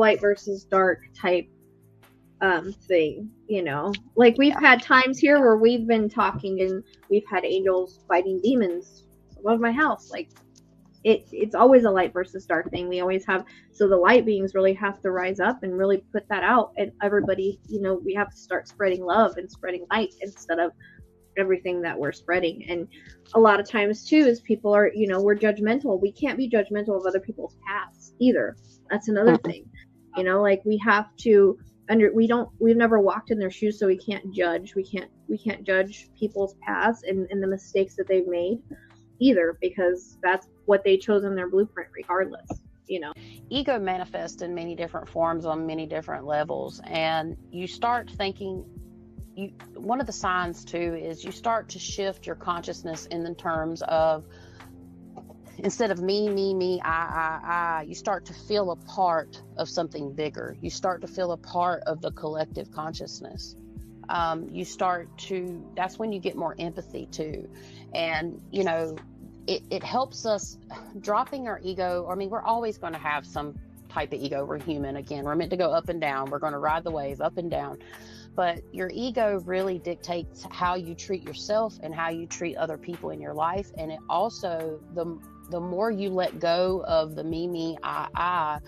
light versus dark type thing, you know. Like we've had times here where we've been talking and we've had angels fighting demons above my house. Like it's always a light versus dark thing. We always have, so the light beings really have to rise up and really put that out, and everybody, you know, we have to start spreading love and spreading light instead of everything that we're spreading. And a lot of times too is people are, you know, we're judgmental. We can't be judgmental of other people's paths either. That's another thing, you know, like we have to we've never walked in their shoes, so we can't judge. We can't judge people's paths and the mistakes that they've made either, because that's what they chose in their blueprint regardless, you know. Ego manifests in many different forms on many different levels, and you start thinking, one of the signs too is you start to shift your consciousness in the terms of, instead of me, I, you start to feel a part of something bigger. You start to feel a part of the collective consciousness. That's when you get more empathy too. And, you know, it helps us dropping our ego. I mean, we're always going to have some type of ego. We're human. Again, we're meant to go up and down. We're going to ride the wave up and down. But your ego really dictates how you treat yourself and how you treat other people in your life. And it also, the more you let go of the me, I,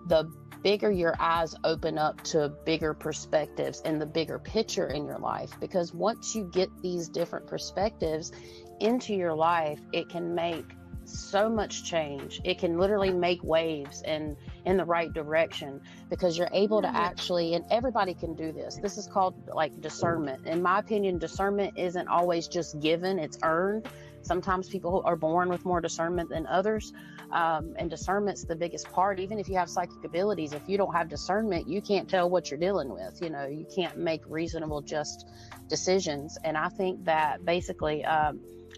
the bigger your eyes open up to bigger perspectives and the bigger picture in your life. Because once you get these different perspectives into your life, it can make so much change. It can literally make waves in the right direction, because you're able to actually, and everybody can do this. This is called like discernment. In my opinion, discernment isn't always just given, it's earned. Sometimes people are born with more discernment than others. And discernment's the biggest part. Even if you have psychic abilities, if you don't have discernment, you can't tell what you're dealing with. You know, you can't make reasonable, just decisions. And I think that basically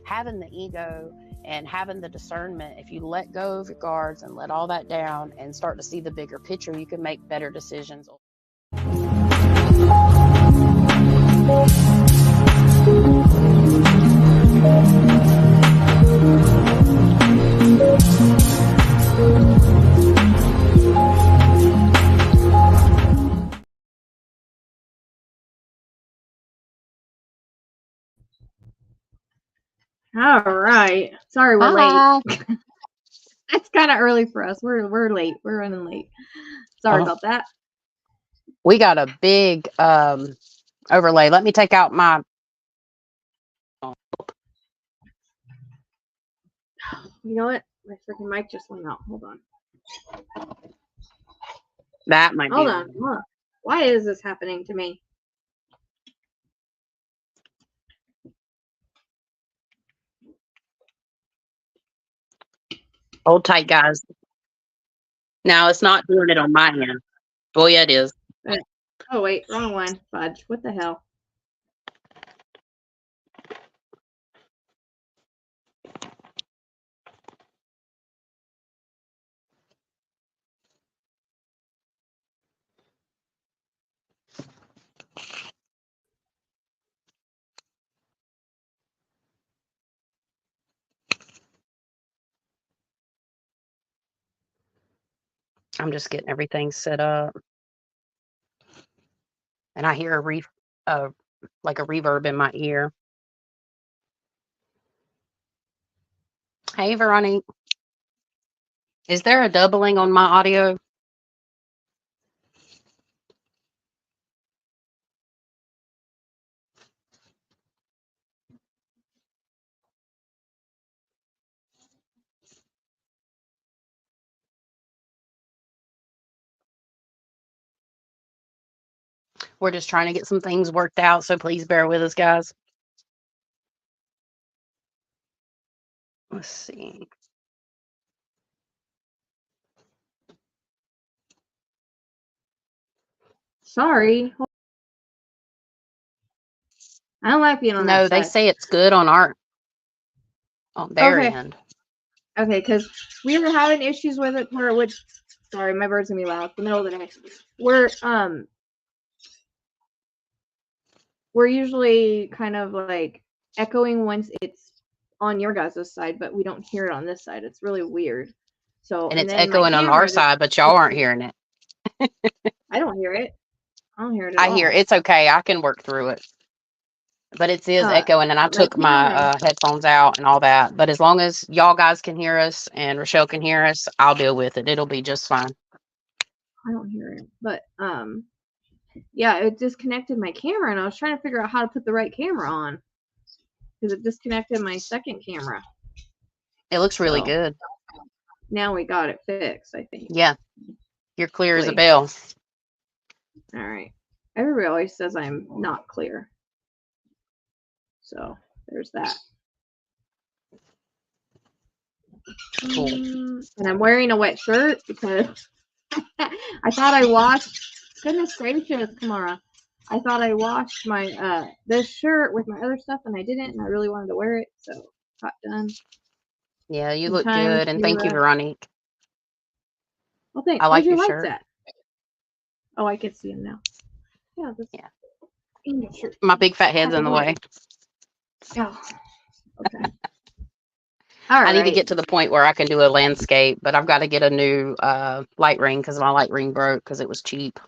having the ego and having the discernment, if you let go of your guards and let all that down and start to see the bigger picture, you can make better decisions. All right. Sorry we're late. It's kind of early for us. We're late. We're running late. Sorry about that. We got a big overlay. Let me take out my. You know what? My freaking mic just went out. Hold on. That might Hold be. on. Why is this happening to me? Hold tight, guys. Now it's not doing it on my end. Oh yeah, it is. Oh wait, wrong one. Fudge. What the hell? I'm just getting everything set up, and I hear like a reverb in my ear. Hey, Veronique, is there a doubling on my audio? We're just trying to get some things worked out, so please bear with us, guys. Let's see. Sorry. I don't like being on that No, they side. say it's good on their end. Okay, because we were having issues with it where, which, sorry, my bird's gonna be loud. The middle of the day. We're usually kind of like echoing once it's on your guys' side, but we don't hear it on this side. It's really weird. So and it's echoing on our side, but y'all aren't hearing it. I don't hear it. I don't hear it at I hear all. it's okay. I can work through it. But it is echoing, and I My took my camera. headphones out and all that. But as long as y'all guys can hear us and Rachelle can hear us, I'll deal with it. It'll be just fine. I don't hear it. But yeah, it disconnected my camera, and I was trying to figure out how to put the right camera on because it disconnected my second camera. It looks really good. Now we got it fixed, I think. Yeah, you're clear as a bell. All right. Everybody always says I'm not clear. So there's that. Cool. And I'm wearing a wet shirt because I thought I washed. Goodness gracious, Kamara. I thought I washed my this shirt with my other stuff, and I didn't, and I really wanted to wear it, so got done. Yeah, you look good, and thank you, Veronique. Well, thanks. I like your shirt. At? Oh, I can see him now. Yeah. Yeah. My big fat head's in the way. Oh. Okay. All right. I need to get to the point where I can do a landscape, but I've got to get a new light ring because my light ring broke because it was cheap.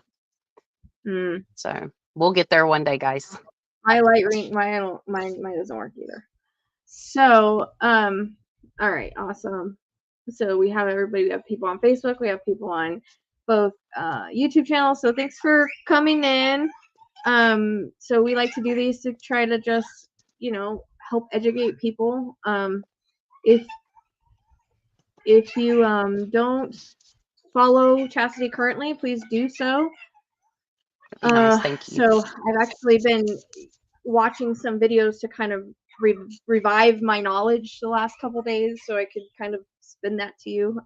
So we'll get there one day, guys. My light ring, mine doesn't work either. So, all right, awesome. So we have everybody. We have people on Facebook. We have people on both YouTube channels. So thanks for coming in. So we like to do these to try to just, help educate people. If you don't follow Chastity currently, please do so. Nice, thank you. So I've actually been watching some videos to kind of revive my knowledge the last couple days, so I could kind of spin that to you.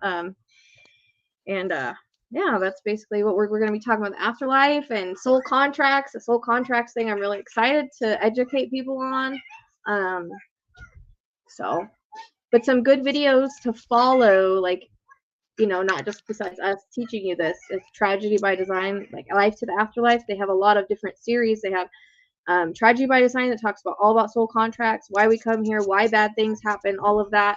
Yeah, that's basically what we're going to be talking about: the afterlife and soul contracts. The soul contracts thing, I'm really excited to educate people on. But some good videos to follow, like, not just besides us teaching you this, is Tragedy by Design, like Life to the Afterlife. They have a lot of different series. They have Tragedy by Design that talks all about soul contracts, why we come here, why bad things happen, all of that.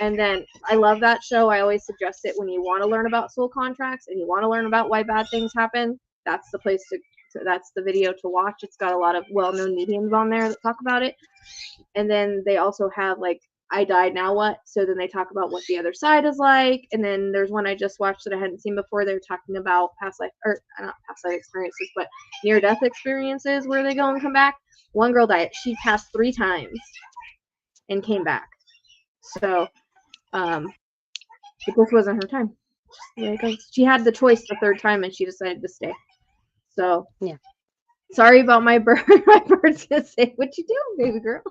And then I love that show. I always suggest it when you want to learn about soul contracts and you want to learn about why bad things happen. That's the place that's the video to watch. It's got a lot of well-known mediums on there that talk about it. And then they also have like I Died, Now What? So then they talk about what the other side is like. And then there's one I just watched that I hadn't seen before. They're talking about past life, or not past life experiences, but near-death experiences where they go and come back. One girl died. She passed 3 times and came back. So, but this wasn't her time. She had the choice the 3rd time and she decided to stay. So, yeah. Sorry about my bird. My bird's gonna say, "What you doing, baby girl?"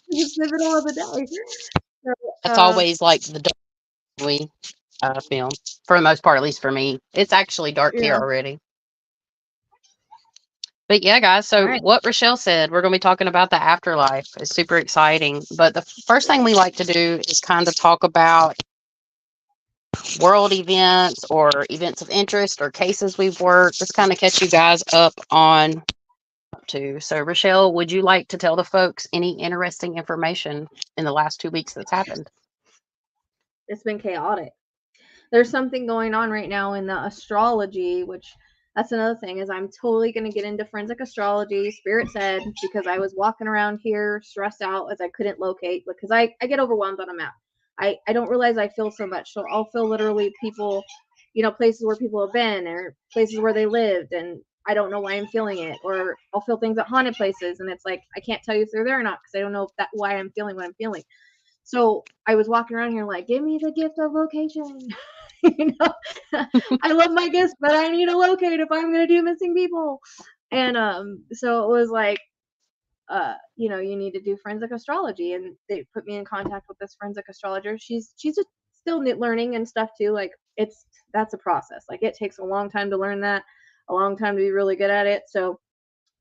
It's the middle of the day. So, that's always like the dark film, for the most part, at least for me. It's actually dark here already. But yeah, guys, so what Rachelle said, we're going to be talking about the afterlife. It's super exciting. But the first thing we like to do is kind of talk about world events or events of interest or cases we've worked. Just kind of catch you guys up on to. So, Rachelle, would you like to tell the folks any interesting information in the last 2 weeks that's happened? It's been chaotic. There's something going on right now in the astrology, which that's another thing, is I'm totally going to get into forensic astrology, Spirit said, because I was walking around here stressed out as I couldn't locate, because I get overwhelmed on a map. I don't realize I feel so much. So I'll feel literally people, places where people have been or places where they lived, and I don't know why I'm feeling it. Or I'll feel things at haunted places, and it's like I can't tell you if they're there or not because I don't know why I'm feeling what I'm feeling. So I was walking around here like, give me the gift of location. I love my gifts, but I need to locate if I'm going to do missing people. And so it was like, you need to do forensic astrology. And they put me in contact with this forensic astrologer. She's just still learning and stuff too. Like that's a process. Like it takes a long time to learn that, a long time to be really good at it. So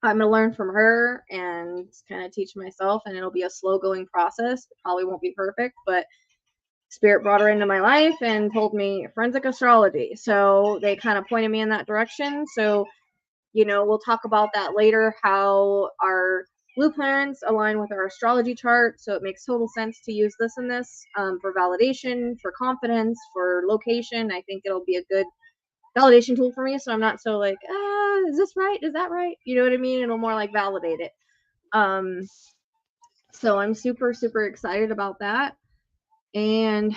I'm going to learn from her and kind of teach myself, and it'll be a slow going process. It probably won't be perfect, but Spirit brought her into my life and told me forensic astrology. So they kind of pointed me in that direction. So, we'll talk about that later, how our blueprints align with our astrology chart. So it makes total sense to use this for validation, for confidence, for location. I think it'll be a good validation tool for me, so I'm not so like, is this right? Is that right? You know what I mean? It'll more like validate it. So I'm super, super excited about that. And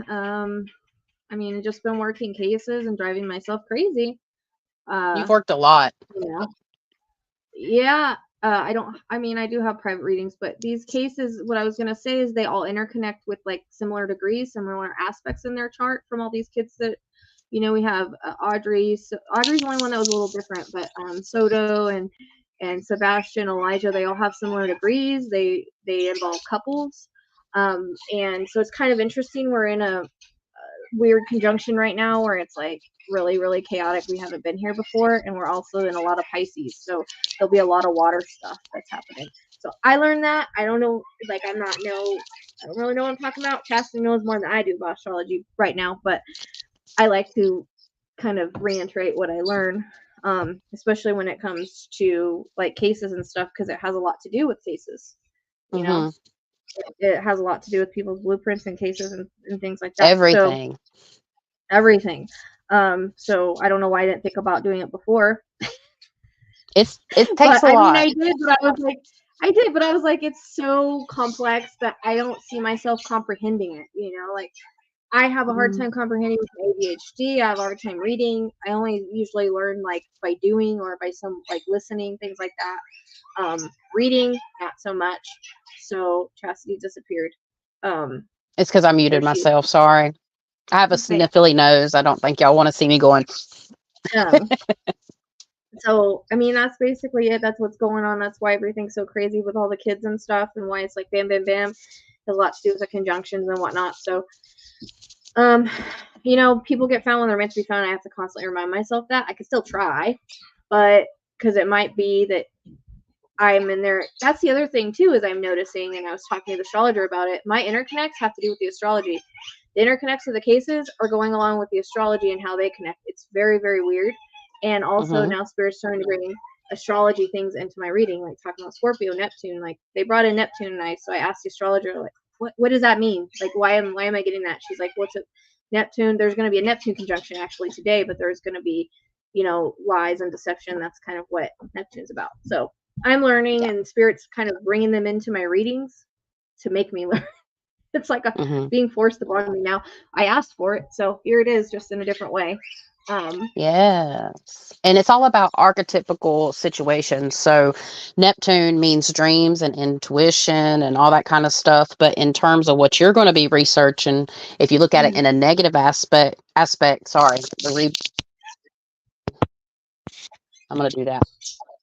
I mean, I've just been working cases and driving myself crazy. You've worked a lot. Yeah. I do have private readings, but these cases, what I was going to say is they all interconnect with like similar degrees, similar aspects in their chart from all these kids that, we have Audrey. So Audrey's the only one that was a little different, but Soto and Sebastian, Elijah, they all have similar degrees. They involve couples. And so it's kind of interesting. We're in a weird conjunction right now where it's like really, really chaotic. We haven't been here before, and we're also in a lot of Pisces, so there'll be a lot of water stuff that's happening. So I learned that. I don't know, like I don't really know what I'm talking about. Chastity knows more than I do about astrology right now, but I like to kind of reiterate what I learn, especially when it comes to like cases and stuff, because it has a lot to do with cases. You know, it has a lot to do with people's blueprints and cases and things like that. Everything. So, everything. So I don't know why I didn't think about doing it before. It takes a lot. I did, but I was like, it's so complex that I don't see myself comprehending it. Like I have a hard time comprehending with ADHD. I have a hard time reading. I only usually learn like by doing or by some like listening, things like that. Reading, not so much. So Chastity disappeared. It's because I muted myself. Sorry. I have a sniffly nose. I don't think y'all want to see me going. So, I mean, that's basically it. That's what's going on. That's why everything's so crazy with all the kids and stuff, and why it's like bam, bam, bam. It has a lot to do with the conjunctions and whatnot. So, people get found when they're meant to be found. I have to constantly remind myself that. I could still try, but because it might be that I'm in there. That's the other thing, too, is I'm noticing, and I was talking to the astrologer about it. My interconnects have to do with the astrology. The interconnects of the cases are going along with the astrology and how they connect. It's very, very weird. And also now Spirit's starting to bring astrology things into my reading, like talking about Scorpio, Neptune. Like they brought in Neptune, and so I asked the astrologer, like, what does that mean? Like, why am I getting that? She's like, what's it? Neptune. There's going to be a Neptune conjunction actually today, but there's going to be, lies and deception. That's kind of what Neptune's about. So I'm learning, and Spirit's kind of bringing them into my readings to make me learn. It's like being forced upon me now. I asked for it, so here it is, just in a different way. Yes. And it's all about archetypical situations. So Neptune means dreams and intuition and all that kind of stuff. But in terms of what you're going to be researching, if you look at it in a negative aspect, sorry, I'm going to do that.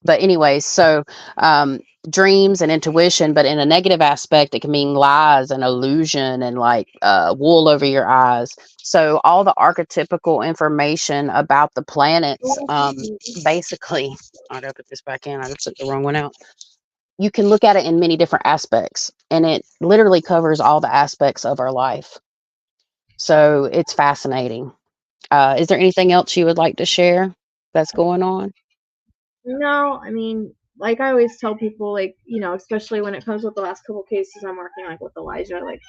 But anyways, so dreams and intuition, but in a negative aspect, it can mean lies and illusion and like wool over your eyes. So all the archetypical information about the planets, basically, I'll put this back in. I just took the wrong one out. You can look at it in many different aspects, and it literally covers all the aspects of our life. So it's fascinating. Is there anything else you would like to share that's going on? No, I mean, like I always tell people, like, especially when it comes with the last couple cases I'm working, like with Elijah, like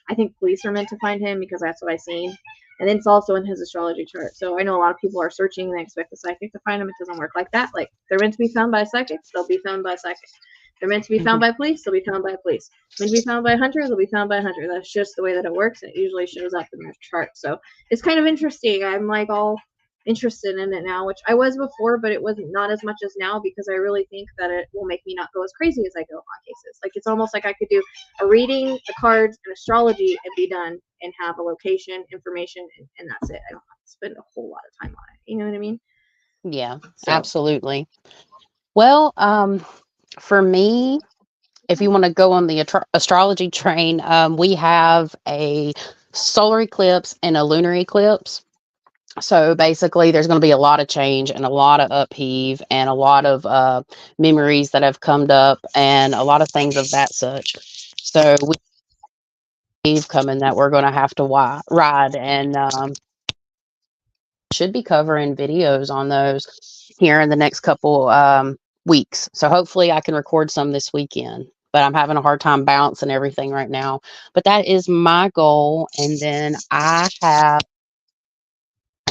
I think police are meant to find him because that's what I've seen. And then it's also in his astrology chart. So I know a lot of people are searching and they expect the psychic to find him. It doesn't work like that. Like they're meant to be found by psychics, they'll be found by psychics. They're meant to be found by police, they'll be found by police. Meant to be found by hunters, they'll be found by hunter. That's just the way that it works, and it usually shows up in their chart. So it's kind of interesting. I'm like all interested in it now, which I was before, but it wasn't not as much as now because I really think that it will make me not go as crazy as I go on cases. Like it's almost like I could do a reading, the cards, and astrology and be done and have a location, information, and that's it. I don't have to spend a whole lot of time on it. You know what I mean? Yeah, absolutely. Well, for me, if you want to go on the astrology train, we have a solar eclipse and a lunar eclipse. So basically, there's going to be a lot of change and a lot of upheave and a lot of memories that have come up and a lot of things of that such. So we have coming that we're going to have to ride and should be covering videos on those here in the next couple weeks. So hopefully I can record some this weekend. But I'm having a hard time balancing everything right now. But that is my goal. And then I have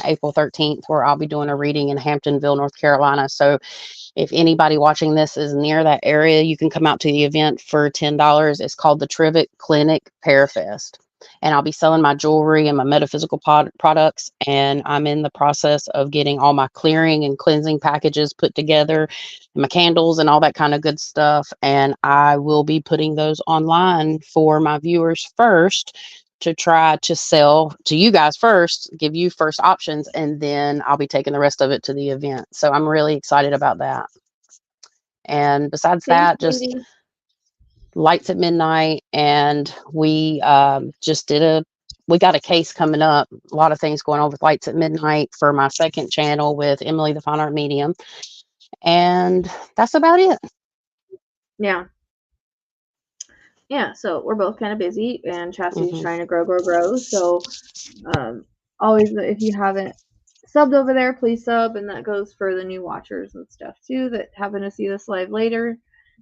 April 13th, where I'll be doing a reading in Hamptonville, North Carolina. So if anybody watching this is near that area, you can come out to the event for $10. It's called the Trivet Clinic Parafest. And I'll be selling my jewelry and my metaphysical products. And I'm in the process of getting all my clearing and cleansing packages put together, and my candles and all that kind of good stuff. And I will be putting those online for my viewers first, to try to sell to you guys first, give you first options, and then I'll be taking the rest of it to the event. So I'm really excited about that. And besides Thanks, that, just Cindy. lights at midnight. And we we got a case coming up, a lot of things going on with lights at midnight for my second channel with Emily the Fine Art Medium. And that's about it. Yeah. Yeah, so we're both kind of busy, and Chastity's trying to grow. So always, if you haven't subbed over there, please sub, and that goes for the new watchers and stuff too that happen to see this live later.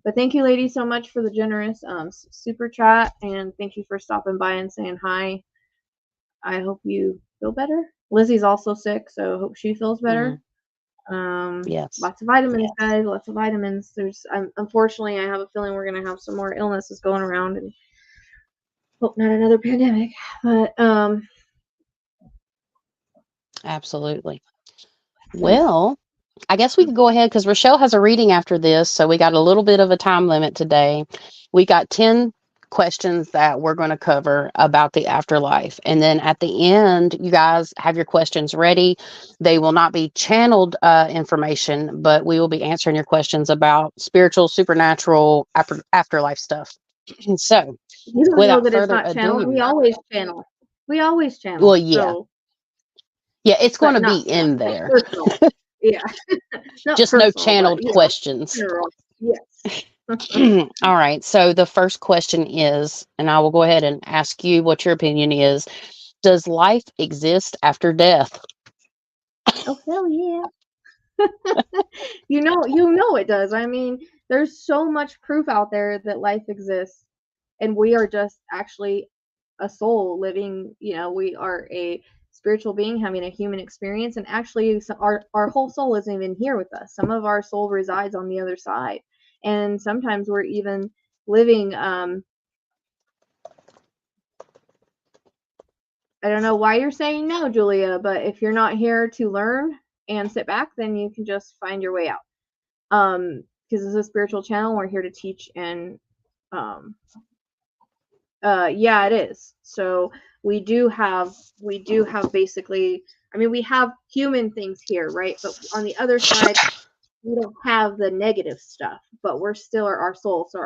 But thank you, ladies, so much for the generous super chat, and thank you for stopping by and saying hi. I hope you feel better. Lizzie's also sick, so hope she feels better. Yes. Lots of vitamins, guys. Lots of vitamins. There's unfortunately, I have a feeling we're gonna have some more illnesses going around, and hope not another pandemic. But absolutely. Well, I guess we could go ahead, because Rachelle has a reading after this, so we got a little bit of a time limit today. We got 10 questions that we're going to cover about the afterlife, and then at the end, you guys have your questions ready. They will not be channeled information, but we will be answering your questions about spiritual, supernatural, afterlife stuff. So you don't know without that it's further not channeled. ado, We always channel. well, yeah, So, yeah, it's going to be not in there. personal. Yeah, not Just personal, no channeled but, questions. General. Yes. All right. So the first question is, and I will go ahead and ask you what your opinion is: does life exist after death? Oh hell yeah! you know it does. I mean, there's so much proof out there that life exists, and we are just actually a soul living. We are a spiritual being having a human experience, and actually, our whole soul isn't even here with us. Some of our soul resides on the other side, and sometimes we're even living. I don't know why you're saying no, Julia, but if you're not here to learn and sit back, then you can just find your way out. Because this is a spiritual channel, we're here to teach, and yeah, it is. So we do have basically, I mean, we have human things here, right? But on the other side, we don't have the negative stuff, but we're still our soul. So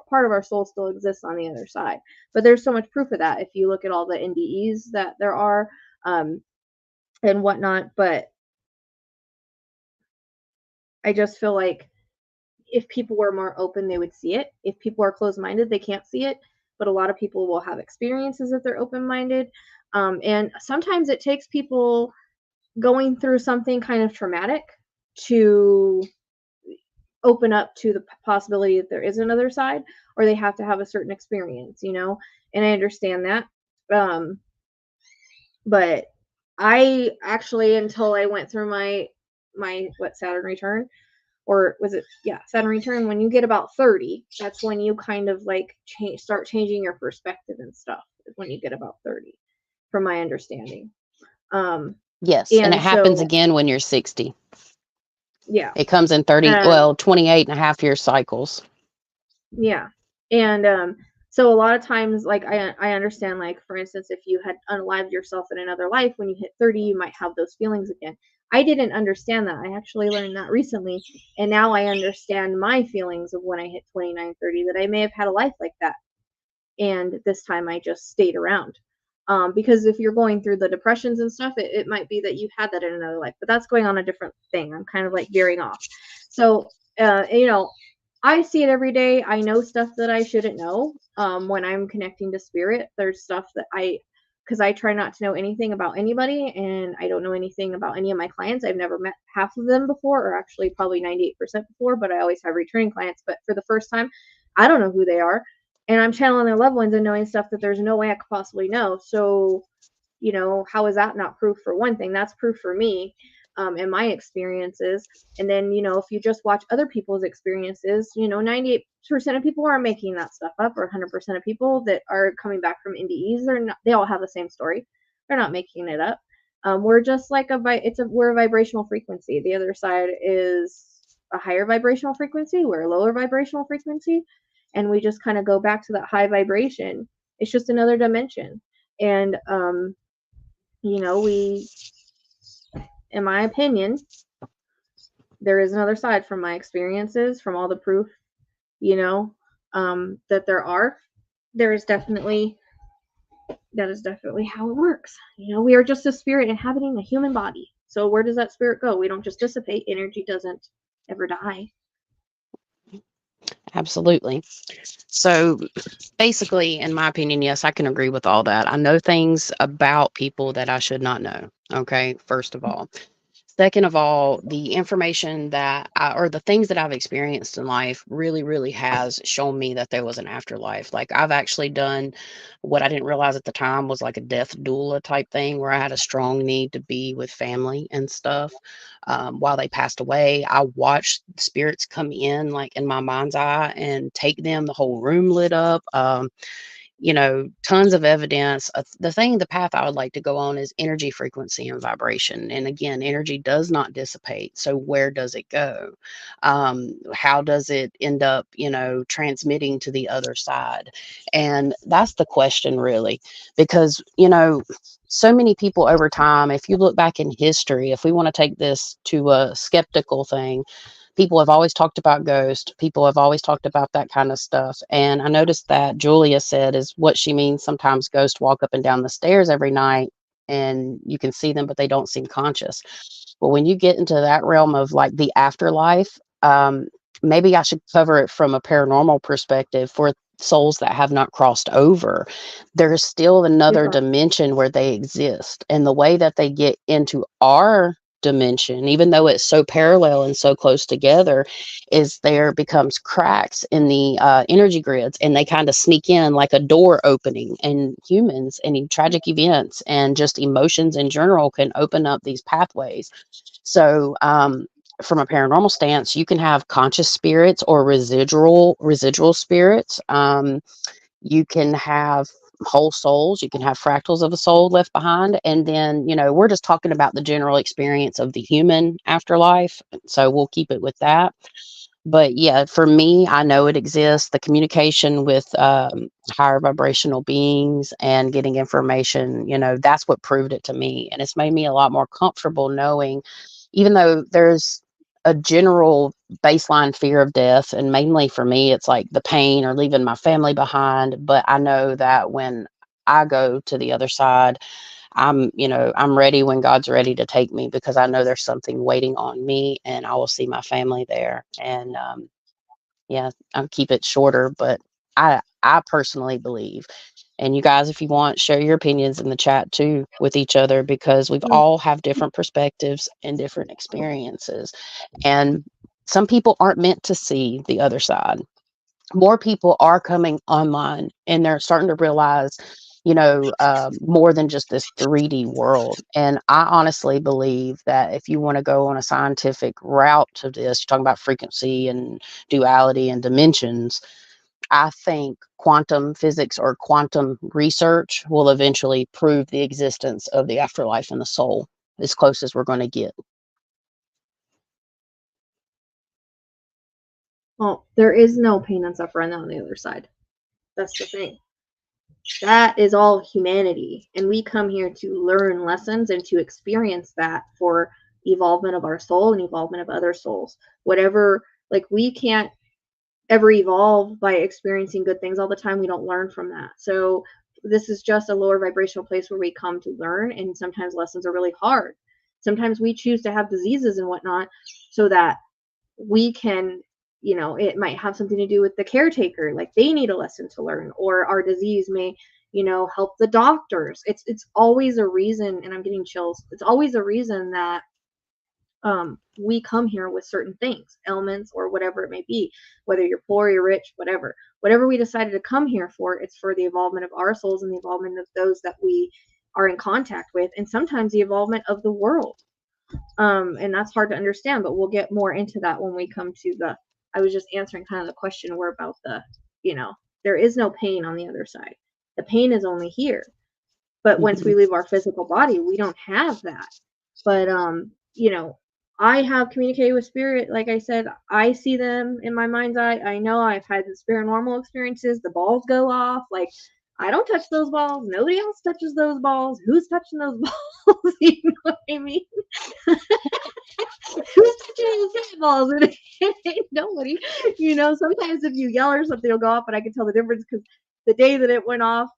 part of our soul still exists on the other side. But there's so much proof of that if you look at all the NDEs that there are, and whatnot. But I just feel like if people were more open, they would see it. If people are closed-minded, they can't see it. But a lot of people will have experiences if they're open-minded. And sometimes it takes people going through something kind of traumatic to open up to the possibility that there is another side, or they have to have a certain experience, and I understand that. But I actually, until I went through my Saturn return, or was it, Saturn return, when you get about 30, that's when you kind of like start changing your perspective and stuff, when you get about 30, from my understanding. Yes, and it happens again when you're 60. Yeah. It comes in 28 and a half year cycles. Yeah. And so a lot of times, like, I understand, like, for instance, if you had unalived yourself in another life, when you hit 30, you might have those feelings again. I didn't understand that. I actually learned that recently, and now I understand my feelings of when I hit 29, 30, that I may have had a life like that, and this time I just stayed around. Because if you're going through the depressions and stuff, it might be that you had that in another life, but that's going on a different thing. I'm kind of like veering off. So, I see it every day. I know stuff that I shouldn't know. When I'm connecting to spirit, there's stuff that because I try not to know anything about anybody, and I don't know anything about any of my clients. I've never met half of them before, or actually probably 98% before, but I always have returning clients. But for the first time, I don't know who they are. And I'm channeling their loved ones and knowing stuff that there's no way I could possibly know. So you know, how is that not proof? For one thing, that's proof for me, and my experiences. And then, you know, if you just watch other people's experiences, you know, 98% of people aren't making that stuff up, or 100% of people that are coming back from NDEs, they all have the same story. They're not making it up. We're just like we're a vibrational frequency. The other side is a higher vibrational frequency. We're a lower vibrational frequency, and we just kind of go back to that high vibration. It's just another dimension. And you know, in my opinion, there is another side from my experiences, from all the proof, you know, that there is definitely, that is definitely how it works. You know, we are just a spirit inhabiting a human body. So where does that spirit go? We don't just dissipate. Energy doesn't ever die. Absolutely. So basically, in my opinion, yes, I can agree with all that. I know things about people that I should not know. Okay, first of all. Second of all, the information or the things that I've experienced in life really, really has shown me that there was an afterlife. Like, I've actually done what I didn't realize at the time was like a death doula type thing, where I had a strong need to be with family and stuff. While they passed away, I watched spirits come in, like in my mind's eye, and take them. The whole room lit up. You know, tons of evidence. The path I would like to go on is energy, frequency, and vibration. And again, energy does not dissipate. So where does it go? How does it end up, you know, transmitting to the other side? And that's the question, really, because, you know, so many people over time, if you look back in history, if we want to take this to a skeptical thing, people have always talked about ghosts. People have always talked about that kind of stuff. And I noticed that Julia said is what she means. Sometimes ghosts walk up and down the stairs every night and you can see them, but they don't seem conscious. But when you get into that realm of like the afterlife, maybe I should cover it from a paranormal perspective for souls that have not crossed over. There's still another dimension where they exist. And the way that they get into our dimension, even though it's so parallel and so close together, is there becomes cracks in the energy grids, and they kind of sneak in like a door opening. And humans and in tragic events and just emotions in general can open up these pathways. So from a paranormal stance, you can have conscious spirits or residual spirits. You can have whole souls. You can have fractals of a soul left behind. And then, you know, we're just talking about the general experience of the human afterlife. So we'll keep it with that. But yeah, for me, I know it exists. The communication with higher vibrational beings and getting information, you know, that's what proved it to me. And it's made me a lot more comfortable knowing, even though there's a general baseline fear of death, and mainly for me, it's like the pain or leaving my family behind. But I know that when I go to the other side, I'm ready when God's ready to take me, because I know there's something waiting on me and I will see my family there. And yeah, I'll keep it shorter, but I personally believe. And you guys, if you want, share your opinions in the chat too with each other, because we've all have different perspectives and different experiences. And some people aren't meant to see the other side. More people are coming online and they're starting to realize, you know, more than just this 3D world. And I honestly believe that if you want to go on a scientific route to this, you're talking about frequency and duality and dimensions. I think quantum physics or quantum research will eventually prove the existence of the afterlife and the soul, as close as we're going to get. Well, there is no pain and suffering on the other side. That's the thing. That is all humanity. And we come here to learn lessons and to experience that for evolvement of our soul and evolvement of other souls. Whatever, like, we can't ever evolve by experiencing good things all the time. We don't learn from that. So this is just a lower vibrational place where we come to learn, and sometimes lessons are really hard. Sometimes we choose to have diseases and whatnot so that we can, you know, it might have something to do with the caretaker, like they need a lesson to learn, or our disease may, you know, help the doctors. It's always a reason, and I'm getting chills. It's always a reason that we come here with certain things, ailments, or whatever it may be, whether you're poor, you're rich, whatever we decided to come here for. It's for the evolvement of our souls and the evolvement of those that we are in contact with, and sometimes the involvement of the world. And that's hard to understand, but we'll get more into that when we come to the, I was just answering kind of the question where about the, there is no pain on the other side. The pain is only here. But once we leave our physical body, we don't have that. But, I have communicated with spirit. Like I said, I see them in my mind's eye. I know I've had the paranormal experiences. The balls go off. Like, I don't touch those balls. Nobody else touches those balls. Who's touching those balls? You know what I mean? Who's touching those balls? It ain't nobody. Sometimes if you yell or something, it'll go off, but I can tell the difference because the day that it went off,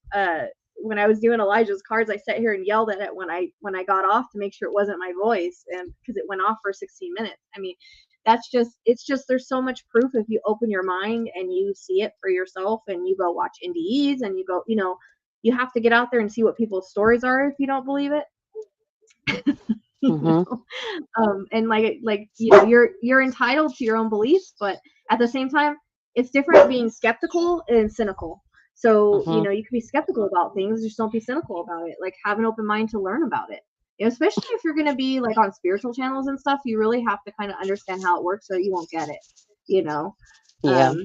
when I was doing Elijah's cards, I sat here and yelled at it when I got off to make sure it wasn't my voice, and because it went off for 16 minutes. I mean, it's just there's so much proof if you open your mind and you see it for yourself, and you go watch NDEs, and you go, you have to get out there and see what people's stories are if you don't believe it. And you're entitled to your own beliefs, but at the same time, it's different being skeptical and cynical. So, you can be skeptical about things, just don't be cynical about it. Like, have an open mind to learn about it. Especially if you're going to be like on spiritual channels and stuff, you really have to kind of understand how it works so you won't get it, Yeah. So.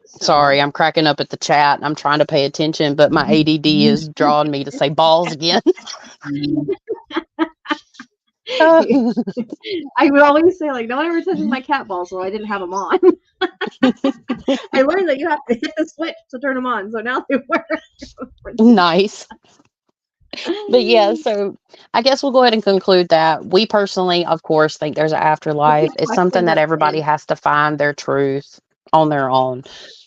Sorry, I'm cracking up at the chat. I'm trying to pay attention, but my ADD is drawing me to say balls again. I would always say, like, no one ever touches my cat balls, so I didn't have them on. I learned that you have to hit the switch to turn them on, so now they work. Nice. But yeah, so I guess we'll go ahead and conclude that. We personally, of course, think there's an afterlife. It's something that everybody has to find their truth on their own.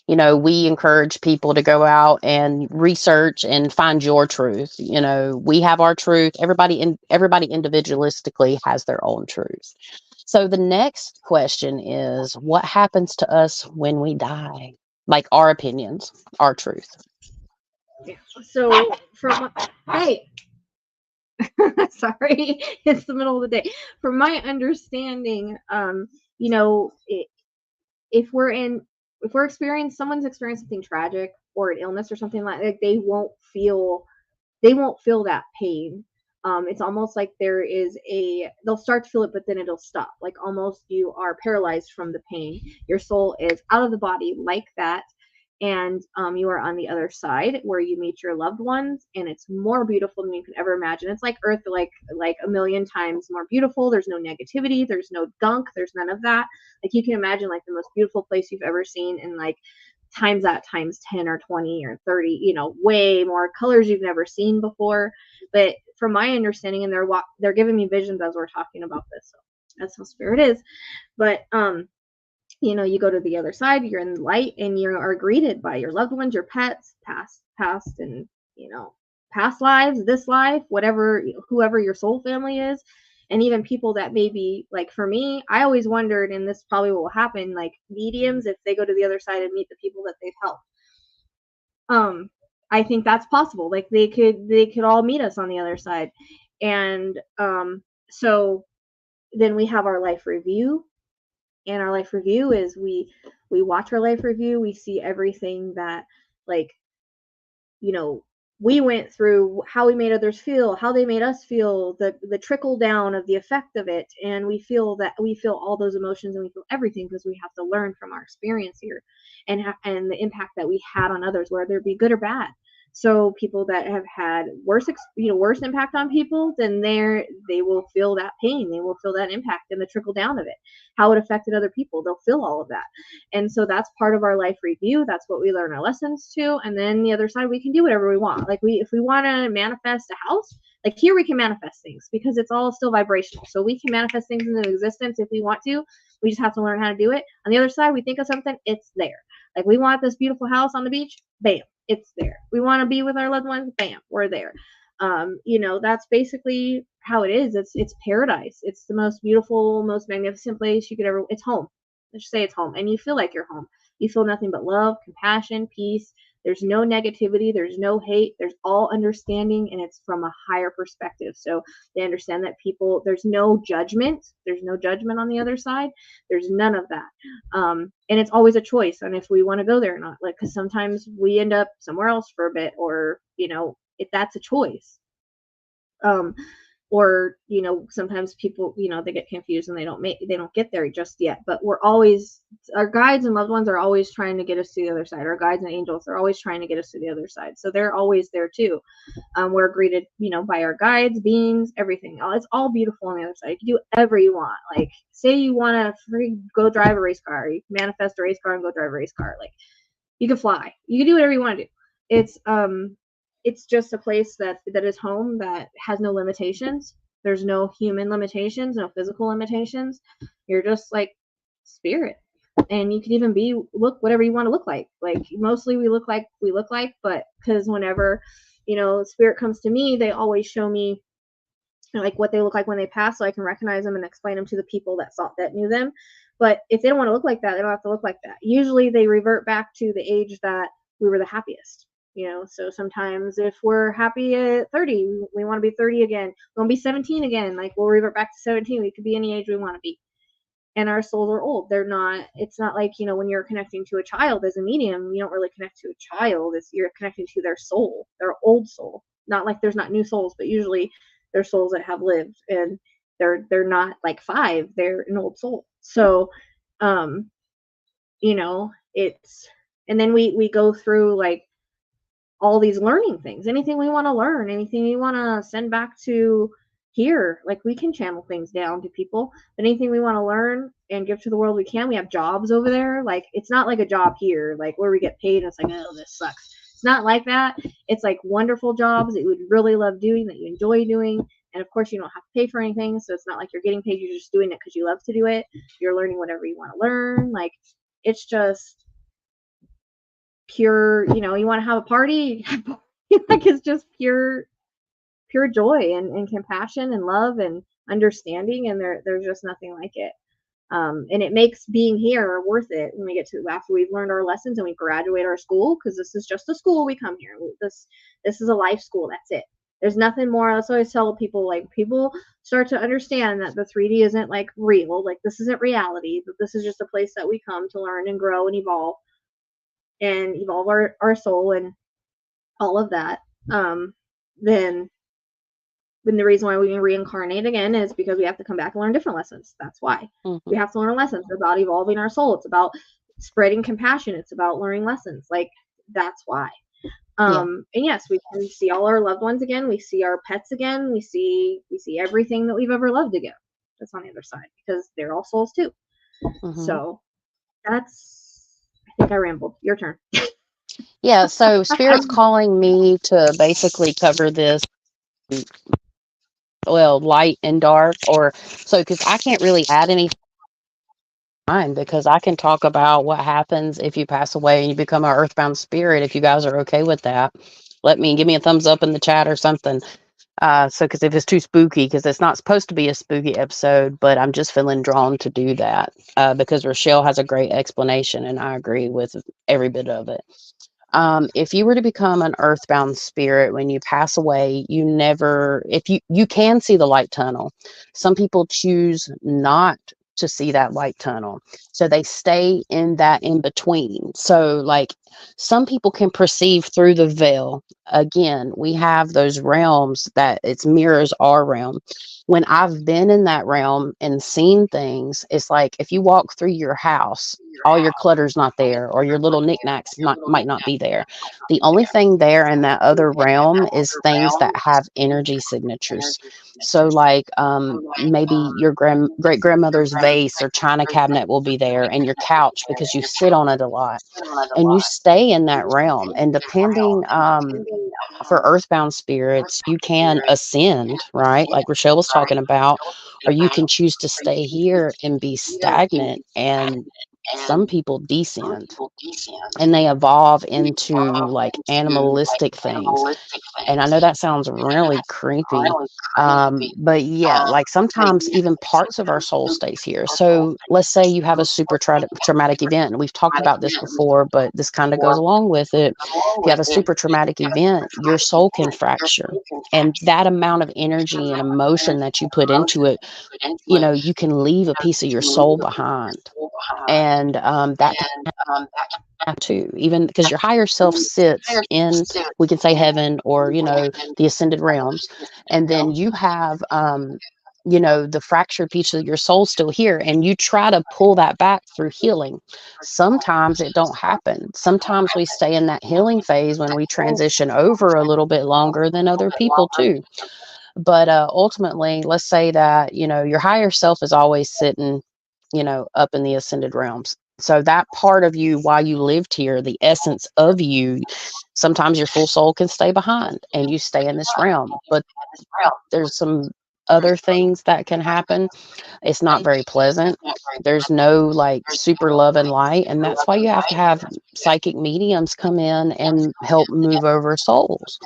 We encourage people to go out and research and find your truth. We have our truth. Everybody individualistically has their own truth. So the next question is, what happens to us when we die? Like, our opinions, our truth. Yeah. So hey, sorry, it's the middle of the day. From my understanding, if someone's experienced something tragic or an illness or something like that, they won't feel that pain. It's almost like they'll start to feel it, but then it'll stop. Like, almost you are paralyzed from the pain. Your soul is out of the body like that. And you are on the other side where you meet your loved ones, and it's more beautiful than you can ever imagine. It's like Earth, like a million times more beautiful. There's no negativity, there's no gunk, there's none of that. Like, you can imagine like the most beautiful place you've ever seen, and like times 10 or 20 or 30, way more colors you've never seen before. But from my understanding, and they're giving me visions as we're talking about this, so that's how spirit is. But you go to the other side, you're in the light, and you are greeted by your loved ones, your pets, past and past lives, this life, whatever, whoever your soul family is, and even people that maybe, like, for me, I always wondered, and this probably will happen, like mediums, if they go to the other side and meet the people that they've helped. I think that's possible. Like, they could all meet us on the other side. And so then we have our life review. And our life review is we watch our life review. We see everything that, like, we went through, how we made others feel, how they made us feel, the trickle down of the effect of it. And we feel all those emotions, and we feel everything, because we have to learn from our experience here and the impact that we had on others, whether it be good or bad. So people that have had worse impact on people, then they will feel that pain. They will feel that impact and the trickle down of it, how it affected other people. They'll feel all of that. And so that's part of our life review. That's what we learn our lessons to. And then the other side, we can do whatever we want. Like, if we want to manifest a house, like, here we can manifest things because it's all still vibrational. So we can manifest things into existence if we want to. We just have to learn how to do it. On the other side, we think of something, it's there. Like, we want this beautiful house on the beach, bam, it's there. We want to be with our loved ones, bam, we're there. That's basically how it is. It's paradise. It's the most beautiful, most magnificent place you could ever. It's home. Let's just say it's home, and you feel like you're home. You feel nothing but love, compassion, peace. There's no negativity, there's no hate, there's all understanding, and it's from a higher perspective. So they understand that people, there's no judgment, on the other side. There's none of that. And it's always a choice on if we want to go there or not. Like, because sometimes we end up somewhere else for a bit, or if that's a choice. Or sometimes people, they get confused and they don't get there just yet. But our guides and loved ones are always trying to get us to the other side. Our guides and angels are always trying to get us to the other side, so they're always there too. We're greeted by our guides, beings, everything. It's all beautiful on the other side. You can do whatever you want. Like, say you want to go drive a race car, you manifest a race car and go drive a race car. Like, you can fly, you can do whatever you want to do. It's just a place that is home, that has no limitations. There's no human limitations, no physical limitations. You're just like spirit, and you can even look whatever you want to look like. Like, mostly we look like, but because whenever spirit comes to me, they always show me like what they look like when they pass, so I can recognize them and explain them to the people that knew them. But if they don't want to look like that, they don't have to look like that. Usually they revert back to the age that we were the happiest. So sometimes if we're happy at 30, we want to be 30 again. We want to be 17 again. Like, we'll revert back to 17. We could be any age we want to be. And our souls are old. It's not like, when you're connecting to a child as a medium, you don't really connect to a child. You're connecting to their soul, their old soul. Not like there's not new souls, but usually they're souls that have lived, and they're not like 5. They're an old soul. So, it's, and then we go through like all these learning things, anything we want to learn, anything we want to send back to here. Like, we can channel things down to people, but anything we want to learn and give to the world, we can. We have jobs over there. Like, it's not like a job here, like where we get paid and it's like, oh, this sucks. It's not like that. It's like wonderful jobs that you would really love doing, that you enjoy doing. And of course, you don't have to pay for anything. So it's not like you're getting paid. You're just doing it because you love to do it. You're learning whatever you want to learn. Like, it's just pure, you want to have a party, like, it's just pure joy and compassion and love and understanding, and there's just nothing like it. And it makes being here worth it when we get to, after we've learned our lessons and we graduate our school, because this is just a school. We come here, this is a life school. That's it. There's nothing more. That's what I tell people. Like, people start to understand that the 3D isn't like real, like this isn't reality, but this is just a place that we come to learn and grow and evolve our soul and all of that. Then the reason why we reincarnate again is because we have to come back and learn different lessons. That's why. We have to learn lessons about evolving our soul. It's about spreading compassion. It's about learning lessons. Like, that's why. And yes, we can see all our loved ones again. We see our pets again. We see everything that we've ever loved again. That's on the other side, because they're all souls too. So that's, I think I rambled. Your turn. Yeah, so Spirit's calling me to basically cover this, well, light and dark, or so, because I can't really add any time, because I can talk about what happens if you pass away and you become an earthbound spirit. If you guys are okay with that, give me a thumbs up in the chat or something. So, because if it's too spooky, because it's not supposed to be a spooky episode, but I'm just feeling drawn to do that, because Rachelle has a great explanation, and I agree with every bit of it. If you were to become an earthbound spirit when you pass away, you can see the light tunnel. Some people choose not to see that light tunnel, so they stay in that in between. So, like, some people can perceive through the veil. Again, we have those realms that it mirrors our realm. When I've been in that realm and seen things, it's like if you walk through your house, all your clutter's not there, or your little knickknacks might not be there. The only thing there in that other realm is things that have energy signatures. So, like, maybe your great grandmother's vase or china cabinet will be there, and your couch, because you sit on it a lot, and you stay in that realm. And depending, for earthbound spirits, you can ascend, right? Like Rachelle was talking about, or you can choose to stay here and be stagnant and some people descend and they evolve into like animalistic things. And I know that sounds really creepy. But yeah, like sometimes even parts of our soul stays here. So let's say you have a super traumatic event. And we've talked about this before, but this kind of goes along with it. If you have a super traumatic event, your soul can fracture. And that amount of energy and emotion that you put into it, you can leave a piece of your soul behind. And that can happen too, even because your higher self sits in, we can say heaven, or the ascended realms, and then you have the fractured piece of your soul still here, and you try to pull that back through healing. Sometimes it don't happen. Sometimes we stay in that healing phase when we transition over a little bit longer than other people too. But ultimately, let's say that your higher self is always sitting up in the ascended realms. So that part of you, while you lived here, the essence of you, sometimes your full soul can stay behind and you stay in this realm. But there's some other things that can happen. It's not very pleasant. There's no like super love and light. And that's why you have to have psychic mediums come in and help move over souls.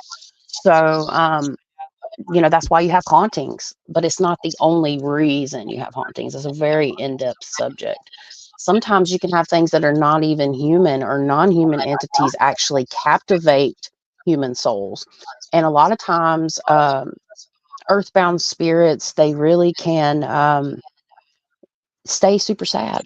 So, that's why you have hauntings, but it's not the only reason you have hauntings. It's a very in-depth subject. Sometimes you can have things that are not even human, or non-human entities actually captivate human souls. And a lot of times, earthbound spirits, they really can stay super sad.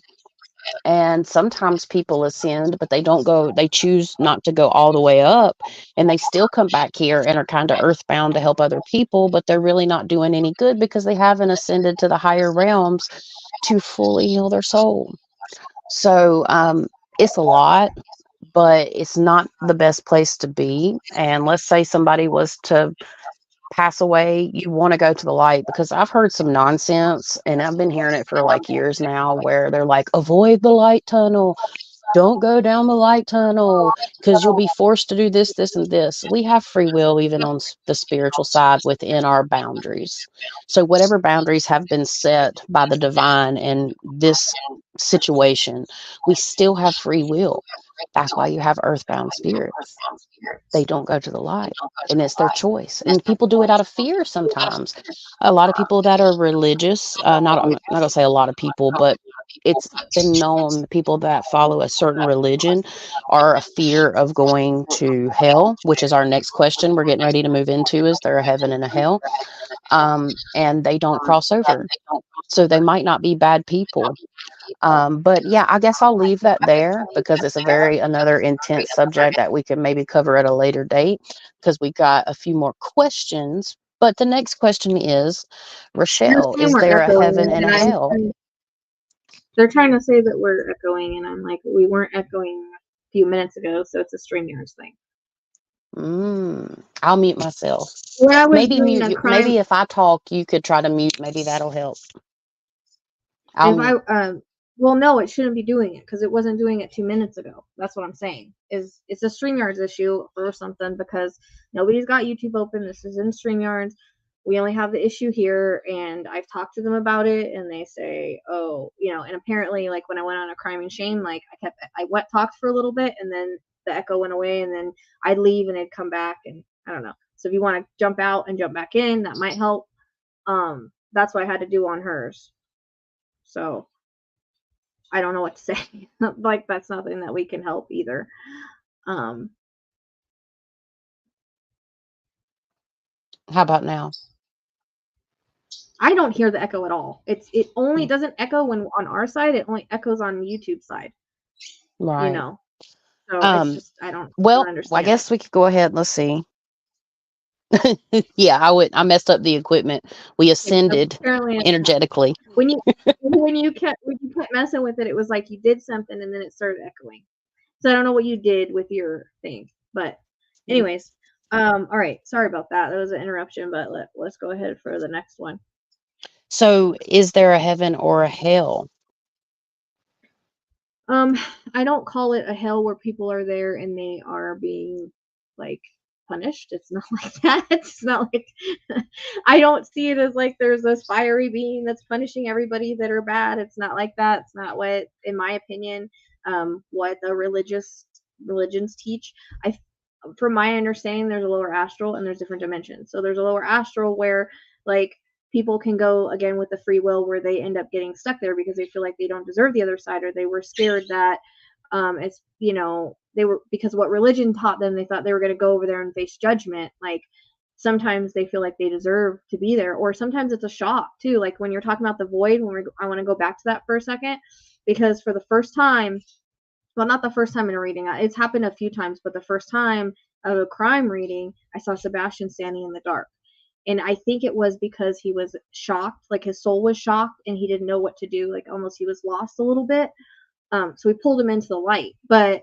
And sometimes people ascend, but they choose not to go all the way up, and they still come back here and are kind of earthbound to help other people, but they're really not doing any good because they haven't ascended to the higher realms to fully heal their soul. So it's a lot, but it's not the best place to be. And let's say somebody was to pass away, you want to go to the light, because I've heard some nonsense, and I've been hearing it for like years now, where they're like, avoid the light tunnel, don't go down the light tunnel because you'll be forced to do this, this, and this. We have free will, even on the spiritual side, within our boundaries. So whatever boundaries have been set by the divine in this situation, we still have free will. That's why you have earthbound spirits. They don't go to the light, and it's their choice. And people do it out of fear sometimes. A lot of people that are religious, I'm not going to say a lot of people, but it's been known the people that follow a certain religion are a fear of going to hell, which is our next question we're getting ready to move into. Is there a heaven and a hell? And they don't cross over. So they might not be bad people. But yeah, I guess I'll leave that there because it's another intense subject that we could maybe cover at a later date, because we got a few more questions. But the next question is, They're Rachelle, saying is we're there a heaven echoing, and a and hell? they're trying to say that we're echoing, and I'm like, we weren't echoing a few minutes ago, so it's a StreamYards thing. I'll mute myself. When I was Maybe doing mute a you. crime, Maybe if I talk, you could try to mute. Maybe that'll help. if I well, no, it shouldn't be doing it because it wasn't doing it 2 minutes ago. That's what I'm saying. It's a StreamYards issue or something, because nobody's got YouTube open. This is in StreamYards. We only have the issue here, and I've talked to them about it, and they say, oh, and apparently, like when I went on a crime and shame, like I talked for a little bit, and then the echo went away, and then I'd leave and it'd come back, and I don't know. So if you want to jump out and jump back in, that might help. That's what I had to do on hers. So I don't know what to say. Like, that's nothing that we can help either. How about now? I don't hear the echo at all. It only doesn't echo when on our side. It only echoes on YouTube side. Right. So it's just I don't understand. I guess we could go ahead. Let's see. Yeah, I messed up the equipment. We ascended energetically. When you kept messing with it, it was like you did something and then it started echoing. So I don't know what you did with your thing, but anyways, all right. Sorry about that. That was an interruption, but let's go ahead for the next one. So, is there a heaven or a hell? I don't call it a hell where people are there and they are being like punished. It's not like that. It's not like I don't see it as like there's this fiery being that's punishing everybody that are bad. It's not like that. It's not what, in my opinion, what the religions teach. I, from my understanding, there's a lower astral and there's different dimensions. So there's a lower astral where like people can go again with the free will where they end up getting stuck there because they feel like they don't deserve the other side, or they were scared that it's, you know, they were, because what religion taught them, they thought they were going to go over there and face judgment. Like sometimes they feel like they deserve to be there, or sometimes it's a shock too. Like when you're talking about the void, I want to go back to that for a second, because for the first time, well, not the first time in a reading, it's happened a few times, but the first time of a crime reading, I saw Sebastian standing in the dark. And I think it was because he was shocked, like his soul was shocked and he didn't know what to do, like almost he was lost a little bit. So we pulled him into the light. But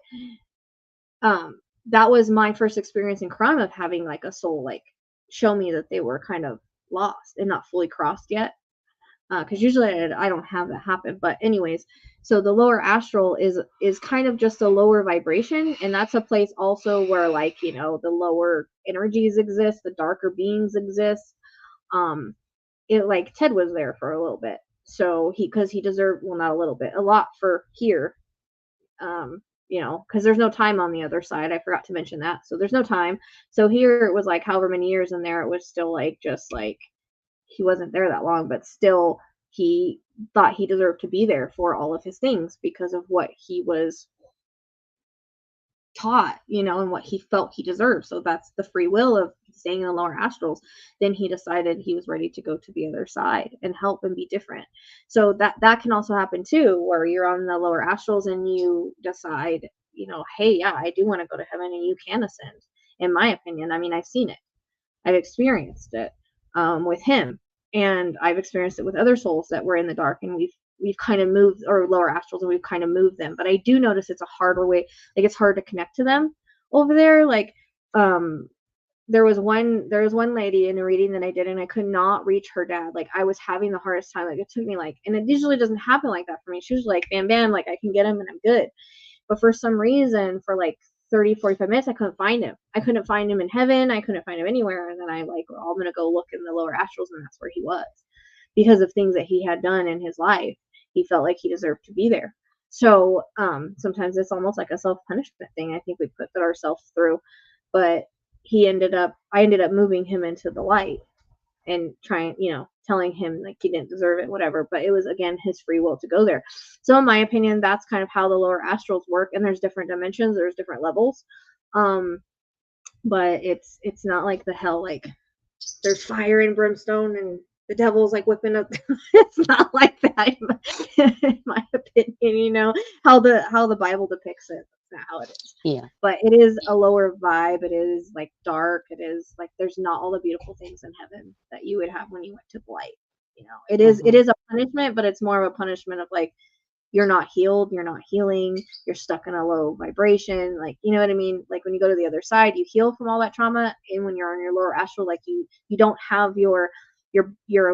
that was my first experience in crime of having like a soul like show me that they were kind of lost and not fully crossed yet. Because usually I don't have that happen. But anyways, so the lower astral is kind of just a lower vibration, and that's a place also where, like, you know, the lower energies exist, the darker beings exist. It, like, Ted was there for a little bit, so because he deserved, well, not a little bit, a lot for here. You know, because there's no time on the other side. I forgot to mention that. So there's no time. So here it was like however many years, and there it was still like just like he wasn't there that long, but still he thought he deserved to be there for all of his things because of what he was taught, you know, and what he felt he deserved. So that's the free will of staying in the lower astrals. Then he decided he was ready to go to the other side and help and be different. So that can also happen too, where you're on the lower astrals and you decide, you know, hey, yeah, I do want to go to heaven, and you can ascend. In my opinion, I mean, I've seen it, I've experienced it with him, and I've experienced it with other souls that were in the dark, and we've kind of moved, or lower astrals, and we've kind of moved them. But I do notice it's a harder way, like it's hard to connect to them over there. Like there was one lady in a reading that I did, and I could not reach her dad. Like I was having the hardest time. Like it took me like, and it usually doesn't happen like that for me. She was like, bam bam, like I can get him and I'm good. But for some reason, for like 30-45 minutes, I couldn't find him. I couldn't find him in heaven. I couldn't find him anywhere. And then I like, well, I'm going to go look in the lower astrals, and that's where he was. Because of things that he had done in his life, he felt like he deserved to be there. So sometimes it's almost like a self-punishment thing I think we put ourselves through. But I ended up moving him into the light and trying, you know, telling him like he didn't deserve it, whatever. But it was, again, his free will to go there. So in my opinion, that's kind of how the lower astrals work. And there's different dimensions, there's different levels. But it's not like the hell, like there's fire and brimstone and the devil's like whipping up. It's not like that, in my opinion. You know how the Bible depicts it. That's not how it is. Yeah. But it is a lower vibe. It is like dark. It is like there's not all the beautiful things in heaven that you would have when you went to the light. You know, it is a punishment, but it's more of a punishment of like you're not healed, you're not healing, you're stuck in a low vibration. Like, you know what I mean? Like when you go to the other side, you heal from all that trauma, and when you're on your lower astral, like you don't have your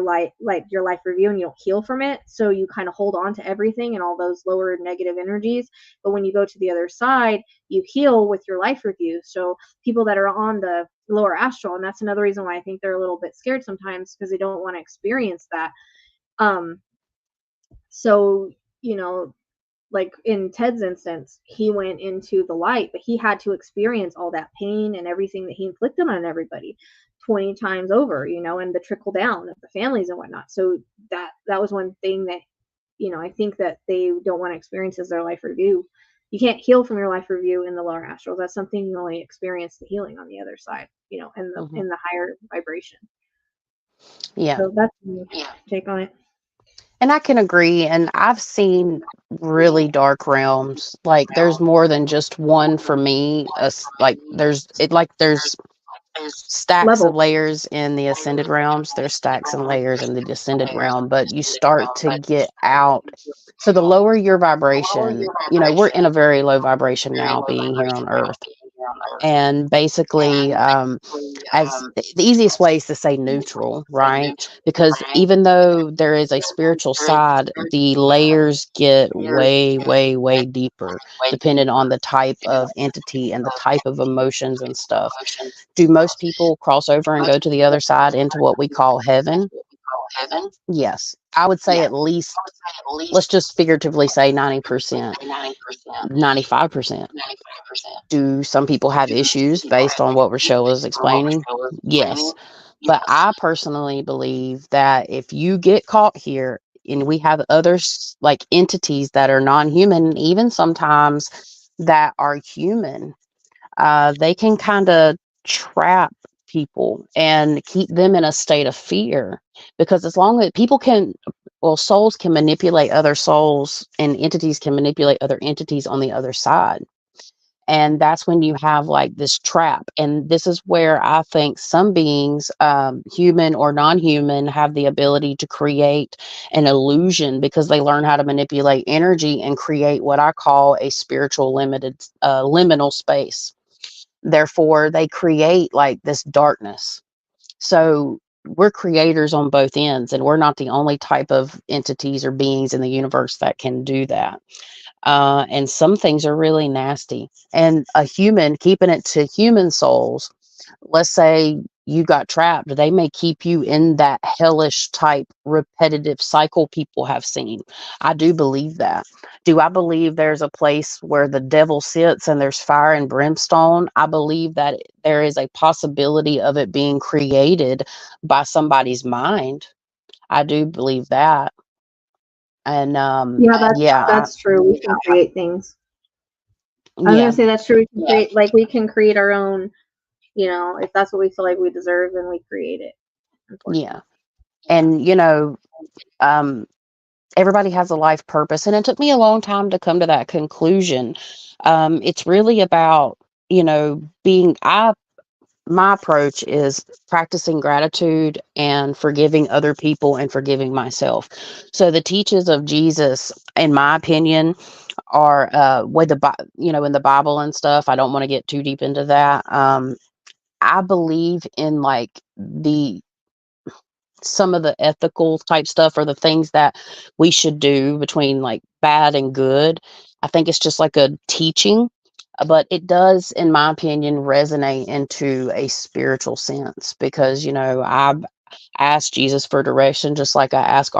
life, like your life review, and you don't heal from it, so you kind of hold on to everything and all those lower negative energies. But when you go to the other side, you heal with your life review. So people that are on the lower astral, and that's another reason why I think they're a little bit scared sometimes, because they don't want to experience that. So, you know, like in Ted's instance, he went into the light, but he had to experience all that pain and everything that he inflicted on everybody 20 times over, you know, and the trickle down of the families and whatnot. So that was one thing that, you know, I think that they don't want to experience as their life review. You can't heal from your life review in the lower astrals. That's something you only experience the healing on the other side, you know, in the higher vibration. Yeah. So that's my take on it. And I can agree. And I've seen really dark realms. Like there's more than just one for me. There's stacks of layers in the ascended realms. There's stacks and layers in the descended realm, but you start to get out. So the lower your vibration, you know, we're in a very low vibration now being here on Earth. And basically, as the easiest way is to say neutral, right? Because even though there is a spiritual side, the layers get way, way, way deeper, depending on the type of entity and the type of emotions and stuff. Do most people cross over and go to the other side into what we call heaven? Yes. I would say at least, let's just figuratively say 90%, 95%. Do some people have issues based on what Rachelle was explaining? Yes. But I personally believe that if you get caught here and we have others like entities that are non-human, even sometimes that are human, they can kind of trap people and keep them in a state of fear, because as long as people can, well, souls can manipulate other souls and entities can manipulate other entities on the other side. And that's when you have like this trap. And this is where I think some beings, human or non-human, have the ability to create an illusion, because they learn how to manipulate energy and create what I call a spiritual liminal space. Therefore, they create like this darkness. So we're creators on both ends, and we're not the only type of entities or beings in the universe that can do that. And some things are really nasty. And a human, keeping it to human souls, let's say you got trapped, they may keep you in that hellish type repetitive cycle people have seen. I do believe that. Do I believe there's a place where the devil sits and there's fire and brimstone? I believe that there is a possibility of it being created by somebody's mind. I do believe that. And Yeah, yeah, that's true. We can create things. I was yeah. gonna say that's true. We can create, like, we can create our own. If that's what we feel like we deserve, then we create it. Yeah. And, um, everybody has a life purpose. And it took me a long time to come to that conclusion. It's really about, my approach is practicing gratitude and forgiving other people and forgiving myself. So the teachings of Jesus, in my opinion, are with in the Bible and stuff. I don't want to get too deep into that. I believe in like the some of the ethical type stuff, or the things that we should do between like bad and good. I think it's just like a teaching, but it does, in my opinion, resonate into a spiritual sense, because, I asked Jesus for direction, just like I asked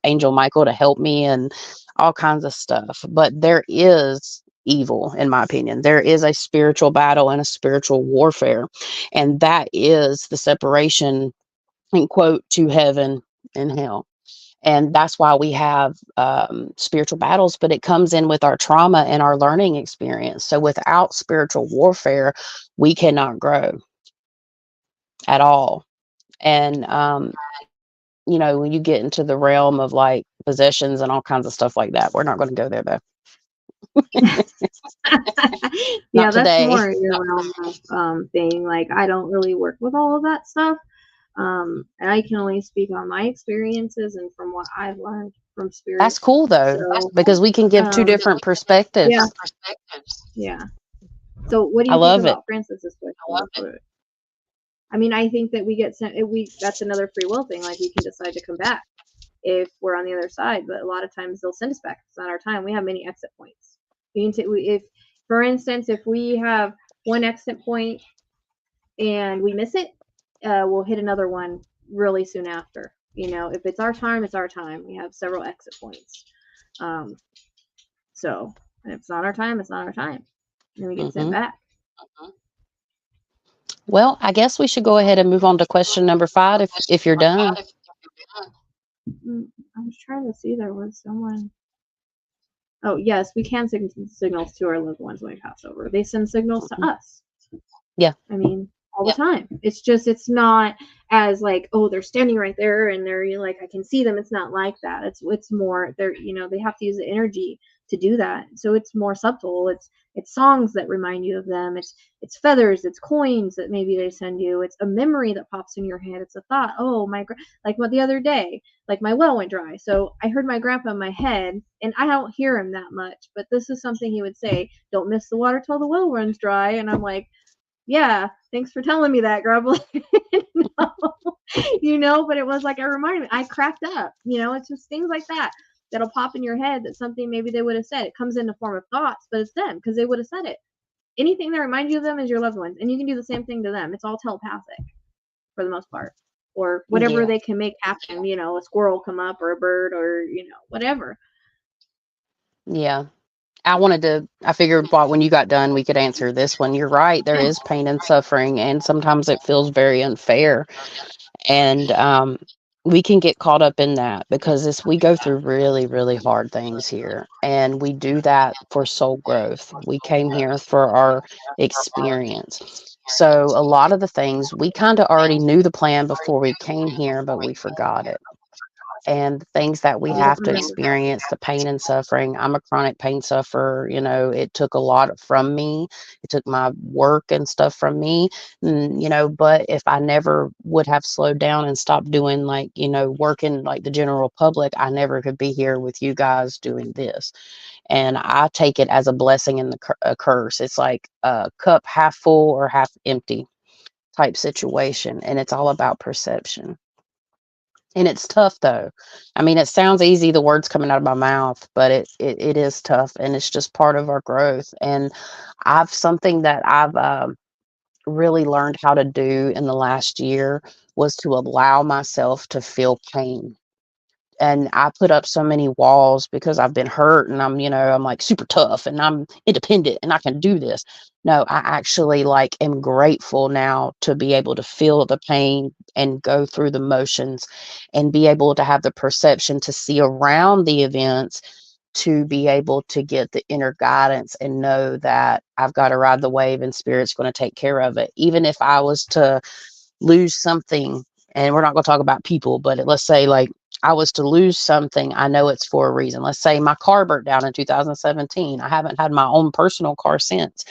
Angel Michael to help me and all kinds of stuff. But there is evil, in my opinion. There is a spiritual battle and a spiritual warfare. And that is the separation, in quote, to heaven and hell. And that's why we have spiritual battles, but it comes in with our trauma and our learning experience. So without spiritual warfare, we cannot grow at all. And, when you get into the realm of like possessions and all kinds of stuff like that, we're not going to go there though. Yeah, Not that's today. more your realm of thing. Like, I don't really work with all of that stuff. And I can only speak on my experiences and from what I've learned from spirit. That's cool though, because we can give two different perspectives. Yeah. So what do I you think love it. about Francis's question? I mean, I think that we get sent. That's another free will thing. Like, we can decide to come back if we're on the other side, but a lot of times they'll send us back. It's not our time. We have many exit points. If, for instance, if we have one exit point and we miss it, we'll hit another one really soon after. If it's our time, it's our time. We have several exit points. So, and if it's not our time, it's not our time. And we get sent back. Well, I guess we should go ahead and move on to question number 5 if you're done. I was trying to see, there was someone. Oh, yes, we can send signals to our loved ones when we pass over. They send signals to us. Yeah. I mean, all the time. It's not as like, oh, they're standing right there and they're like, I can see them. It's not like that. It's more, they have to use the energy to do that. So it's more subtle. It's songs that remind you of them. It's feathers. It's coins that maybe they send you. It's a memory that pops in your head. It's a thought. Oh, like what the other day, like my well went dry. So I heard my grandpa in my head, and I don't hear him that much, but this is something he would say: don't miss the water till the well runs dry. And I'm like, yeah, thanks for telling me that, Grub. But it was like a reminder. I cracked up. It's just things like that that'll pop in your head that something maybe they would have said. It comes in the form of thoughts, but it's them because they would have said it. Anything that reminds you of them is your loved ones, and you can do the same thing to them. It's all telepathic for the most part, or whatever Yeah. they can make happen. A squirrel come up, or a bird, or whatever. Yeah. I figured when you got done, we could answer this one. You're right. There Yeah. is pain and suffering, and sometimes it feels very unfair. And we can get caught up in that because we go through really, really hard things here. And we do that for soul growth. We came here for our experience. So a lot of the things we kind of already knew the plan before we came here, but we forgot it, and the things that we You don't have to remember. experience, the pain and suffering. I'm a chronic pain sufferer. It took a lot from me. It took my work and stuff from me. But if I never would have slowed down and stopped doing, like, working like the general public, I never could be here with you guys doing this. And I take it as a blessing and a curse. It's like a cup half full or half empty type situation. And it's all about perception. And it's tough though. I mean, it sounds easy, the words coming out of my mouth, but it is tough, and it's just part of our growth. And something that I've really learned how to do in the last year was to allow myself to feel pain. And I put up so many walls because I've been hurt, and I'm like super tough and I'm independent and I can do this. No, I actually like am grateful now to be able to feel the pain and go through the motions and be able to have the perception to see around the events, to be able to get the inner guidance and know that I've got to ride the wave and spirit's going to take care of it. Even if I was to lose something, and we're not going to talk about people, but let's say like I was to lose something, I know it's for a reason. Let's say my car burnt down in 2017. I haven't had my own personal car since.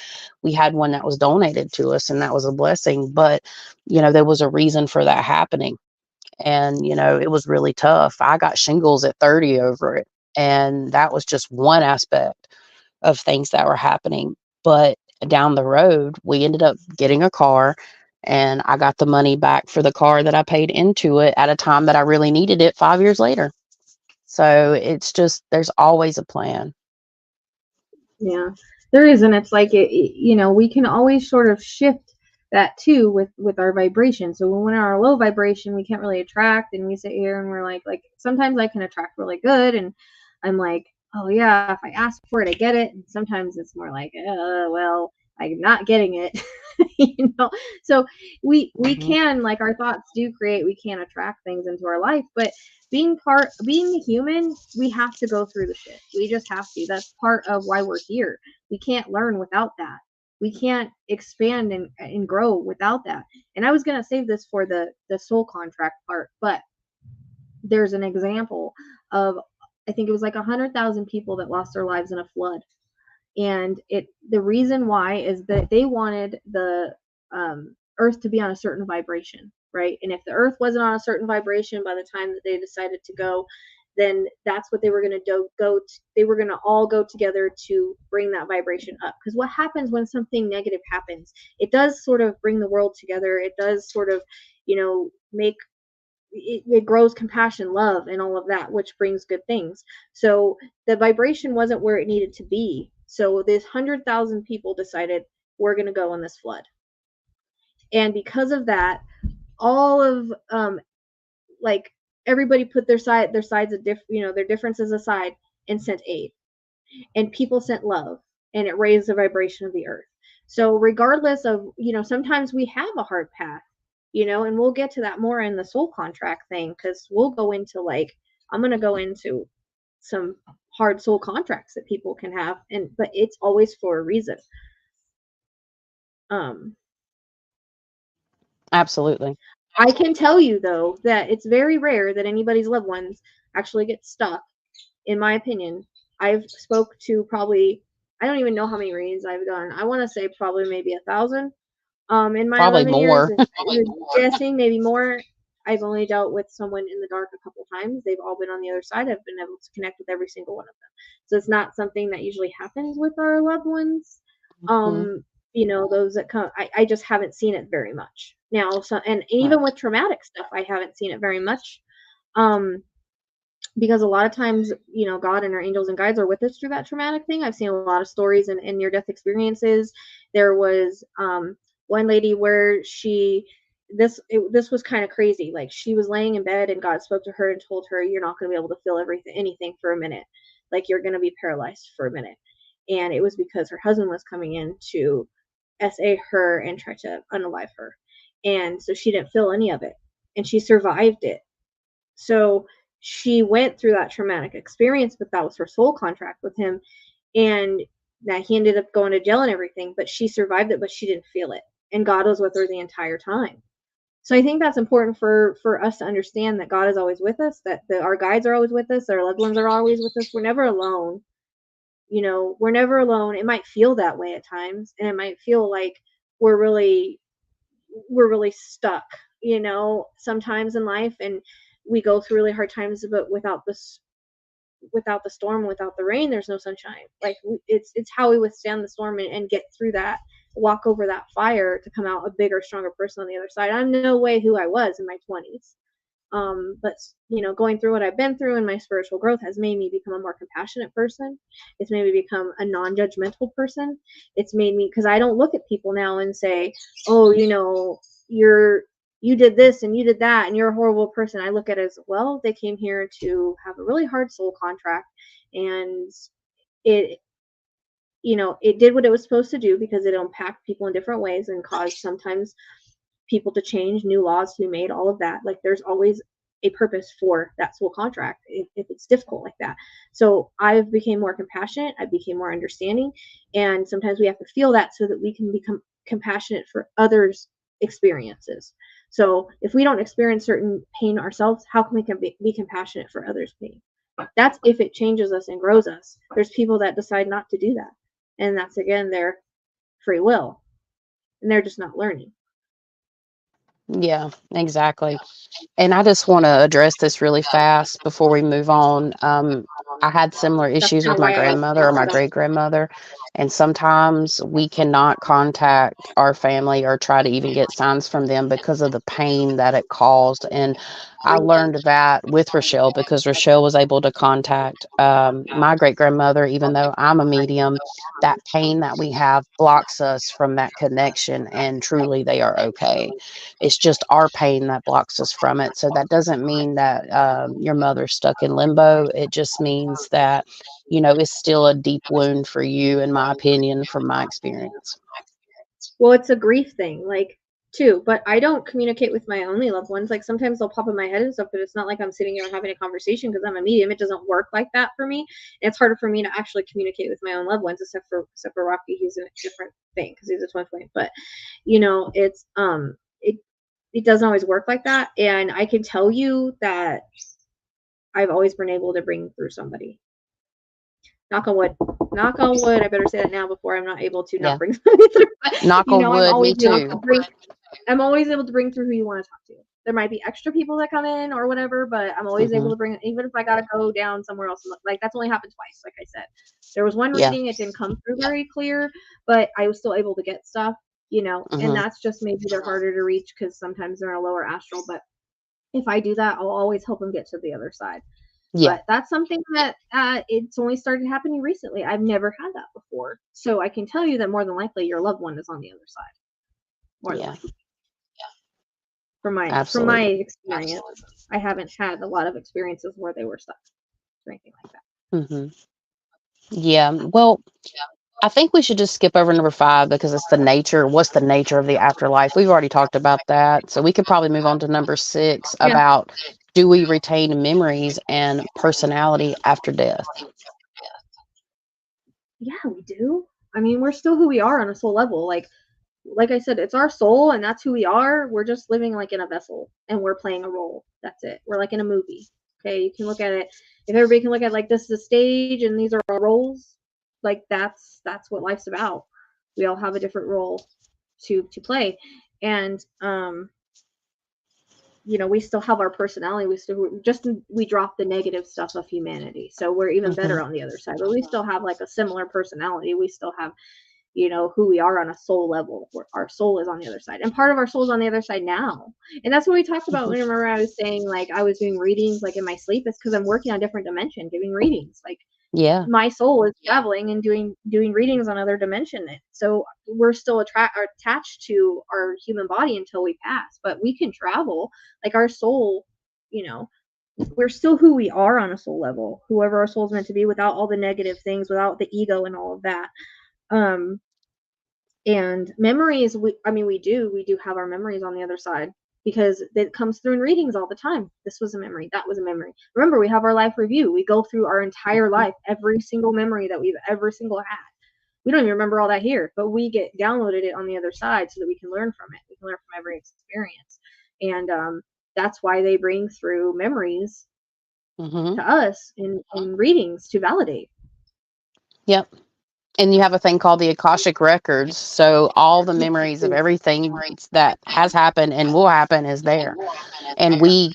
We had one that was donated to us, and that was a blessing. But, there was a reason for that happening. And, it was really tough. I got shingles at 30 over it. And that was just one aspect of things that were happening. But down the road, we ended up getting a car, and I got the money back for the car that I paid into it at a time that I really needed it 5 years later. So it's just, there's always a plan. Yeah, there is, and it's like we can always sort of shift that too with our vibration. So when we're in our low vibration, we can't really attract, and we sit here and we're like sometimes I can attract really good, and I'm like, oh yeah, if I ask for it, I get it. And sometimes it's more like, well, I'm not getting it, you know. So we can, like, our thoughts do create. We can attract things into our life, but being human, we have to go through the shit. We just have to. That's part of why we're here. We can't learn without that. We can't expand and grow without that. And I was gonna save this for the soul contract part, but there's an example of, I think it was like 100,000 people that lost their lives in a flood. And the reason why is that they wanted the earth to be on a certain vibration, right? And if the earth wasn't on a certain vibration by the time that they decided to go, then that's what they were going to they were going to all go together to bring that vibration up. Because what happens when something negative happens, it does sort of bring the world together. It does sort of, make it grows compassion, love, and all of that, which brings good things. So the vibration wasn't where it needed to be. So this 100,000 people decided, we're going to go in this flood. And because of that, all of like everybody put their sides of their differences aside and sent aid, and people sent love, and it raised the vibration of the earth. So regardless of, sometimes we have a hard path, and we'll get to that more in the soul contract thing, because we'll go into, like, I'm going to go into some hard soul contracts that people can have, but it's always for a reason. um Absolutely. I can tell you though that it's very rare that anybody's loved ones actually get stuck, in my opinion. I've spoke to probably, I don't even know how many readings I've done. I want to say probably maybe 1,000 in my Probably 11 years. more. You're guessing maybe more. I've only dealt with someone in the dark a couple times. They've all been on the other side. I've been able to connect with every single one of them. So it's not something that usually happens with our loved ones. Mhm. you know, those that come, I just haven't seen it very much now. So, and even with traumatic stuff, I haven't seen it very much. Um, because a lot of times, you know, God and our angels and guides are with us through that traumatic thing. I've seen a lot of stories and near death experiences. There was one lady where this was kind of crazy. Like, she was laying in bed and God spoke to her and told her, "You're not going to be able to feel anything for a minute. Like, you're going to be paralyzed for a minute." And it was because her husband was coming in to SA her and try to unalive her. And so she didn't feel any of it. And she survived it. So she went through that traumatic experience, but that was her soul contract with him. And that he ended up going to jail and everything, but she survived it, but she didn't feel it. And God was with her the entire time. So I think that's important for us to understand, that God is always with us, that our guides are always with us, our loved ones are always with us. We're never alone. You know, we're never alone. It might feel that way at times, and it might feel like we're really stuck, you know, sometimes in life, and we go through really hard times, but without the storm, without the rain, there's no sunshine. Like, it's how we withstand the storm and get through that, walk over that fire to come out a bigger, stronger person on the other side. I'm no way who I was in my 20s. But you know, going through what I've been through and my spiritual growth has made me become a more compassionate person. It's made me become a non-judgmental person. It's made me, because I don't look at people now and say, "Oh, you know, you did this and you did that and you're a horrible person." I look at it as, well, they came here to have a really hard soul contract, and it, you know, it did what it was supposed to do, because it impacted people in different ways and caused sometimes people to change, new laws to be made, all of that. Like, there's always a purpose for that soul contract if it's difficult like that. So I've became more compassionate, I became more understanding, and sometimes we have to feel that so that we can become compassionate for others' experiences. So if we don't experience certain pain ourselves, how can we be compassionate for others' pain? That's if it changes us and grows us. There's people that decide not to do that, and that's, again, their free will, and they're just not learning. Yeah, exactly. And I just want to address this really fast before we move on. I had similar That's issues kind with of my why I grandmother or brought my it up. great grandmother. And sometimes we cannot contact our family or try to even get signs from them because of the pain that it caused. And I learned that with Rachelle, because Rachelle was able to contact my great grandmother, even though I'm a medium. That pain that we have blocks us from that connection, and truly they are okay. It's just our pain that blocks us from it. So that doesn't mean that your mother's stuck in limbo. It just means that, you know, it's still a deep wound for you, in my opinion, from my experience. Well, it's a grief thing, like, too. But I don't communicate with my only loved ones. Like, sometimes they'll pop in my head and stuff, but it's not like I'm sitting here and having a conversation, because I'm a medium. It doesn't work like that for me. And it's harder for me to actually communicate with my own loved ones, except for Rocky. He's a different thing because he's a twin flame. But you know, it it doesn't always work like that. And I can tell you that I've always been able to bring through somebody. Knock on wood. Knock on wood. I better say that now before I'm not able to not Yeah. bring somebody through. But, Knock you on know, I'm wood, me always able too. to bring. I'm always able to bring through who you want to talk to. There might be extra people that come in or whatever, but I'm always able Hmm. to bring, even if I gotta go down somewhere else. Like, that's only happened twice. Like I said, there was one Yeah. reading, it didn't come through very clear, but I was still able to get stuff. You know, and Hmm. that's just maybe they're harder to reach because sometimes they're in a lower astral. But if I do that, I'll always help them get to the other side. Yeah. But that's something that it's only started happening recently. I've never had that before. So I can tell you that more than likely your loved one is on the other side. More than Yeah. likely. From my Absolutely. experience, I haven't had a lot of experiences where they were stuck or anything like that. Hmm. Yeah. Well, I think we should just skip over number 5 because it's the nature. What's the nature of the afterlife? We've already talked about that. So we could probably move on to number 6 Yeah. about, do we retain memories and personality after death? Yeah, we do. I mean, we're still who we are on a soul level. Like I said, it's our soul and that's who we are. We're just living like in a vessel and we're playing a role. That's it. We're like in a movie. Okay, you can look at it. If everybody can look at, like, this is a stage and these are our roles, like that's what life's about. We all have a different role to play. And you know, we still have our personality. We drop the negative stuff of humanity. So we're even Hmm. better on the other side. But we still have like a similar personality. We still have you know, who we are on a soul level. Our soul is on the other side, and part of our soul is on the other side now. And that's what we talked about. Remember, I was saying like I was doing readings like in my sleep. It's because I'm working on a different dimension, giving readings. Like Yeah. my soul is traveling and doing readings on other dimension. So we're still attached to our human body until we pass, but we can travel. Like our soul, you know, we're still who we are on a soul level, whoever our soul's meant to be, without all the negative things, without the ego and all of that. And memories, we do have our memories on the other side, because it comes through in readings all the time. This was a memory, that was a memory. Remember, we have our life review. We go through our entire life, every single memory that we've ever single had. We don't even remember all that here, but we get downloaded it on the other side so that we can learn from it. We can learn from every experience. And that's why they bring through memories to us in readings to validate. Yep. And you have a thing called the Akashic Records. So all the memories of everything that has happened and will happen is there. And we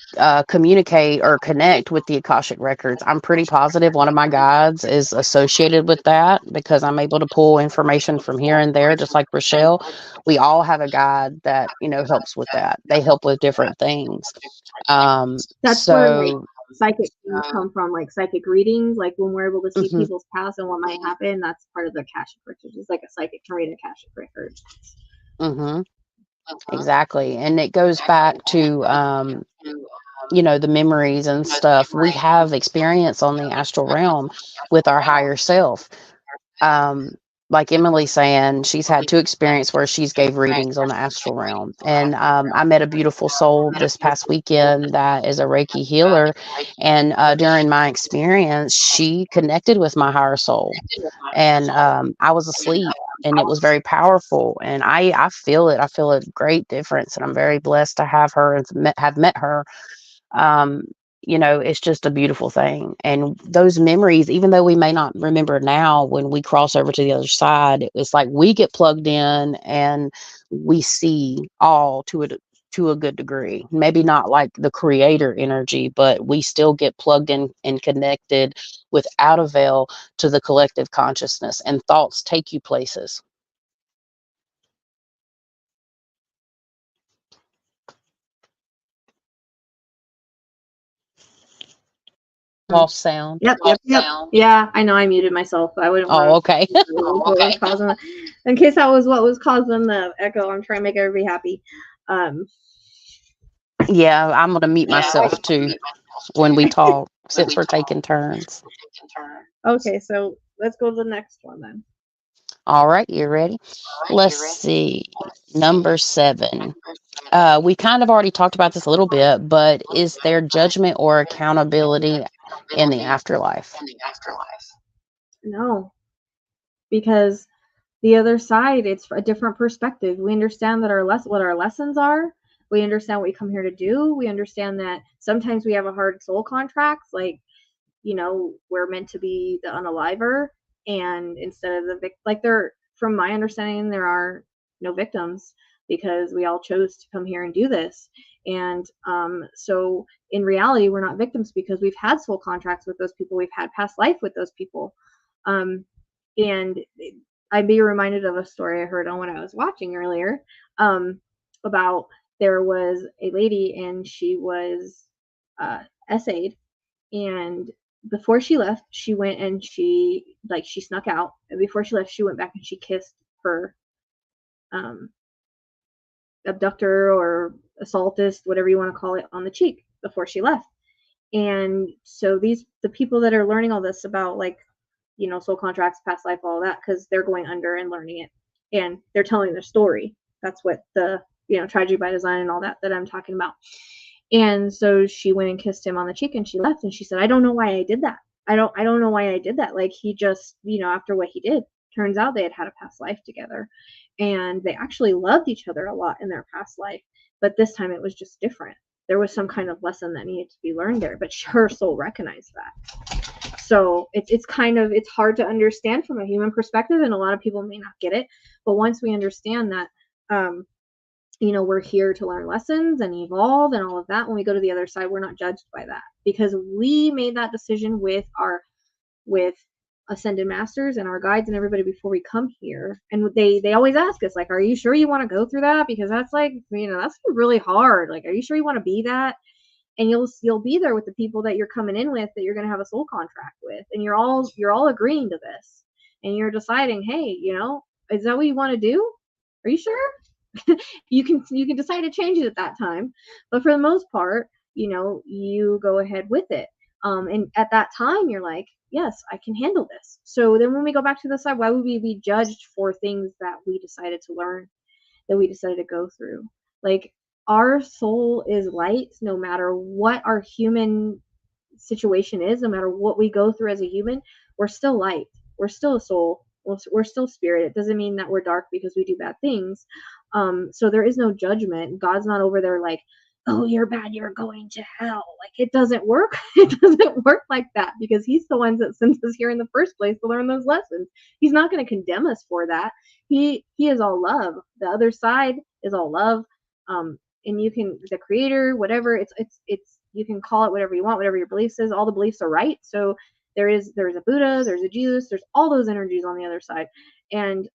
communicate or connect with the Akashic Records. I'm pretty positive one of my guides is associated with that, because I'm able to pull information from here and there, just like Rachelle. We all have a guide that, you know, helps with that. They help with different things. That's where like psychic things come from, like psychic readings, like when we're able to see people's past and what might happen. That's part of the Akashic Records. It's like a psychic can read Akashic Records. Exactly. And it goes back to you know, the memories and stuff. We have experience on the astral realm with our higher self. Like Emily saying, she's had 2 experiences where she's gave readings on the astral realm. And I met a beautiful soul this past weekend that is a Reiki healer. And during my experience, she connected with my higher soul. And I was asleep, and it was very powerful. And I feel it. I feel a great difference. And I'm very blessed to have her and have met her. um, you know, it's just a beautiful thing. And those memories, even though we may not remember now, when we cross over to the other side, it's like we get plugged in and we see all to a good degree. Maybe not like the creator energy, but we still get plugged in and connected without a veil to the collective consciousness, and thoughts take you places. Lost sound. Yep. Yeah, I know I muted myself. I wouldn't want okay. In case that was what was causing the echo. I'm trying to make everybody happy. Yeah, I'm gonna mute myself too when we talk, since we're taking turns. Okay, so let's go to the next one then. All right, you ready? Let's see. Number 7. We kind of already talked about this a little bit, but is there judgment or accountability in the afterlife? No, because the other side, it's a different perspective. We understand that what our lessons are. We understand what we come here to do. We understand that sometimes we have a hard soul contracts, like, you know, we're meant to be the unaliver, and instead of the like, there, from my understanding, there are no victims, because we all chose to come here and do this. And so in reality, we're not victims, because we've had soul contracts with those people. We've had past life with those people. And I'd be reminded of a story I heard on what I was watching earlier, about there was a lady, and she was essayed, and before she left, she went and she snuck out, and before she left, she went back and she kissed her abductor or assaultist, whatever you want to call it, on the cheek before she left. And so the people that are learning all this about, like, you know, soul contracts, past life, all that, because they're going under and learning it, and they're telling their story. That's what the, you know, tragedy by design and all that I'm talking about. And so she went and kissed him on the cheek, and she left, and she said, I don't know why I did that. I don't know why I did that. Like, he just, you know, after what he did, turns out they had a past life together, and they actually loved each other a lot in their past life, but this time it was just different. There was some kind of lesson that needed to be learned there, but her soul recognized that. So it's hard to understand from a human perspective, and a lot of people may not get it. But once we understand that, you know, we're here to learn lessons and evolve and all of that, when we go to the other side, we're not judged by that, because we made that decision with ascended masters and our guides and everybody before we come here, and they always ask us, like, are you sure you want to go through that, because that's like, that's really hard, like, are you sure you want to be that? And you'll be there with the people that you're coming in with, that you're going to have a soul contract with, and you're all agreeing to this, and you're deciding, hey, is that what you want to do? Are you sure? You can decide to change it at that time, but for the most part, you go ahead with it. And at that time, you're like, yes, I can handle this. So then when we go back to the side, why would we be judged for things that we decided to learn, that we decided to go through? Like, our soul is light, no matter what our human situation is, no matter what we go through as a human. We're still light, we're still a soul, we're still spirit. It doesn't mean that we're dark because we do bad things. So there is no judgment. God's not over there like, oh, you're bad, you're going to hell. Like, it doesn't work. It doesn't work like that, because he's the one that sent us here in the first place to learn those lessons. He's not going to condemn us for that. He is all love. The other side is all love. And you can, the creator, whatever, it's you can call it whatever you want, whatever your beliefs is. All the beliefs are right. So there's a Buddha, there's a Jesus, there's all those energies on the other side. And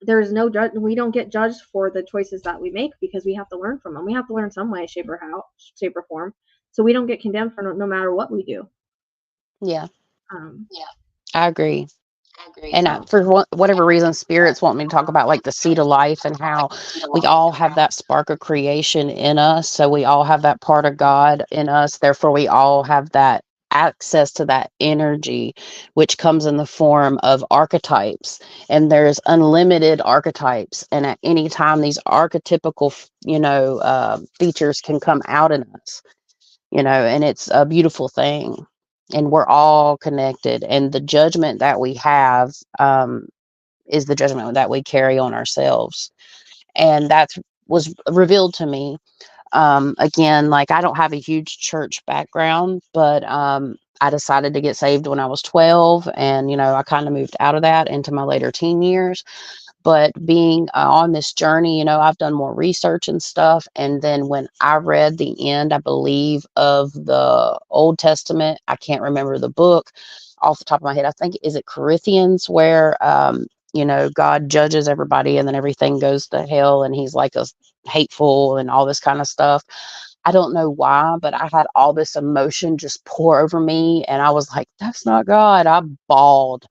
there's no we don't get judged for the choices that we make, because we have to learn from them. We have to learn some way, shape or form. So we don't get condemned for no matter what we do. Yeah. Yeah. I agree. And for whatever reason, spirits want me to talk about like the seed of life and how we all have that spark of creation in us. So we all have that part of God in us. Therefore, we all have that access to that energy, which comes in the form of archetypes. And there's unlimited archetypes. And at any time, these archetypical, features can come out in us, and it's a beautiful thing. And we're all connected, and the judgment that we have is the judgment that we carry on ourselves, and that was revealed to me. Again, like, I don't have a huge church background, but I decided to get saved when I was 12, and I kind of moved out of that into my later teen years. But being on this journey, I've done more research and stuff. And then when I read the end, I believe, of the Old Testament, I can't remember the book off the top of my head. I think, is it Corinthians, where, God judges everybody and then everything goes to hell and he's like a hateful and all this kind of stuff. I don't know why, but I had all this emotion just pour over me. And I was like, that's not God. I bawled.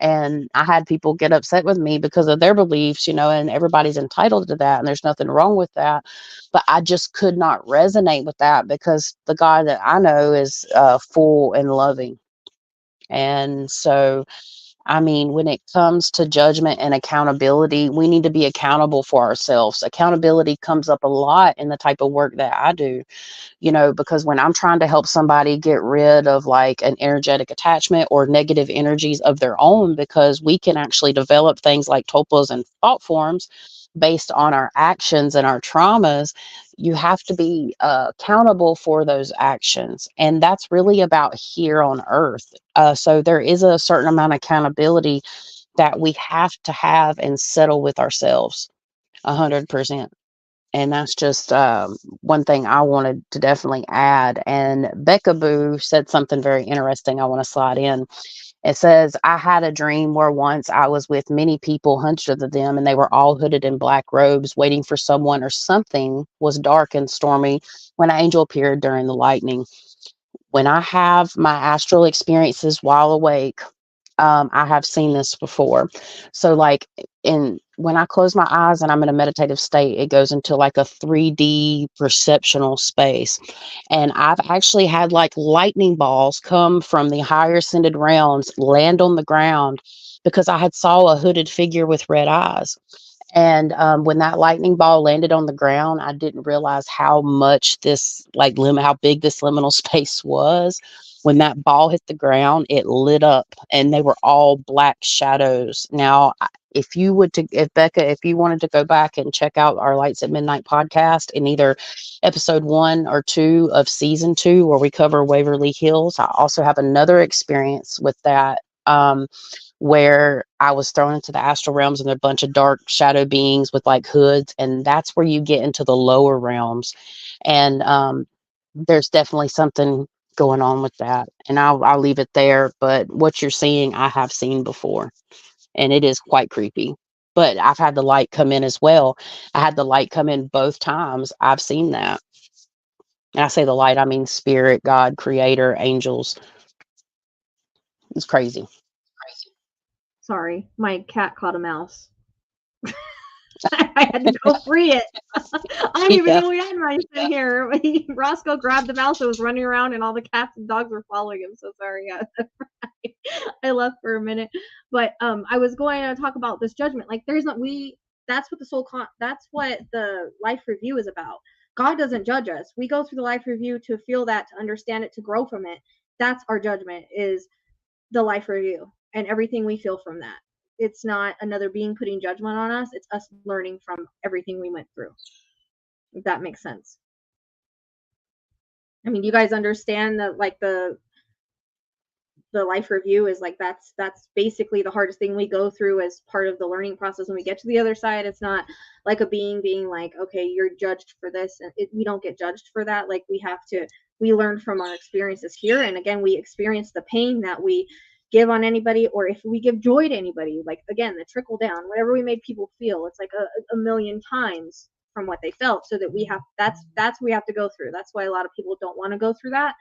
And I had people get upset with me because of their beliefs, and everybody's entitled to that. And there's nothing wrong with that. But I just could not resonate with that, because the God that I know is full and loving. And so, I mean, when it comes to judgment and accountability, we need to be accountable for ourselves. Accountability comes up a lot in the type of work that I do. Because when I'm trying to help somebody get rid of like an energetic attachment or negative energies of their own, because we can actually develop things like tulpas and thought forms based on our actions and our traumas, you have to be accountable for those actions. And that's really about here on earth. So there is a certain amount of accountability that we have to have and settle with ourselves 100%. And that's just one thing I wanted to definitely add. And Becca Boo said something very interesting I want to slide in. It says, I had a dream where once I was with many people, hundreds of them, and they were all hooded in black robes, waiting for someone, or something was dark and stormy when an angel appeared during the lightning. When I have my astral experiences while awake, I have seen this before. So like when I close my eyes and I'm in a meditative state, it goes into like a 3D perceptual space. And I've actually had like lightning balls come from the higher ascended realms, land on the ground, because I had saw a hooded figure with red eyes. And when that lightning ball landed on the ground, I didn't realize how much this, like, how big this liminal space was. When that ball hit the ground, it lit up, and they were all black shadows. Now, if Becca, if you wanted to go back and check out our Lights at Midnight podcast in either episode 1 or 2 of season 2, where we cover Waverly Hills, I also have another experience with that. Where I was thrown into the astral realms and there are a bunch of dark shadow beings with like hoods. And that's where you get into the lower realms. And there's definitely something going on with that. And I'll leave it there. But what you're seeing, I have seen before, and it is quite creepy. But I've had the light come in as well. I had the light come in both times. I've seen that. And I say the light, I mean spirit, God, creator, angels. It's crazy. Sorry, my cat caught a mouse. I had to go free it. I don't even Yeah. know we had mice in here. Roscoe grabbed the mouse and was running around, and all the cats and dogs were following him. So sorry, I left for a minute. But I was going to talk about this judgment. Like, there's not we. That's what the that's what the life review is about. God doesn't judge us. We go through the life review to feel that, to understand it, to grow from it. That's our judgment, is the life review and everything we feel from that. It's not another being putting judgment on us. It's us learning from everything we went through. If that makes sense. I mean, you guys understand that, like, the life review is like, that's basically the hardest thing we go through as part of the learning process. When we get to the other side, it's not like a being being like, okay, you're judged for this, and we don't get judged for that. Like, we learn from our experiences here, and again, we experience the pain that we give on anybody, or if we give joy to anybody, like, again, the trickle down, whatever we made people feel, it's like a million times from what they felt, so that we have that's we have to go through. That's why a lot of people don't want to go through that,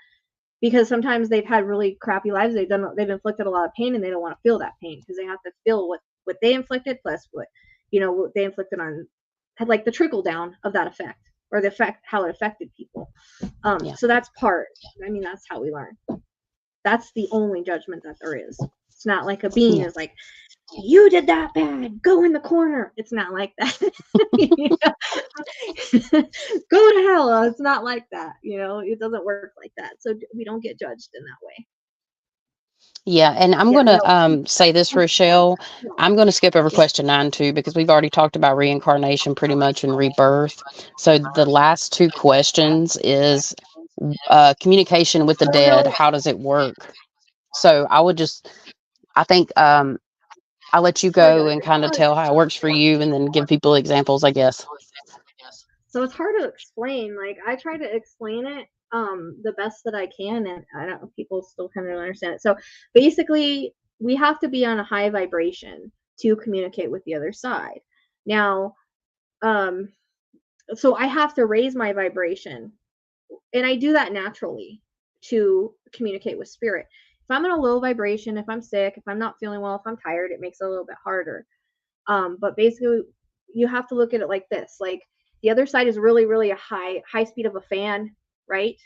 because sometimes they've had really crappy lives. They've inflicted a lot of pain, and they don't want to feel that pain, because they have to feel what they inflicted, plus what what they inflicted on, like, the trickle down of that effect, or the effect, how it affected people. Yeah. So that's part. I mean, that's how we learn. That's the only judgment that there is. It's not like a being is like, you did that bad, go in the corner. It's not like that. Go to hell. It's not like that. It doesn't work like that. So we don't get judged in that way. Yeah, and I'm Yeah, gonna no. say this, Rochelle. I'm gonna skip over question 9 too, because we've already talked about reincarnation pretty much and rebirth. So the last two questions is communication with the dead. How does it work? So I think I'll let you go and kind of tell how it works for you, and then give people examples, I guess. So it's hard to explain. Like, I try to explain it the best that I can, and I don't know, people still kind of don't understand it. So basically, we have to be on a high vibration to communicate with the other side. Now, so I have to raise my vibration, and I do that naturally to communicate with spirit. If I'm in a low vibration, if I'm sick, if I'm not feeling well, if I'm tired, it makes it a little bit harder. But basically, you have to look at it like this: like, the other side is really, really a high speed of a fan, right?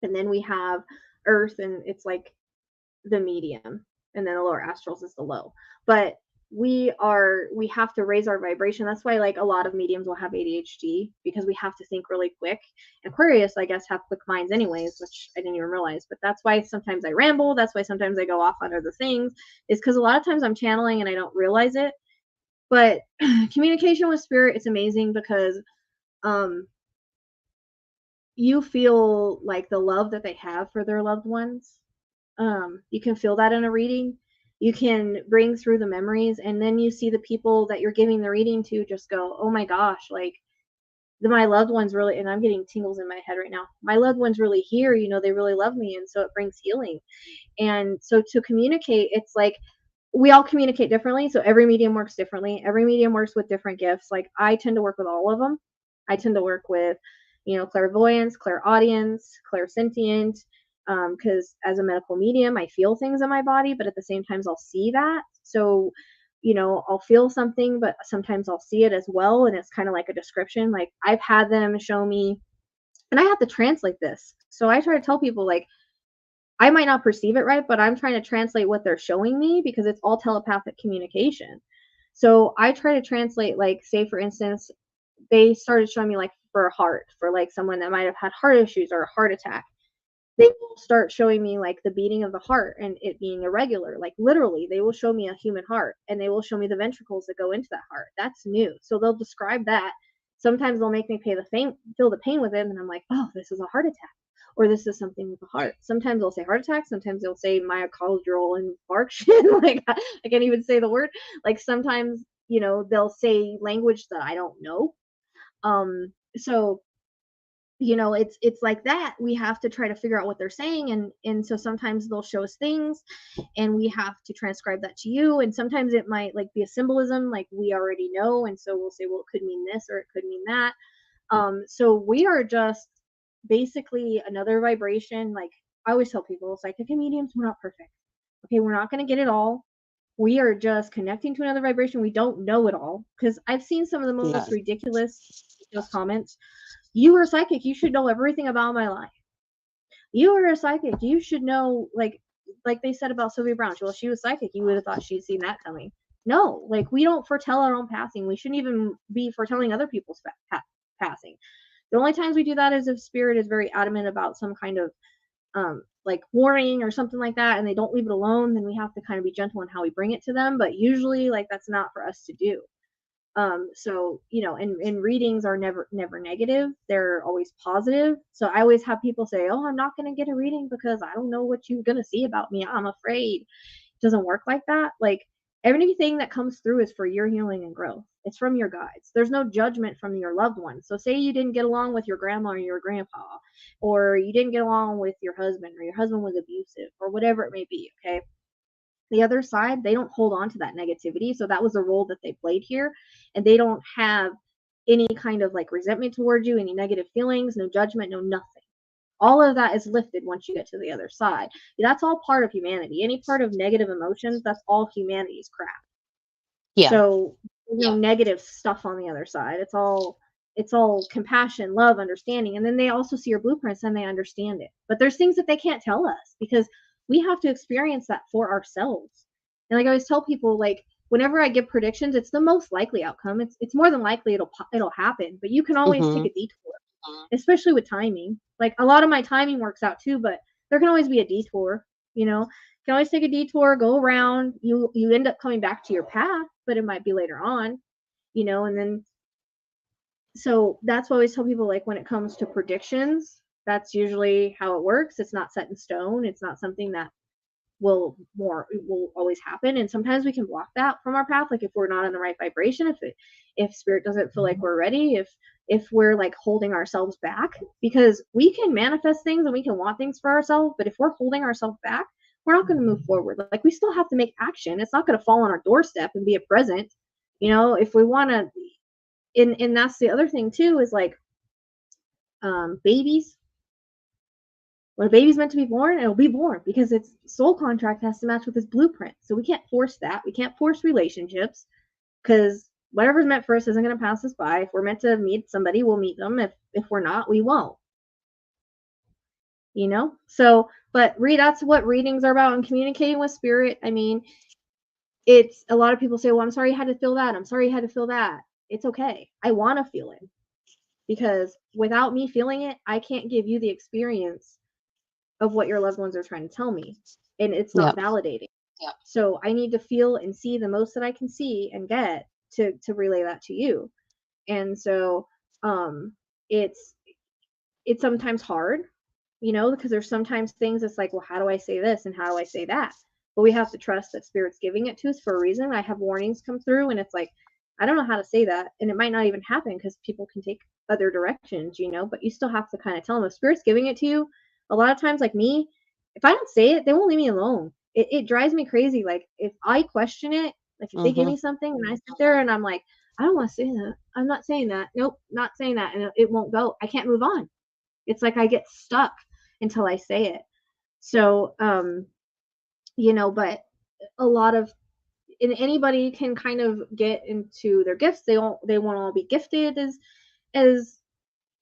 And then we have Earth, and it's like the medium, and then the lower astrals is the low. But we have to raise our vibration. That's why, like, a lot of mediums will have ADHD, because we have to think really quick. Aquarius, I guess, have quick minds anyways, which I didn't even realize. But that's why sometimes I ramble. That's why sometimes I go off on other things, is because a lot of times I'm channeling and I don't realize it. But communication with spirit, it's amazing, because um you feel like the love that they have for their loved ones. You can feel that in a reading. You can bring through the memories, and then you see the people that you're giving the reading to just go, oh my gosh, like, my loved ones really, and I'm getting tingles in my head right now, my loved ones really here, they really love me, and so it brings healing. And so to communicate, it's like, we all communicate differently, so every medium works differently. Every medium works with different gifts. Like, I tend to work with all of them. I tend to work with, clairvoyance, clairaudience, clairsentient, because as a medical medium, I feel things in my body, but at the same time, I'll see that. So, I'll feel something, but sometimes I'll see it as well, and it's kind of like a description. Like, I've had them show me, and I have to translate this. So I try to tell people, like, I might not perceive it right, but I'm trying to translate what they're showing me, because it's all telepathic communication. So I try to translate, like, say, for instance, they started showing me, like, for a heart, for, like, someone that might have had heart issues or a heart attack. They will start showing me, like, the beating of the heart and it being irregular. Like, literally, they will show me a human heart, and they will show me the ventricles that go into that heart. That's new. So they'll describe that. Sometimes they'll make me feel the pain with it, and I'm like, oh, this is a heart attack, or this is something with the heart. Sometimes they'll say heart attack. Sometimes they'll say myocardial infarction. Like, I can't even say the word. Like, sometimes, they'll say language that I don't know. So it's like that. We have to try to figure out what they're saying, and so sometimes they'll show us things, and we have to transcribe that to you, and sometimes it might like be a symbolism like we already know, and so we'll say, well, it could mean this or it could mean that. So we are just basically another vibration. Like I always tell people, psychic and mediums, we're not perfect. Okay, we're not going to get it all. We are just connecting to another vibration. We don't know it all, because I've seen some of the most ridiculous comments. You are psychic. You should know everything about my life. You are a psychic. You should know, like they said about Sylvia Brown. Well, she was psychic. You would have thought she'd seen that coming. No, like we don't foretell our own passing. We shouldn't even be foretelling other people's passing. The only times we do that is if spirit is very adamant about some kind of like warning or something like that, and they don't leave it alone, then we have to kind of be gentle in how we bring it to them. But usually, like that's not for us to do. So and readings are never negative. They're always positive. So I always have people say, oh, I'm not going to get a reading because I don't know what you're going to see about me. I'm afraid. It doesn't work like that. Like everything that comes through is for your healing and growth. It's from your guides. There's no judgment from your loved ones. So say you didn't get along with your grandma or your grandpa, or you didn't get along with your husband, or your husband was abusive, or whatever it may be. Okay, the other side, they don't hold on to that negativity. So that was the role that they played here, and they don't have any kind of like resentment towards you, any negative feelings, no judgment, no nothing. All of that is lifted once you get to the other side. That's all part of humanity. Any part of negative emotions, that's all humanity's crap. Yeah. So negative stuff on the other side. It's all compassion, love, understanding. And then they also see your blueprints and they understand it. But there's things that they can't tell us because we have to experience that for ourselves. And like I always tell people, like whenever I give predictions, it's the most likely outcome. It's more than likely it'll happen, but you can always take a detour, especially with timing. Like a lot of my timing works out too, but there can always be a detour. You can always take a detour, go around. You end up coming back to your path, but it might be later on. And then so that's what I always tell people, like when it comes to predictions, that's usually how it works. It's not set in stone. It's not something that will always happen, and sometimes we can block that from our path, like if we're not in the right vibration, if spirit doesn't feel like we're ready, if we're like holding ourselves back, because we can manifest things and we can want things for ourselves, but if we're holding ourselves back, we're not going to move forward. Like we still have to make action. It's not going to fall on our doorstep and be a present, if we want to. And that's the other thing too, is like babies. When a baby's meant to be born, it'll be born because its soul contract has to match with its blueprint. So we can't force that. We can't force relationships because whatever's meant for us isn't going to pass us by. If we're meant to meet somebody, we'll meet them. If we're not, we won't. So, but that's what readings are about, and communicating with spirit. I mean, it's a lot of people say, well, I'm sorry you had to feel that. I'm sorry you had to feel that. It's okay. I want to feel it because without me feeling it, I can't give you the experience of what your loved ones are trying to tell me, and it's not validating. So I need to feel and see the most that I can see and get to relay that to you. And so it's sometimes hard, because there's sometimes things it's like, well, how do I say this and how do I say that? But we have to trust that spirit's giving it to us for a reason. I have warnings come through and it's like, I don't know how to say that, and it might not even happen because people can take other directions, but you still have to kind of tell them if spirit's giving it to you. A lot of times, like me, if I don't say it, they won't leave me alone. It drives me crazy. Like if I question it, like if they give me something and I sit there and I'm like, I don't want to say that. I'm not saying that. Nope, not saying that. And it won't go. I can't move on. It's like I get stuck until I say it. So, but a lot of, and anybody can kind of get into their gifts. They won't all be gifted as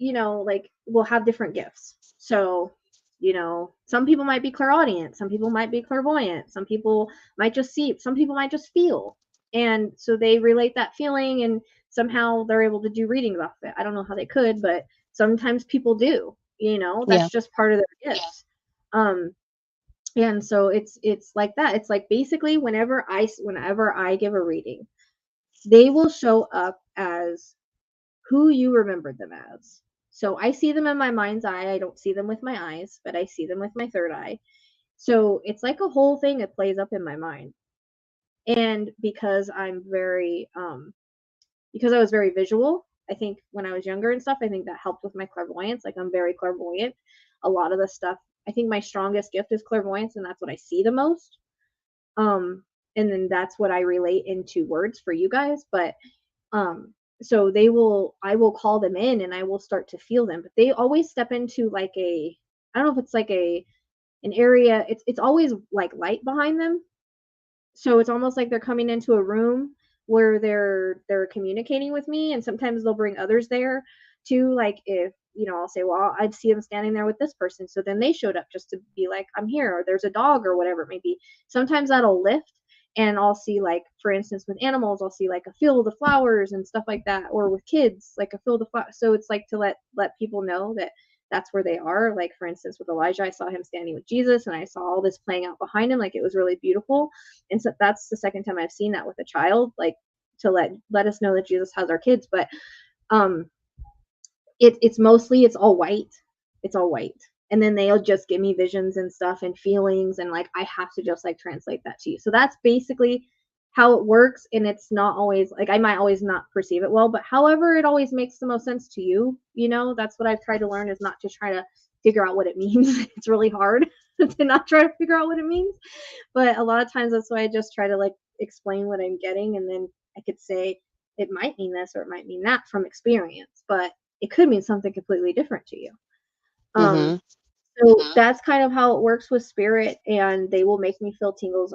like we'll have different gifts. So, some people might be clairaudient, some people might be clairvoyant, some people might just see, some people might just feel. And so they relate that feeling and somehow they're able to do readings off it. I don't know how they could, but sometimes people do, that's just part of their gifts. And so it's like that. It's like basically whenever I give a reading, they will show up as who you remembered them as. So I see them in my mind's eye. I don't see them with my eyes, but I see them with my third eye. So it's like a whole thing that plays up in my mind. And because I'm very because I was very visual, I think when I was younger and stuff, I think that helped with my clairvoyance. Like I'm very clairvoyant. A lot of the stuff, I think my strongest gift is clairvoyance, and that's what I see the most. And then that's what I relate into words for you guys. But so I will call them in and I will start to feel them. But they always step into like I don't know if it's like an area. It's always like light behind them. So it's almost like they're coming into a room where they're communicating with me, and sometimes they'll bring others there too. Like if I'll say, well, I'd see them standing there with this person, so then they showed up just to be like, I'm here, or there's a dog or whatever it may be. Sometimes that'll lift, and I'll see, like, for instance, with animals, I'll see like a field of flowers and stuff like that, or with kids, like a field of flowers. So it's like to let people know that that's where they are. Like, for instance, with Elijah, I saw him standing with Jesus, and I saw all this playing out behind him. Like, it was really beautiful. And so that's the second time I've seen that with a child, like to let us know that Jesus has our kids. But it's mostly, it's all white. It's all white. And then they'll just give me visions and stuff and feelings, and like I have to just like translate that to you. So that's basically how it works. And it's not always like, I might always not perceive it well, but however it always makes the most sense to you. That's what I've tried to learn, is not to try to figure out what it means. It's really hard to not try to figure out what it means, but a lot of times that's why I just try to like explain what I'm getting, and then I could say it might mean this or it might mean that from experience, but it could mean something completely different to you. So that's kind of how it works with spirit, and they will make me feel tingles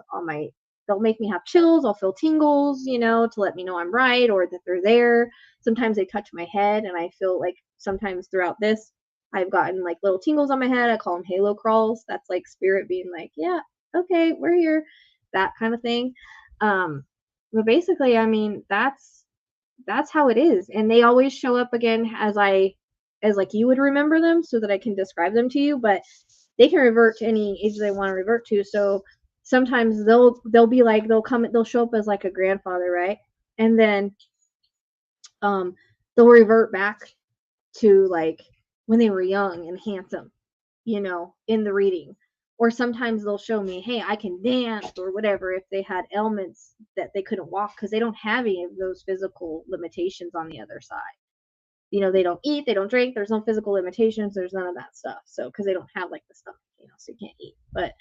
they'll make me have chills. I'll feel tingles, to let me know I'm right or that they're there. Sometimes they touch my head, and I feel like sometimes throughout this, I've gotten like little tingles on my head. I call them halo crawls. That's like spirit being like, yeah, okay, we're here, that kind of thing. But basically, I mean, that's how it is. And they always show up again as like you would remember them, so that I can describe them to you, but they can revert to any age they want to revert to. So sometimes they'll be like, they'll show up as like a grandfather, right? And then they'll revert back to like when they were young and handsome, in the reading. Or sometimes they'll show me, hey, I can dance or whatever, if they had ailments that they couldn't walk, because they don't have any of those physical limitations on the other side. They don't eat, they don't drink, there's no physical limitations, there's none of that stuff. So, because they don't have like the stuff, so you can't eat. But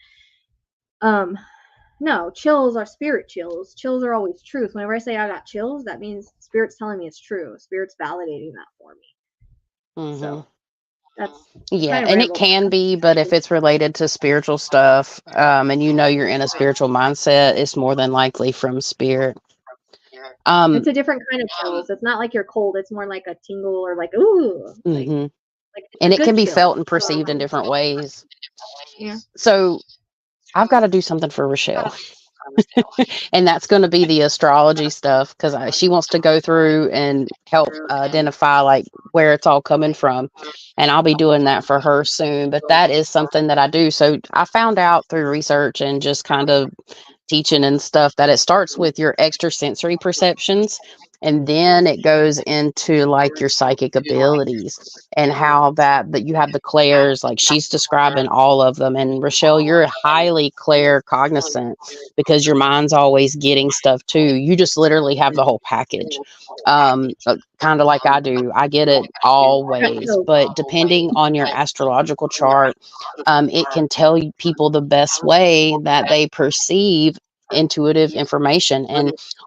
no, chills are spirit chills. Chills are always truth. Whenever I say I got chills, that means spirit's telling me it's true. Spirit's validating that for me. So that's and it can be, but if it's related to spiritual stuff, and you're in a spiritual mindset, it's more than likely from spirit. It's a different kind of chills. It's not like you're cold. It's more like a tingle, or like, ooh. And it can be felt and perceived in different ways. Yeah. So I've got to do something for Rachelle. And that's going to be the astrology stuff, because she wants to go through and help identify like where it's all coming from, and I'll be doing that for her soon. But that is something that I do. So I found out through research and just kind of teaching and stuff that it starts with your extrasensory perceptions, and then it goes into like your psychic abilities, and how that you have the clairs, like she's describing all of them. And Rachelle, you're highly claircognizant, because your mind's always getting stuff too. You just literally have the whole package. Kind of like I do. I get it always, but depending on your astrological chart, it can tell people the best way that they perceive intuitive information,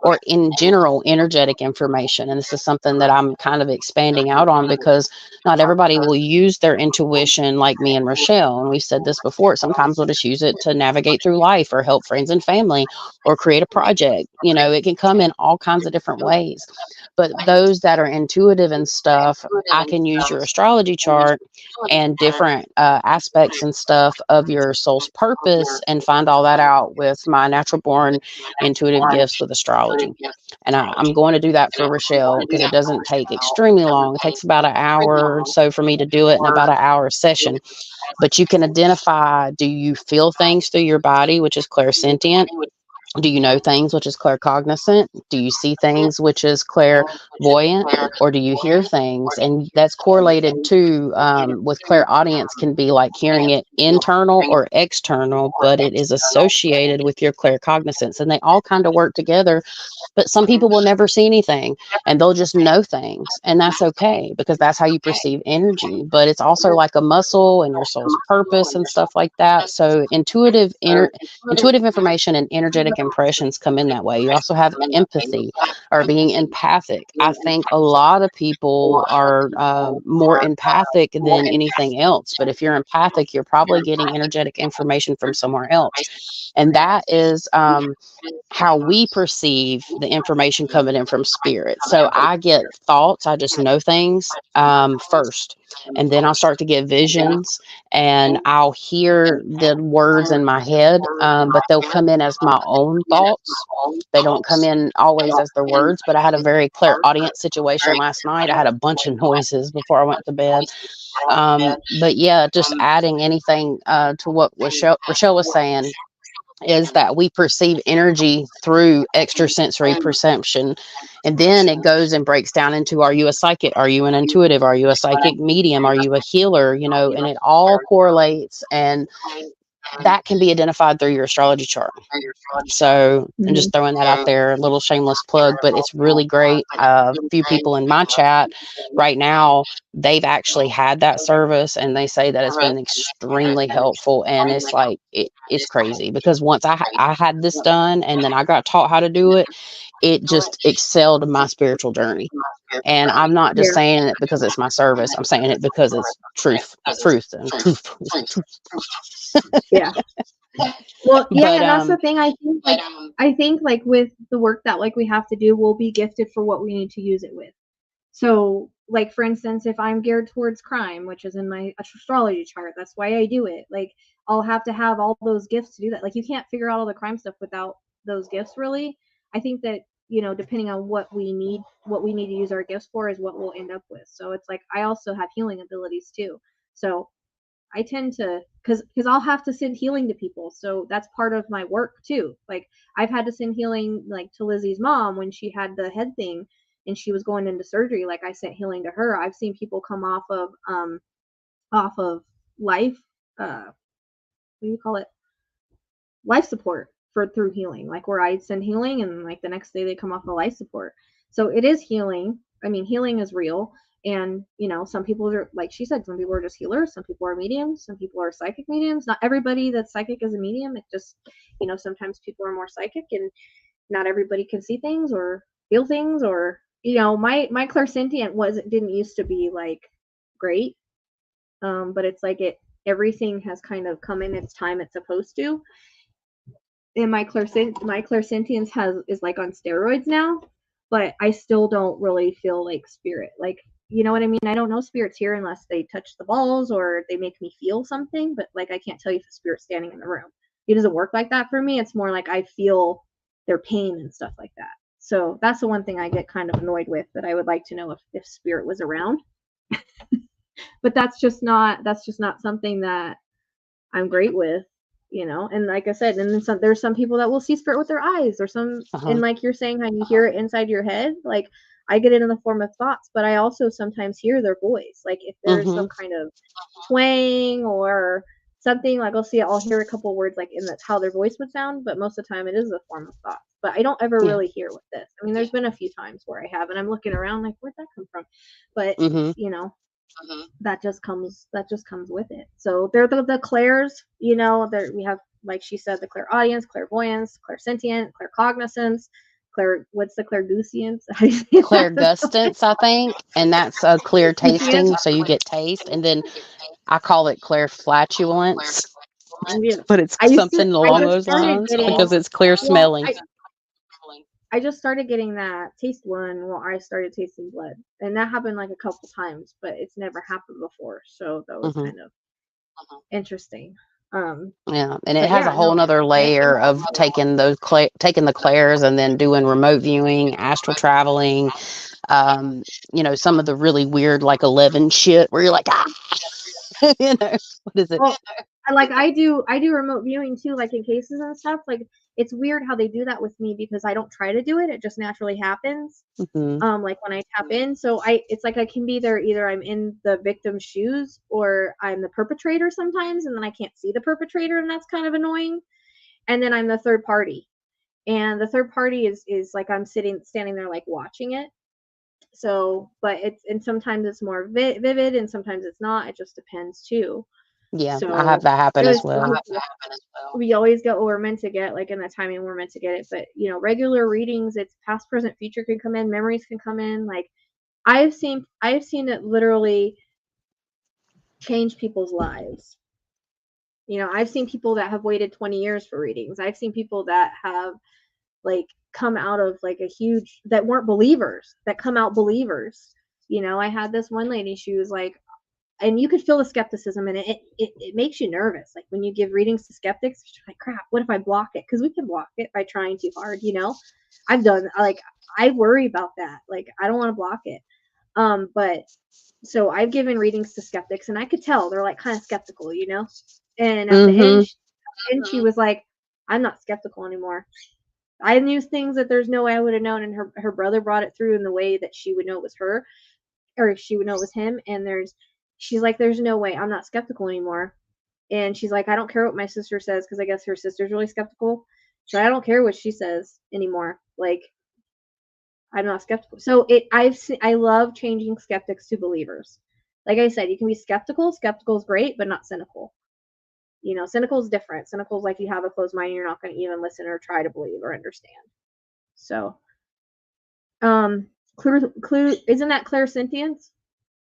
or in general energetic information. And this is something that I'm kind of expanding out on, because not everybody will use their intuition like me and Rachelle. And we've said this before, sometimes we'll just use it to navigate through life, or help friends and family, or create a project. It can come in all kinds of different ways. But those that are intuitive and stuff, I can use your astrology chart and different aspects and stuff of your soul's purpose, and find all that out with my natural born intuitive gifts with astrology. And I'm going to do that for Rachelle, because it doesn't take extremely long. It takes about an hour or so for me to do it, in about an hour session. But you can identify, do you feel things through your body, which is clairsentient? Do you know things, which is claircognizant? Do you see things, which is clairvoyant? Or do you hear things? And that's correlated to with clairaudience, can be like hearing it internal or external, but it is associated with your claircognizance, and they all kind of work together. But some people will never see anything and they'll just know things. And that's okay, because that's how you perceive energy. But it's also like a muscle and your soul's purpose and stuff like that. So intuitive information and energetic impressions come in that way. You also have empathy, or being empathic. I think a lot of people are more empathic than anything else. But if you're empathic, you're probably getting energetic information from somewhere else. And that is how we perceive the information coming in from spirit. So I get thoughts, I just know things first. And then I'll start to get visions, and I'll hear the words in my head, but they'll come in as my own thoughts. They don't come in always as their words. But I had a very clear audience situation last night. I had a bunch of noises before I went to bed. But yeah, just adding anything to what Rachelle was saying, is that we perceive energy through extrasensory perception. And then it goes and breaks down into, are you a psychic? Are you an intuitive? Are you a psychic medium? Are you a healer? And it all correlates, and that can be identified through your astrology chart. So, and just throwing that out there, a little shameless plug, but it's really great. A few people in my chat right now, they've actually had that service, and they say that it's been extremely helpful. And it's like, it's crazy, because once I had this done and then I got taught how to do it, it just excelled my spiritual journey. And I'm not just saying it because it's my service. I'm saying it because it's truth. Yeah. Well, yeah, and that's the thing. I think like with the work that like we have to do, we'll be gifted for what we need to use it with. So, like for instance, if I'm geared towards crime, which is in my astrology chart, that's why I do it. Like I'll have to have all those gifts to do that. Like you can't figure out all the crime stuff without those gifts, really. I think that, depending on what we need to use our gifts for is what we'll end up with. So it's like I also have healing abilities too. So I tend to, because I'll have to send healing to people, so that's part of my work too. Like I've had to send healing, like to Lizzie's mom when she had the head thing and she was going into surgery. Like I sent healing to her. I've seen people come off of life, what do you call it, life support through healing, like where I'd send healing and like the next day they come off of life support. So it is healing. I mean, healing is real. And some people are, like she said, some people are just healers, some people are mediums, some people are psychic mediums. Not everybody that's psychic is a medium. It just, sometimes people are more psychic, and not everybody can see things or feel things. Or my clairsentient didn't used to be like great, but it's like everything has kind of come in its time it's supposed to. And my clairsentience is like on steroids now, but I still don't really feel like spirit. Like, you know what I mean? I don't know spirits here unless they touch the balls or they make me feel something, but like I can't tell you if a spirit's standing in the room. It doesn't work like that for me. It's more like I feel their pain and stuff like that. So that's the one thing I get kind of annoyed with, that I would like to know if spirit was around. But that's just not something that I'm great with. And like I said, and then there's some people that will see spirit with their eyes, or some, and like you're saying, how you hear it inside your head. Like I get it in the form of thoughts, but I also sometimes hear their voice. Like if there's some kind of twang or something, like I'll hear a couple words like in how their voice would sound, but most of the time it is the form of thoughts. But I don't ever really hear with this. I mean, there's been a few times where I have, and I'm looking around like, where'd that come from? But that just comes with it. So they're the clairs, we have, like she said, the clairaudience, clairvoyance, clairsentient, claircognizance, what's the clairguscience? Clairgustance, I think, and that's a clear tasting, so you get taste. And then I call it clairflatulence, but it's something along those lines because it's clear smelling. I just started getting that taste one while I started tasting blood, and that happened like a couple times, but it's never happened before, so that was kind of interesting. Yeah, and it has a whole nother layer of taking the clairs and then doing remote viewing, astral traveling, some of the really weird like 11 shit where you're like, what is it? Well, like I do remote viewing too, like in cases and stuff. Like it's weird how they do that with me because I don't try to do it. It just naturally happens. Like when I tap in. So it's like I can be there, either I'm in the victim's shoes or I'm the perpetrator sometimes, and then I can't see the perpetrator, and that's kind of annoying. And then I'm the third party. And the third party is like I'm standing there like watching it. So, but and sometimes it's more vivid and sometimes it's not. It just depends too. Yeah, So I have that happen as well. We always get what we're meant to get, like in the timing we're meant to get it. But regular readings, it's past, present, future can come in, memories can come in. Like I've seen it literally change people's lives. I've seen people that have waited 20 years for readings. I've seen people that have like come out of like that weren't believers, that come out believers. I had this one lady, she was like, and you could feel the skepticism, and it makes you nervous. Like when you give readings to skeptics, you're like, crap, what if I block it? Because we can block it by trying too hard. I've done, like, I worry about that. Like, I don't want to block it. But so I've given readings to skeptics, and I could tell they're like kind of skeptical, and at the end, she was like, I'm not skeptical anymore. I knew things that there's no way I would have known, and her brother brought it through in the way that she would know it was her, or she would know it was him. And she's like, there's no way, I'm not skeptical anymore. And she's like, I don't care what my sister says, because I guess her sister's really skeptical. So I don't care what she says anymore. Like, I'm not skeptical. So I love changing skeptics to believers. Like I said, you can be skeptical. Skeptical is great, but not cynical. Cynical is different. Cynical is like you have a closed mind and you're not going to even listen or try to believe or understand. So, isn't that clairsentience?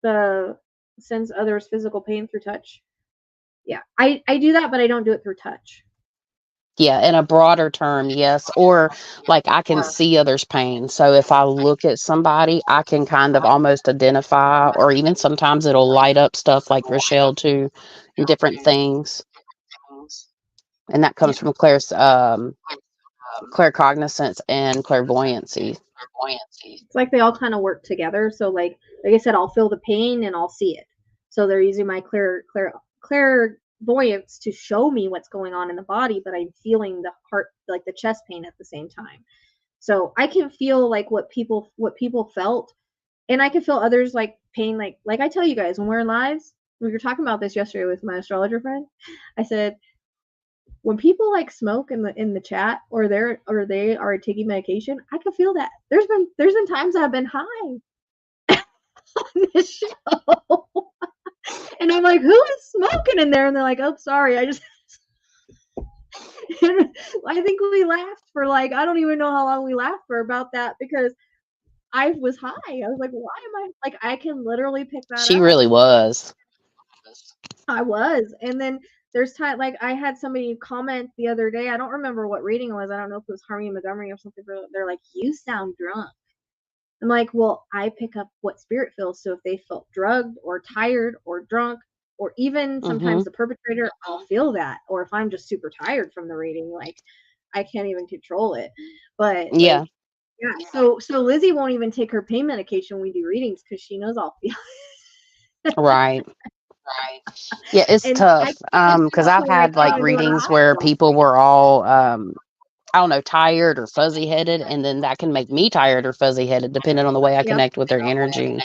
The sense others' physical pain through touch. Yeah, I do that, but I don't do it through touch. Yeah, in a broader term, yes. Or like I can see others' pain. So if I look at somebody, I can kind of almost identify, or even sometimes it'll light up stuff like Rachelle too, and different things. And that comes from claircognizance and clairvoyancy. It's like they all kind of work together. So like I said, I'll feel the pain and I'll see it. So they're using my clairvoyance to show me what's going on in the body, but I'm feeling the heart, like the chest pain at the same time. So I can feel like what people felt, and I can feel others like pain. Like I tell you guys, when we're in lives, we were talking about this yesterday with my astrologer friend. I said, when people like smoke in the chat, or they are taking medication, I can feel that. There's been times I've been high on this show. And I'm like, who is smoking in there? And they're like, oh, sorry, I just I think we laughed for like, I don't even know how long we laughed for about that, because I was high. I was like, why am I like, I can literally pick that up. She really was. I was. And then there's time, like I had somebody comment the other day, I don't remember what reading it was, I don't know if it was Harmony Montgomery or something, they're like, you sound drunk. I'm like, well, I pick up what spirit feels. So if they felt drugged or tired or drunk, or even sometimes the perpetrator, I'll feel that. Or if I'm just super tired from the reading, like I can't even control it. But yeah. Like, yeah. So Lizzie won't even take her pain medication when we do readings, because she knows I'll feel it. Right. Yeah, it's tough. Because I've had like readings where people were all I don't know, tired or fuzzy headed, and then that can make me tired or fuzzy headed depending on the way I connect with their energy.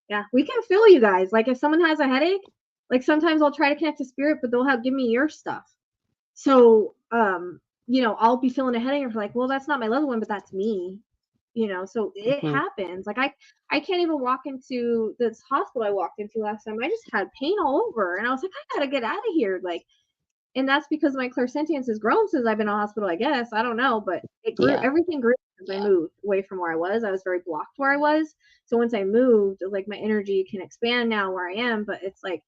Yeah, we can feel you guys. Like if someone has a headache, like sometimes I'll try to connect to spirit, but they'll give me your stuff. So I'll be feeling a headache, and like, well, that's not my loved one, but that's me. So it happens. Like I can't even walk into this hospital I walked into last time. I just had pain all over, and I was like, I gotta get out of here. Like, and that's because my clairsentience has grown since I've been in a hospital, I guess. I don't know, but it grew. Yeah. Everything grew as I moved away from where I was. I was very blocked where I was. So once I moved, like my energy can expand now where I am, but it's like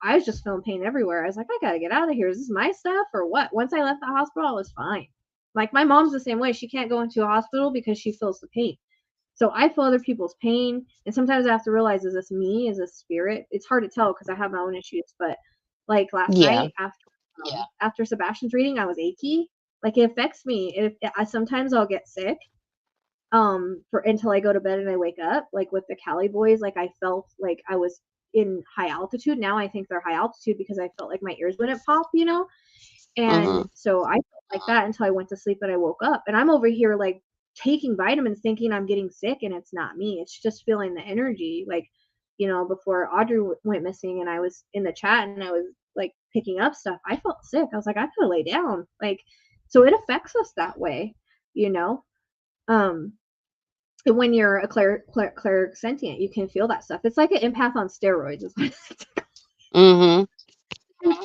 I was just feeling pain everywhere. I was like, I gotta get out of here. Is this my stuff or what? Once I left the hospital, I was fine. Like my mom's the same way. She can't go into a hospital because she feels the pain. So I feel other people's pain, and sometimes I have to realize, is this me? Is this spirit? It's hard to tell because I have my own issues. But like last night after Sebastian's reading, I was achy. Like it affects me. Sometimes I'll get sick until I go to bed and I wake up. Like with the Cali boys, like I felt like I was in high altitude. Now I think they're high altitude because I felt like my ears wouldn't pop, And Mhm. so I felt like that until I went to sleep and I woke up. And I'm over here like taking vitamins thinking I'm getting sick, and it's not me. It's just feeling the energy. Like, before Audrey went missing and I was in the chat and I was like picking up stuff, I felt sick. I was like, I gotta lay down. Like, so it affects us that way, you know? Um, and when you're a clairsentient, you can feel that stuff. It's like an empath on steroids. Is what Mhm.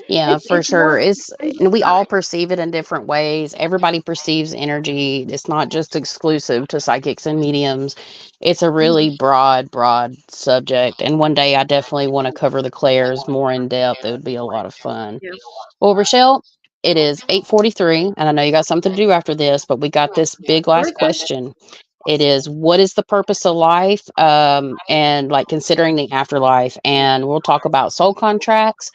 Yeah, for it's sure. more It's and we all perceive it in different ways. Everybody perceives energy. It's not just exclusive to psychics and mediums. It's a really broad subject. And one day I definitely want to cover the clairs more in depth. It would be a lot of fun. yeah. Well, Rochelle, it is 8:43, and I know you got something to do after this, but we got this big We're last good. question. It is, what is the purpose of life? And like considering the afterlife, and we'll talk about soul contracts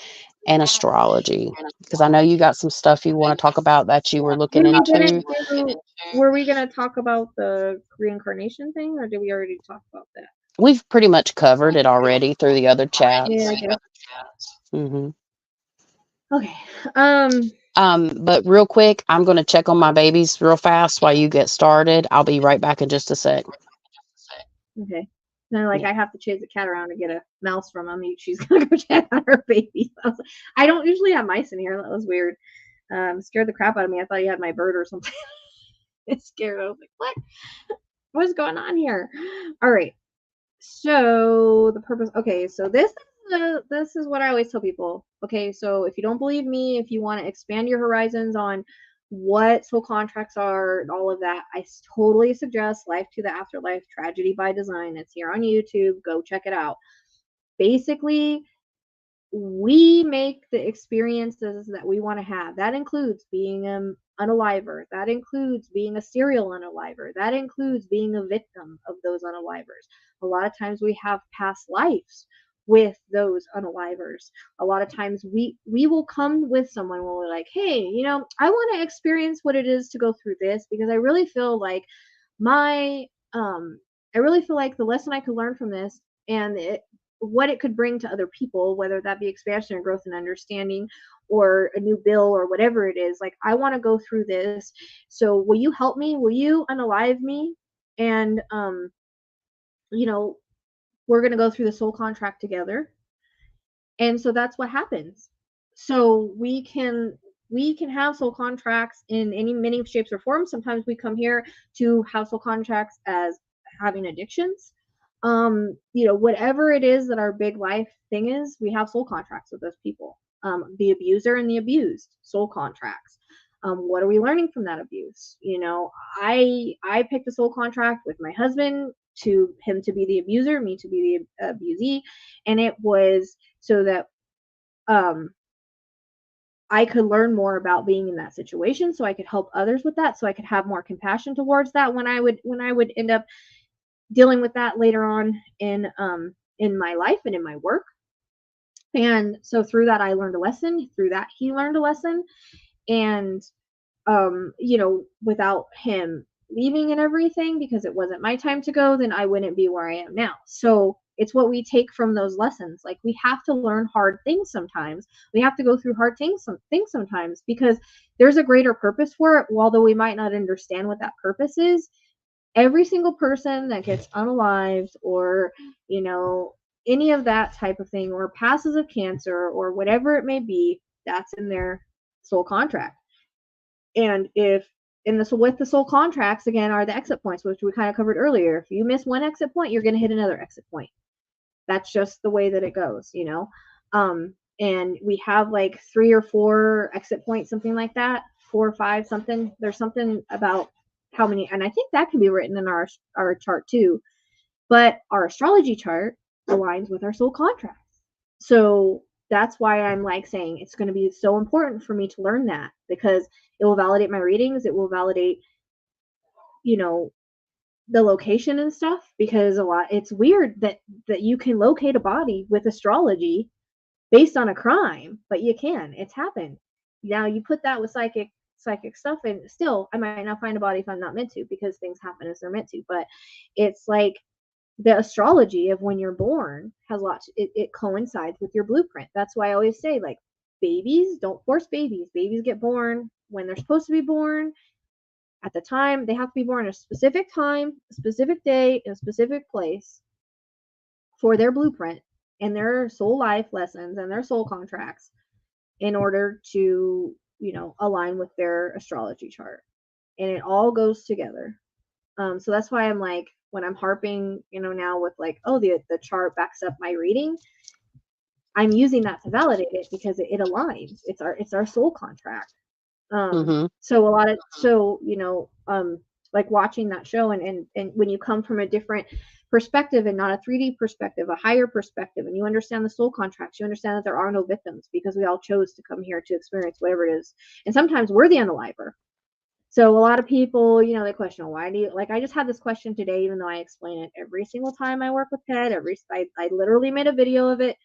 and astrology, because I know you got some stuff you want to talk about that you were looking When we into. didn't do, were we gonna talk about the reincarnation thing, or did we already talk about that? We've pretty much covered it already through the other Yeah, chats. I guess. hmm Okay. But real quick, I'm going to check on my babies real fast while you get started. I'll be right back in just a sec. Okay. No, like Yeah. I have to chase the cat around to get a mouse from him. She's gonna go check on her baby. I don't usually have mice in here. That was weird. Scared the crap out of me. I thought you had my bird or something. It's scared. I was like, what? What's going on here? All right. So the purpose. Okay. So this is what I always tell people. Okay. So if you don't believe me, if you want to expand your horizons on what soul contracts are and all of that, I totally suggest Life to the Afterlife Tragedy by Design. It's here on YouTube. Go check it out. Basically, we make the experiences that we want to have. That includes being an unaliver. That includes being a serial unaliver. That includes being a victim of those unalivers. A lot of times we have past lives with those unalivers. A lot of times we will come with someone when we're like, hey, I want to experience what it is to go through this, because I really feel like my I really feel like the lesson I could learn from this, and what it could bring to other people, whether that be expansion or growth and understanding or a new bill or whatever it is. Like, I want to go through this. So will you help me? Will you unalive me? And, you know, we're going to go through the soul contract together. And so that's what happens. So we can have soul contracts in any many shapes or forms. Sometimes we come here to have soul contracts as having addictions. Whatever it is that our big life thing is, we have soul contracts with those people. The abuser and the abused, soul contracts. What are we learning from that abuse? I picked a soul contract with my husband, to him to be the abuser, me to be the abusee, and it was so that um I could learn more about being in that situation, so I could help others with that, so I could have more compassion towards that when I would end up dealing with that later on in my life and in my work. And so through that I learned a lesson, through that he learned a lesson. And without him leaving and everything, because it wasn't my time to go, then I wouldn't be where I am now. So it's what we take from those lessons. Like, we have to learn hard things sometimes. We have to go through hard things sometimes, because there's a greater purpose for it. Although we might not understand what that purpose is, every single person that gets unalived, or you know any of that type of thing, or passes of cancer or whatever it may be, that's in their soul contract. And if in this with the soul contracts, again, are the exit points, which we kind of covered earlier. If you miss one exit point, you're going to hit another exit point. That's just the way that it goes. And we have like 3 or 4 exit points, something like that, 4 or 5, something. There's something about how many, and I think that can be written in our chart too. But our astrology chart aligns with our soul contracts. So that's why I'm like saying it's going to be so important for me to learn that, because it will validate my readings. It will validate, you know, the location and stuff, because it's weird that you can locate a body with astrology based on a crime, but you can. It's happened. Now you put that with psychic stuff, and still I might not find a body if I'm not meant to, because things happen as they're meant to. But it's like the astrology of when you're born has lots. It coincides with your blueprint. That's why I always say, like, babies, don't force babies. Babies get born when they're supposed to be born. At the time, they have to be born at a specific time, a specific day, in a specific place for their blueprint and their soul life lessons and their soul contracts in order to, align with their astrology chart. And it all goes together. So that's why I'm like, when I'm harping, now with like, oh, the chart backs up my reading, I'm using that to validate it because it aligns. It's our soul contract. So a lot of, like watching that show and when you come from a different perspective and not a 3D perspective, a higher perspective, and you understand the soul contracts, you understand that there are no victims because we all chose to come here to experience whatever it is. And sometimes we're the unaliver. So a lot of people, they question, why do you, like, I just had this question today, even though I explain it every single time I work with Ted, I literally made a video of it.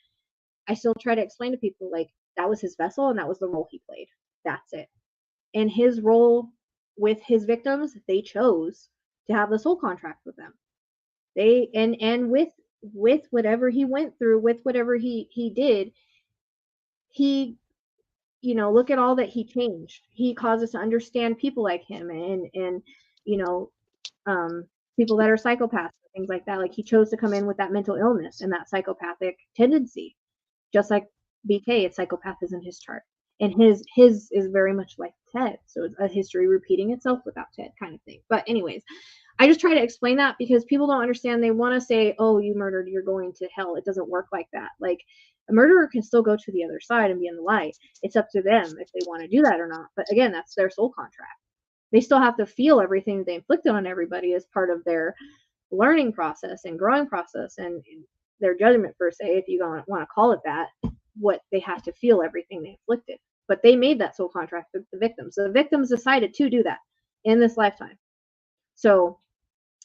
I still try to explain to people, like, that was his vessel and that was the role he played. That's it. And his role with his victims, they chose to have the soul contract with them. They and with whatever he went through, with whatever he did, he, look at all that he changed. He caused us to understand people like him and people that are psychopaths, things like that. Like, he chose to come in with that mental illness and that psychopathic tendency, just like BK. It's psychopath in his chart. And his is very much like Ted. So it's a history repeating itself without Ted kind of thing. But anyways, I just try to explain that because people don't understand. They want to say, oh, you murdered, you're going to hell. It doesn't work like that. Like, a murderer can still go to the other side and be in the light. It's up to them if they want to do that or not. But again, that's their soul contract. They still have to feel everything that they inflicted on everybody as part of their learning process and growing process and their judgment, per se, if you want to call it that, what they have to feel everything they inflicted. But they made that soul contract with the victims. So the victims decided to do that in this lifetime. So,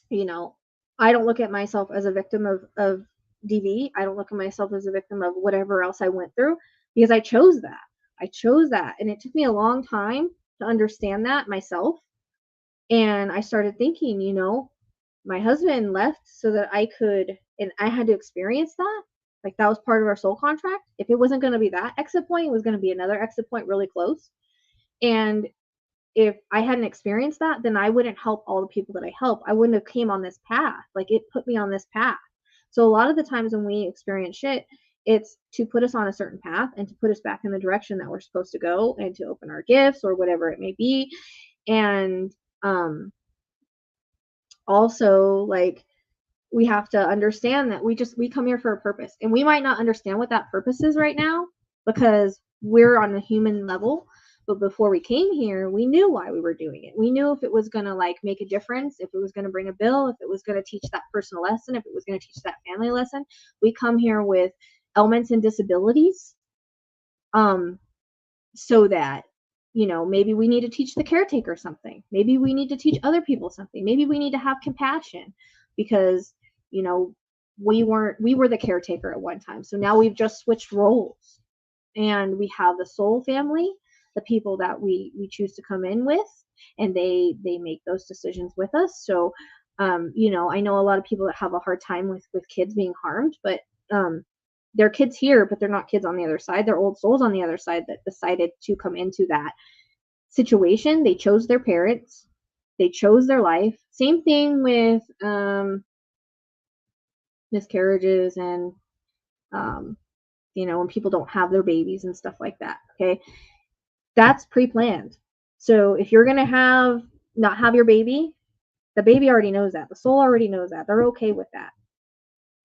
I don't look at myself as a victim of DV. I don't look at myself as a victim of whatever else I went through because I chose that. I chose that. And it took me a long time to understand that myself. And I started thinking, my husband left so that I could, and I had to experience that. Like, that was part of our soul contract. If it wasn't going to be that exit point, it was going to be another exit point really close. And if I hadn't experienced that, then I wouldn't help all the people that I help. I wouldn't have came on this path. Like, it put me on this path. So a lot of the times when we experience shit, it's to put us on a certain path and to put us back in the direction that we're supposed to go and to open our gifts or whatever it may be. And also, like, we have to understand that we come here for a purpose, and we might not understand what that purpose is right now because we're on a human level. But before we came here, we knew why we were doing it. We knew if it was going to, like, make a difference, if it was going to bring a bill, if it was going to teach that person a lesson, if it was going to teach that family a lesson. We come here with ailments and disabilities, so that, maybe we need to teach the caretaker something. Maybe we need to teach other people something. Maybe we need to have compassion because, we were the caretaker at one time. So now we've just switched roles, and we have the soul family, the people that we choose to come in with, and they make those decisions with us. So, I know a lot of people that have a hard time with kids being harmed, but they're kids here, but they're not kids on the other side. They're old souls on the other side that decided to come into that situation. They chose their parents. They chose their life. Same thing with miscarriages and, when people don't have their babies and stuff like that. Okay. That's pre-planned. So if you're going to not have your baby, the baby already knows that. The soul already knows that. They're okay with that.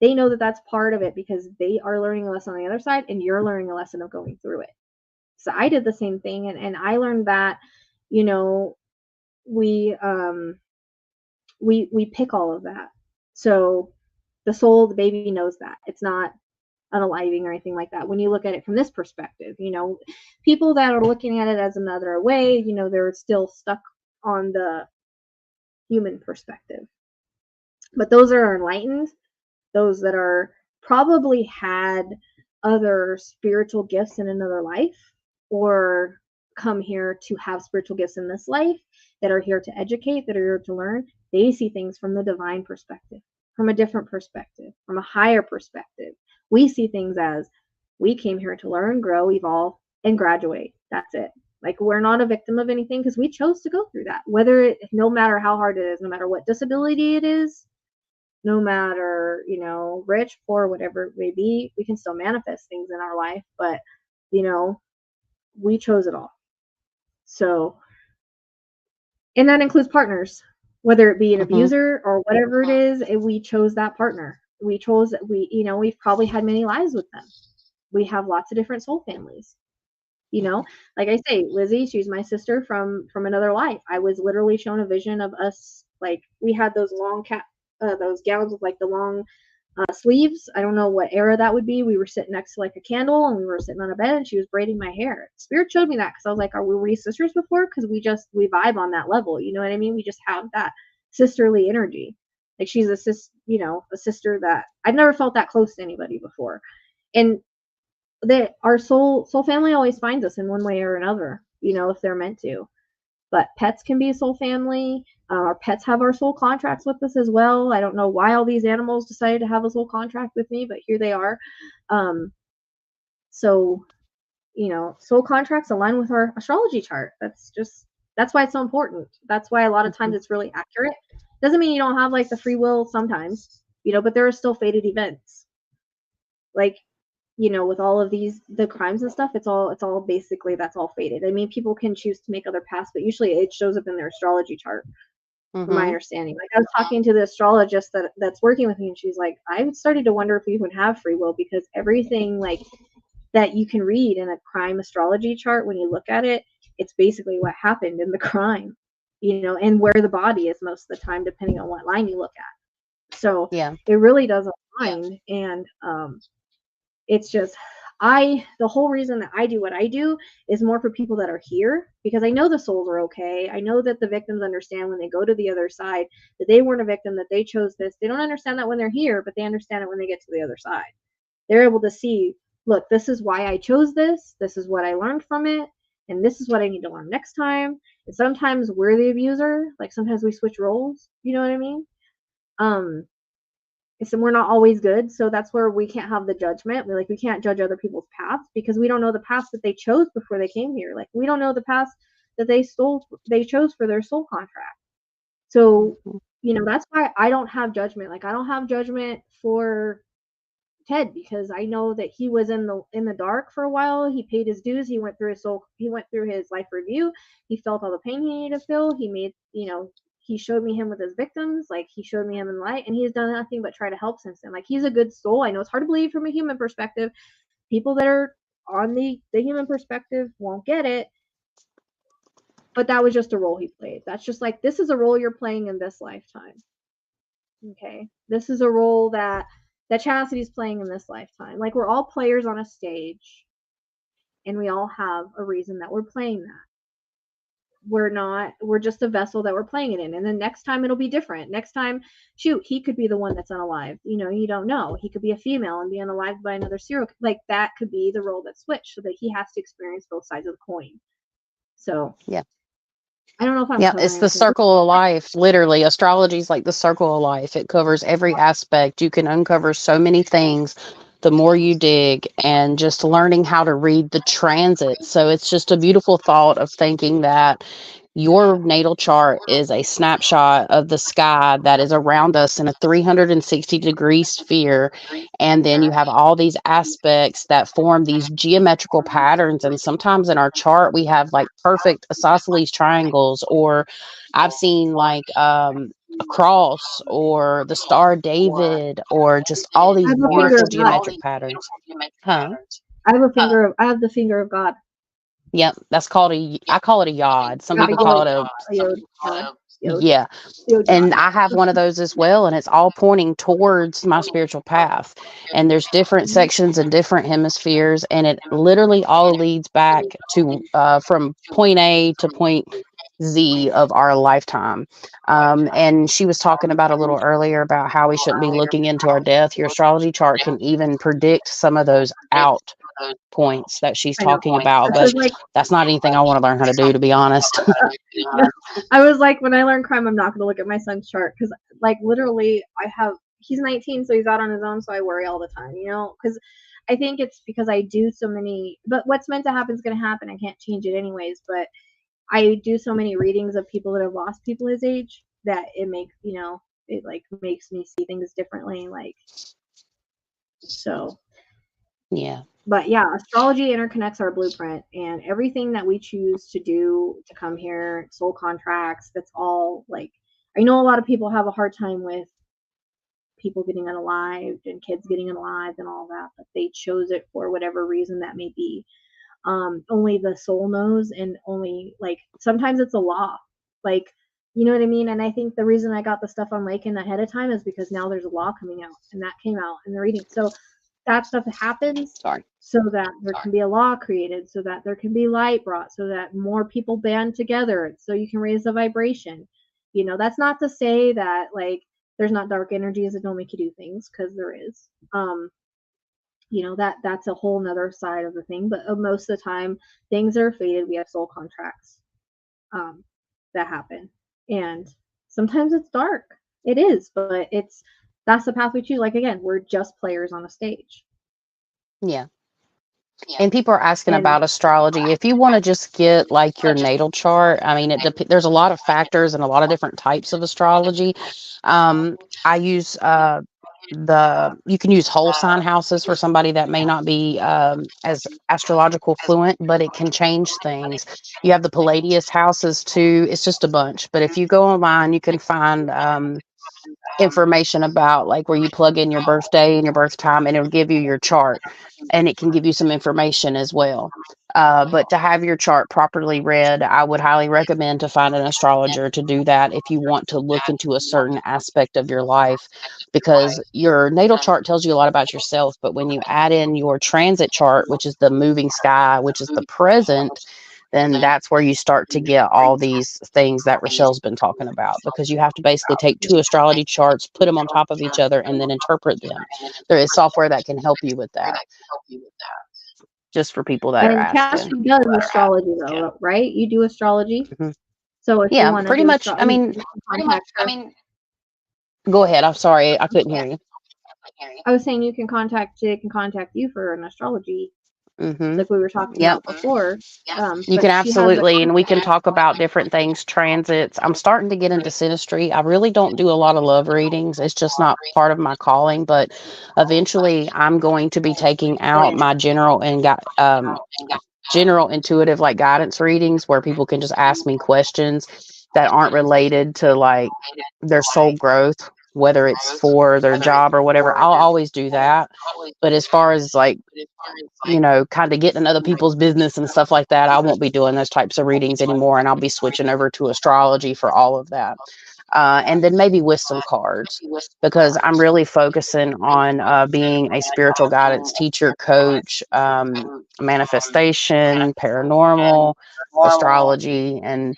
They know that that's part of it because they are learning a lesson on the other side and you're learning a lesson of going through it. So I did the same thing. And I learned that, we pick all of that. So the soul, the baby knows that. It's not unaliving or anything like that. When you look at it from this perspective, people that are looking at it as another way, they're still stuck on the human perspective. But those are enlightened, those that are probably had other spiritual gifts in another life or come here to have spiritual gifts in this life, that are here to educate, that are here to learn. They see things from the divine perspective, from a different perspective, from a higher perspective. We see things as we came here to learn, grow, evolve, and graduate. That's it. Like, we're not a victim of anything because we chose to go through that. No matter how hard it is, no matter what disability it is, no matter, rich, poor, whatever it may be, we can still manifest things in our life. But, we chose it all. So, and that includes partners, whether it be an abuser or whatever it is, we chose that partner. We've probably had many lives with them. We have lots of different soul families. Like I say, Lizzie, she's my sister from another life. I was literally shown a vision of us, like, we had those long those gowns with like the long sleeves. I don't know what era that would be. We were sitting next to like a candle and we were sitting on a bed and she was braiding my hair. Spirit showed me that because I was like, were we sisters before? Because we vibe on that level. You know what I mean? We just have that sisterly energy. Like, she's a sister that I've never felt that close to anybody before. And that our soul family always finds us in one way or another, if they're meant to. But pets can be a soul family. Our pets have our soul contracts with us as well. I don't know why all these animals decided to have a soul contract with me, but here they are. So, soul contracts align with our astrology chart. That's why it's so important. That's why a lot of times it's really accurate. Doesn't mean you don't have like the free will sometimes, but there are still fated events. Like, with all of the crimes and stuff, it's all basically, that's all fated. I mean, people can choose to make other paths, but usually it shows up in their astrology chart, from my understanding. Like, I was talking to the astrologist that's working with me, and she's like, I started to wonder if we would have free will, because everything like that you can read in a crime astrology chart, when you look at it, it's basically what happened in the crime, and where the body is most of the time, depending on what line you look at. So it really does align. And it's just, the whole reason that I do what I do is more for people that are here, because I know the souls are okay. I know that the victims understand when they go to the other side that they weren't a victim, that they chose this. They don't understand that when they're here, but they understand it when they get to the other side. They're able to see, look, this is why I chose this. This is what I learned from it. And this is what I need to learn next time. And sometimes we're the abuser. Like, sometimes we switch roles. You know what I mean? So we're not always good. So that's where we can't have the judgment. We can't judge other people's paths, because we don't know the path that they chose before they came here. Like, we don't know the path that they chose for their soul contract. So, that's why I don't have judgment. Like, I don't have judgment for Ted, because I know that he was in the dark for a while. He paid his dues. He went through his life review. He felt all the pain he needed to feel. He made, he showed me him with his victims. Like, he showed me him in light, and he's done nothing but try to help since then. Like, he's a good soul. I know it's hard to believe from a human perspective. People that are on the human perspective won't get it, but that was just a role he played. That's just like, this is a role you're playing in this lifetime. Okay, this is a role that Chastity's playing in this lifetime. Like, we're all players on a stage, and we all have a reason that we're playing that. We're just a vessel that we're playing it in. And then next time it'll be different. Next time, shoot, he could be the one that's unalived. You don't know. He could be a female and be unalived by another serial. Like, that could be the role that switched, so that he has to experience both sides of the coin. So yeah. I don't know if I'm it's the circle of life. Literally, astrology is like the circle of life. It covers every aspect. You can uncover so many things the more you dig, and just learning how to read the transit. So it's just a beautiful thought of thinking that your natal chart is a snapshot of the sky that is around us in a 360-degree sphere. And then you have all these aspects that form these geometrical patterns. And sometimes in our chart, we have like perfect isosceles triangles, or I've seen like a cross, or the Star of David, or just all these beautiful geometric patterns. Huh? I have the finger of God. Yep, that's called I call it a yod. Some people call it a yod. Yeah. And I have one of those as well, and it's all pointing towards my spiritual path. And there's different sections and different hemispheres, and it literally all leads back to from point A to point Z of our lifetime. And she was talking about a little earlier about how we shouldn't be looking into our death. Your astrology chart can even predict some of those out points that she's talking about, but that's not anything I want to learn how to do, to be honest. I was like, when I learn crime, I'm not going to look at my son's chart, because like, literally, I have, he's 19, so he's out on his own, so I worry all the time, you know, because I think it's because I do so many, but what's meant to happen is going to happen. I can't change it anyways, but I do so many readings of people that have lost people his age that it makes, you know, it like makes me see things differently, like, so. Yeah. But yeah, astrology interconnects our blueprint, and everything that we choose to do to come here, soul contracts, that's all like, I know a lot of people have a hard time with people getting unalived and kids getting unalived and all that, but they chose it for whatever reason that may be. Only the soul knows, and only like sometimes it's a law, like, you know what I mean. And I think the reason I got the stuff on Lakin ahead of time is because now there's a law coming out, and that came out in the reading. So that stuff happens so that there can be a law created, so that there can be light brought, so that more people band together, so you can raise the vibration. You know, that's not to say that like there's not dark energies that don't make you do things, because there is. You know, that's a whole nother side of the thing, but most of the time things are fated. We have soul contracts that happen, and sometimes it's dark. It is, but that's the path we choose. Like, again, we're just players on a stage. Yeah. And people are asking about astrology. If you want to just get like your natal chart, I mean, there's a lot of factors and a lot of different types of astrology. I use you can use whole sign houses for somebody that may not be as astrological fluent, but it can change things. You have the Palladius houses too. It's just a bunch. But if you go online, you can find information about like where you plug in your birthday and your birth time, and it'll give you your chart, and it can give you some information as well. But to have your chart properly read, I would highly recommend to find an astrologer to do that if you want to look into a certain aspect of your life, because your natal chart tells you a lot about yourself. But when you add in your transit chart, which is the moving sky, which is the present, then that's where you start to get all these things that Rachelle's been talking about, because you have to basically take two astrology charts, put them on top of each other, and then interpret them. There is software that can help you with that, just for people that are And asking. Cassie does astrology though, right? You do astrology. Mm-hmm. So if you want to pretty do much. I mean, go ahead. I'm sorry, I couldn't hear you. I was saying they can contact you for an astrology, like we were talking about before. You can absolutely, and we can talk about different things, transits. I'm starting to get into synastry. I really don't do a lot of love readings. It's just not part of my calling, but eventually I'm going to be taking out my general intuitive like guidance readings, where people can just ask me questions that aren't related to like their soul growth, whether it's for their job or whatever. I'll always do that. But as far as like, you know, kind of getting in other people's business and stuff like that, I won't be doing those types of readings anymore, and I'll be switching over to astrology for all of that. And then maybe with some cards, because I'm really focusing on being a spiritual guidance teacher, coach, manifestation, paranormal, astrology. And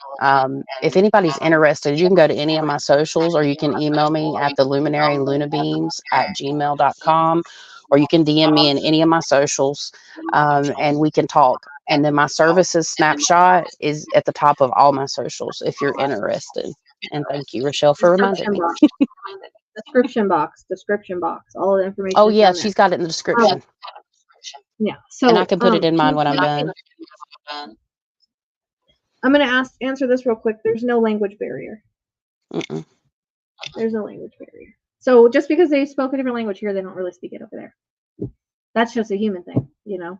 if anybody's interested, you can go to any of my socials, or you can email me at the luminarylunabeams@gmail.com, or you can DM me in any of my socials, and we can talk. And then my services snapshot is at the top of all my socials if you're interested. And thank you, Rachelle, for reminding me. Description box, all the information. Oh yeah, she's got it in the description. Yeah, so and I can put it in mine when I'm done. I'm gonna answer this real quick. There's no language barrier. Mm-mm. There's no language barrier. So just because they spoke a different language here, they don't really speak it over there. That's just a human thing, you know.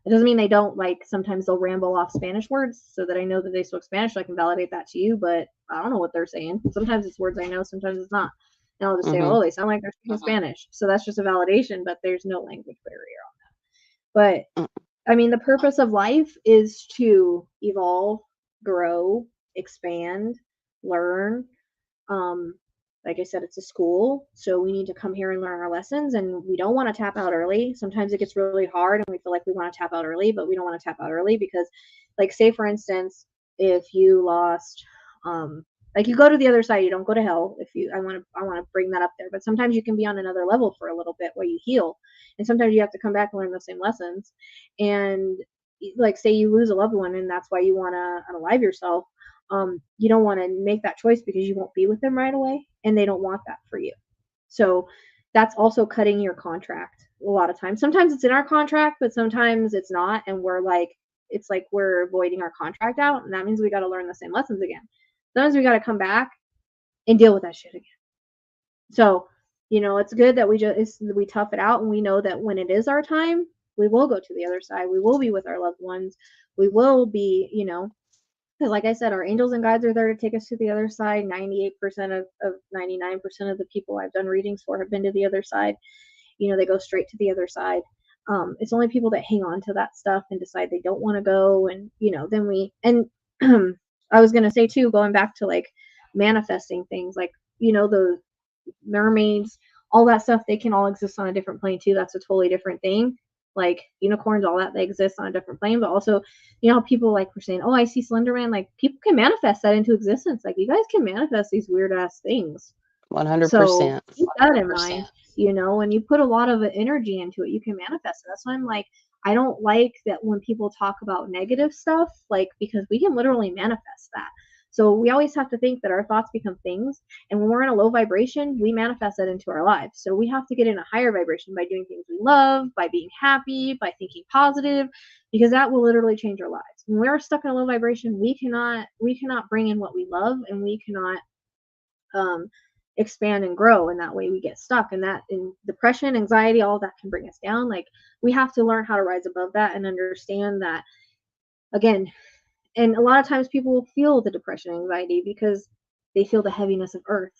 It doesn't mean they don't, like, sometimes they'll ramble off Spanish words so that I know that they spoke Spanish, so I can validate that to you, but I don't know what they're saying. Sometimes it's words I know, sometimes it's not. And I'll just say, oh, they sound like they're speaking Spanish. So that's just a validation, but there's no language barrier on that. But, I mean, the purpose of life is to evolve, grow, expand, learn. Like I said, it's a school, so we need to come here and learn our lessons, and we don't want to tap out early. Sometimes it gets really hard, and we feel like we want to tap out early, but we don't want to tap out early because, like, say, for instance, if you lost, like, you go to the other side, you don't go to hell. I want to bring that up there, but sometimes you can be on another level for a little bit while you heal, and sometimes you have to come back and learn the same lessons. And, like, say you lose a loved one, and that's why you want to unalive yourself. You don't want to make that choice because you won't be with them right away, and they don't want that for you. So that's also cutting your contract a lot of times. Sometimes it's in our contract, but sometimes it's not. And we're like, it's like we're voiding our contract out. And that means we got to learn the same lessons again. Sometimes we got to come back and deal with that shit again. So, it's good that we tough it out, and we know that when it is our time, we will go to the other side. We will be with our loved ones. We will be, because like I said, our angels and guides are there to take us to the other side. 98% of 99% of the people I've done readings for have been to the other side. They go straight to the other side. It's only people that hang on to that stuff and decide they don't want to go. And, then I was going to say too, going back to like manifesting things, like, the mermaids, all that stuff, they can all exist on a different plane too. That's a totally different thing. Like unicorns, all that, they exist on a different plane. But also, how people like were saying, oh, I see Slenderman. Like people can manifest that into existence. Like you guys can manifest these weird ass things. 100%. So keep that in mind. When you put a lot of energy into it, you can manifest it. That's why I'm like, I don't like that when people talk about negative stuff, like, because we can literally manifest that. So we always have to think that our thoughts become things. And when we're in a low vibration, we manifest that into our lives. So we have to get in a higher vibration by doing things we love, by being happy, by thinking positive, because that will literally change our lives. When we're stuck in a low vibration, we cannot bring in what we love, and we cannot expand and grow. And that way we get stuck, and that in depression, anxiety, all that can bring us down. Like we have to learn how to rise above that and understand that, again. And a lot of times people will feel the depression, anxiety, because they feel the heaviness of earth.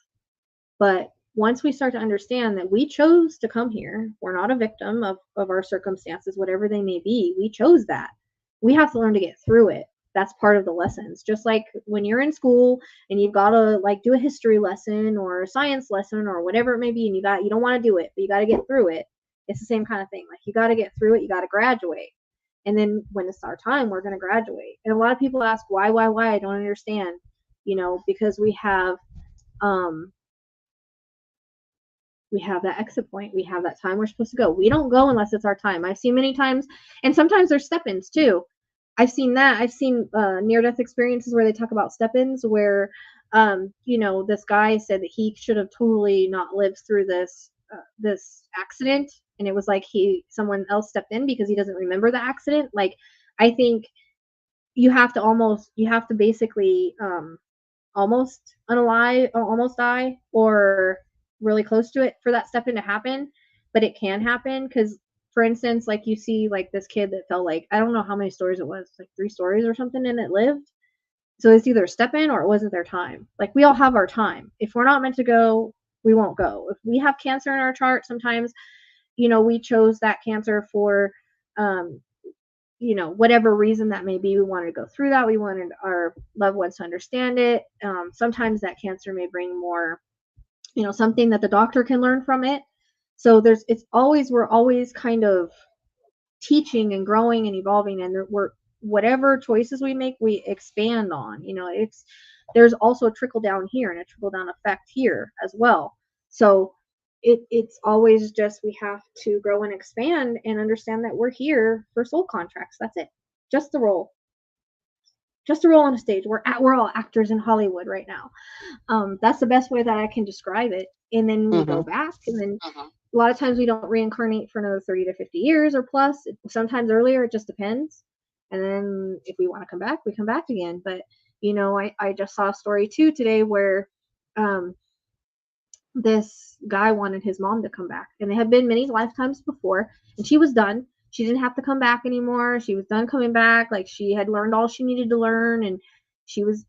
But once we start to understand that we chose to come here, we're not a victim of our circumstances, whatever they may be, we chose that. We have to learn to get through it. That's part of the lessons. Just like when you're in school and you've got to like do a history lesson or a science lesson or whatever it may be, and you don't want to do it, but you got to get through it. It's the same kind of thing. Like you got to get through it. You got to graduate. And then when it's our time, we're going to graduate. And a lot of people ask, why? I don't understand. Because we have that exit point. We have that time we're supposed to go. We don't go unless it's our time. I've seen many times, and sometimes there's step-ins too. I've seen that. I've seen near-death experiences where they talk about step-ins where, this guy said that he should have totally not lived through this accident. And it was like someone else stepped in because he doesn't remember the accident. Like, I think you have to basically almost unalive, or almost die, or really close to it for that step in to happen. But it can happen because, for instance, like you see like this kid that fell, like, I don't know how many stories it was, like 3 stories or something, and it lived. So it's either a step in or it wasn't their time. Like we all have our time. If we're not meant to go, we won't go. If we have cancer in our chart, sometimes we chose that cancer for, whatever reason that may be. We wanted to go through that. We wanted our loved ones to understand it. Sometimes that cancer may bring more, something that the doctor can learn from it. So we're always kind of teaching and growing and evolving, and whatever choices we make, we expand on. There's also a trickle down here and a trickle down effect here as well. So it's always just, we have to grow and expand and understand that we're here for soul contracts. That's it. Just the role on a stage. We're all actors in Hollywood right now. That's the best way that I can describe it. And then we go back, and then a lot of times we don't reincarnate for another 30 to 50 years or plus. Sometimes earlier, it just depends. And then if we want to come back, we come back again. But I just saw a story too today where this guy wanted his mom to come back, and it had been many lifetimes before, and she was done. She didn't have to come back anymore. She was done coming back. Like, she had learned all she needed to learn, and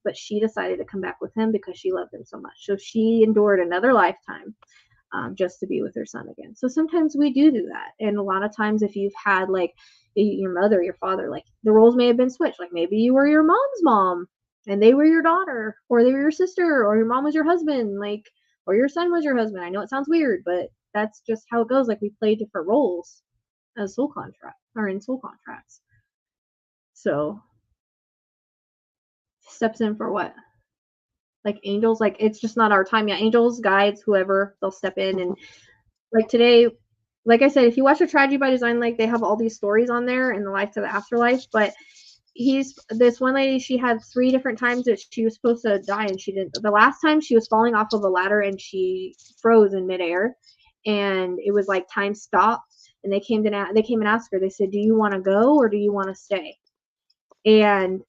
but she decided to come back with him because she loved him so much. So she endured another lifetime just to be with her son again. So sometimes we do that. And a lot of times, if you've had like your mother, your father, like the roles may have been switched. Like maybe you were your mom's mom and they were your daughter, or they were your sister, or your mom was your husband, like, or your son was your husband. I know it sounds weird, but that's just how it goes. Like, we play different roles as soul contract, or in soul contracts. So steps in for what? Like angels, like it's just not our time yet. Angels, guides, whoever, they'll step in. And like today, like I said, if you watch a Tragedy by Design, like they have all these stories on there in the life to the afterlife. But this one lady, she had 3 different times that she was supposed to die and she didn't. The last time she was falling off of a ladder and she froze in midair, and it was like time stopped, and they came and asked her. They said, "Do you want to go or do you want to stay?" And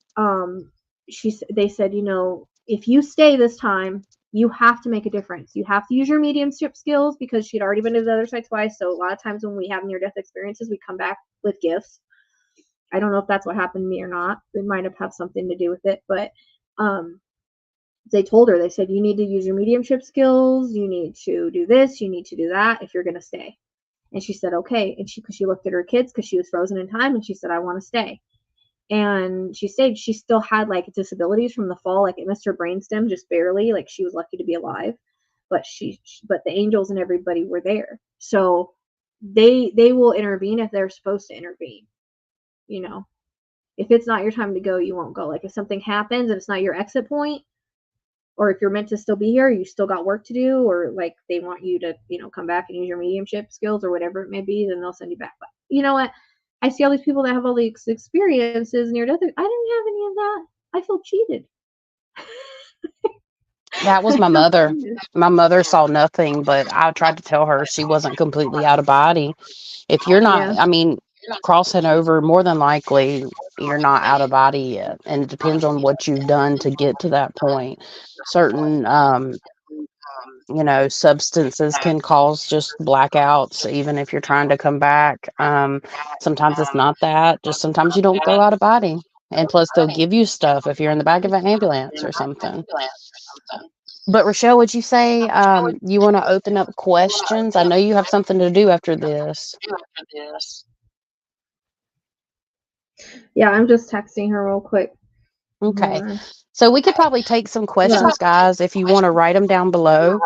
they said, if you stay this time, you have to make a difference. You have to use your mediumship skills, because she'd already been to the other side twice. So a lot of times when we have near-death experiences, we come back with gifts. I don't know if that's what happened to me or not. It might have had something to do with it, but they told her, they said, you need to use your mediumship skills. You need to do this. You need to do that if you're going to stay. And she said, okay. And because she looked at her kids, because she was frozen in time, and she said, I want to stay. And she stayed. She still had like disabilities from the fall, like it missed her brainstem just barely. Like she was lucky to be alive, but but the angels and everybody were there. So they will intervene if they're supposed to intervene. If it's not your time to go, you won't go. Like if something happens and it's not your exit point, or if you're meant to still be here, you still got work to do, or like they want you to, come back and use your mediumship skills or whatever it may be, then they'll send you back. But you know what? I see all these people that have all these experiences near death. I didn't have any of that. I feel cheated. That was my mother. My mother saw nothing, but I tried to tell her she wasn't completely out of body. If you're not, Yeah. I mean, crossing over, more than likely you're not out of body yet. And it depends on what you've done to get to that point. Certain, substances can cause just blackouts, even if you're trying to come back. Sometimes it's not that, just sometimes you don't go out of body. And plus, they'll give you stuff if you're in the back of an ambulance or something. But Rachelle, would you say you want to open up questions? I know you have something to do after this. Yeah, I'm just texting her real quick. Okay. So we could probably take some questions, guys, if you want to write them down below.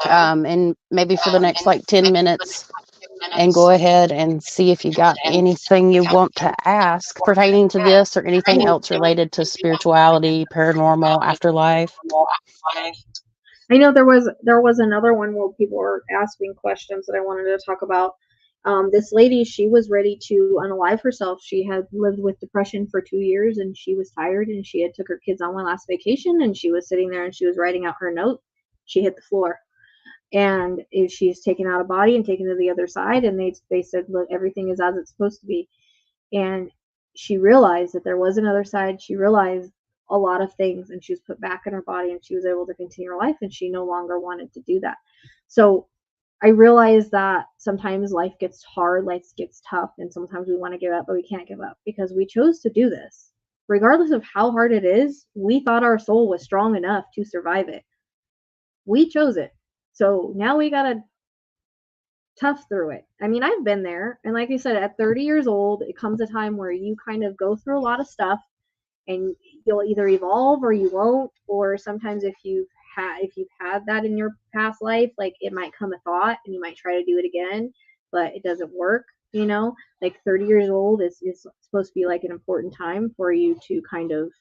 And maybe for the next like 10 minutes, and go ahead and see if you got anything you want to ask pertaining to this or anything else related to spirituality, paranormal, afterlife. I know there was another one where people were asking questions that I wanted to talk about. This lady, she was ready to unalive herself. She had lived with depression for 2 years, and she was tired, and she had took her kids on one last vacation, and she was sitting there and she was writing out her note. She hit the floor, and she's taken out a body and taken to the other side, and they said, look, everything is as it's supposed to be. And she realized that there was another side. She realized a lot of things, and she was put back in her body, and she was able to continue her life, and she no longer wanted to do that. So I realized that sometimes life gets hard, life gets tough, and sometimes we want to give up, but we can't give up because we chose to do this. Regardless of how hard it is, we thought our soul was strong enough to survive it. We chose it. So now we got to tough through it. I mean, I've been there. And like I said, at 30 years old, it comes a time where you kind of go through a lot of stuff, and you'll either evolve or you won't. Or sometimes if you've had that in your past life, like it might come a thought and you might try to do it again, but it doesn't work. Like 30 years old is supposed to be like an important time for you to kind of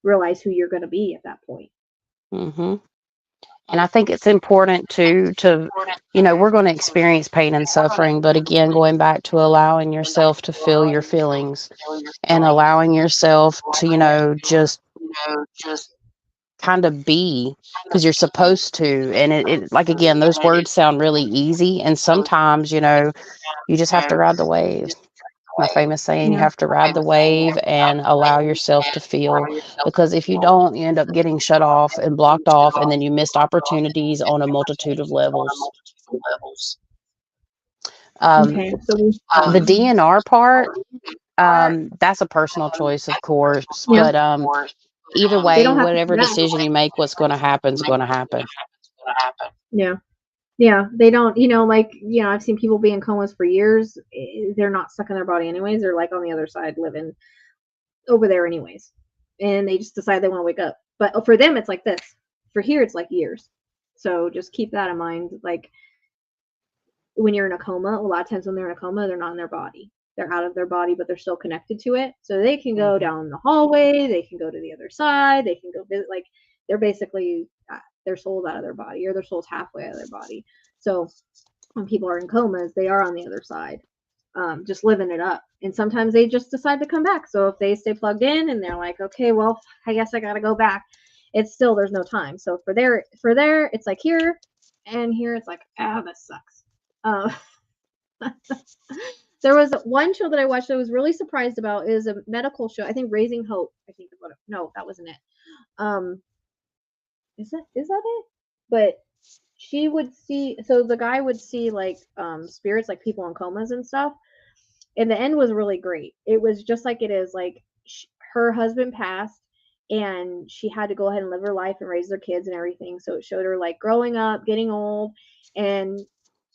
realize who you're going to be at that point. Mm-hmm. And I think it's important to we're going to experience pain and suffering, but again, going back to allowing yourself to feel your feelings and allowing yourself to, just kind of be, because you're supposed to. And it like, again, those words sound really easy. And sometimes, you just have to ride the wave. My famous saying, you have to ride the wave and allow yourself to feel, because if you don't, you end up getting shut off and blocked off, and then you missed opportunities on a multitude of levels. The DNR part, that's a personal choice, of course, but either way, whatever decision you make, what's going to happen is going to happen. Yeah, they don't, I've seen people be in comas for years. They're not stuck in their body anyways. They're like on the other side living over there anyways. And they just decide they want to wake up. But for them, it's like this. For here, it's like years. So just keep that in mind. Like when you're in a coma, a lot of times when they're in a coma, they're not in their body. They're out of their body, but they're still connected to it. So they can go down the hallway. They can go to the other side. They can go visit. Like they're basically their soul's out of their body, or their soul's halfway out of their body. So when people are in comas, they are on the other side. just living it up. And sometimes they just decide to come back. So if they stay plugged in and they're like, okay, well, I guess I gotta go back, it's still, there's no time. So for there, it's like here, and here it's like, ah, this sucks. There was one show that I watched that I was really surprised about. Is a medical show. I think Raising Hope. I think what. No, that wasn't it. Um, is that it? But she would see. So the guy would see like spirits, like people in comas and stuff. And the end was really great. It was just like it is. Like her husband passed, and she had to go ahead and live her life and raise their kids and everything. So it showed her like growing up, getting old, and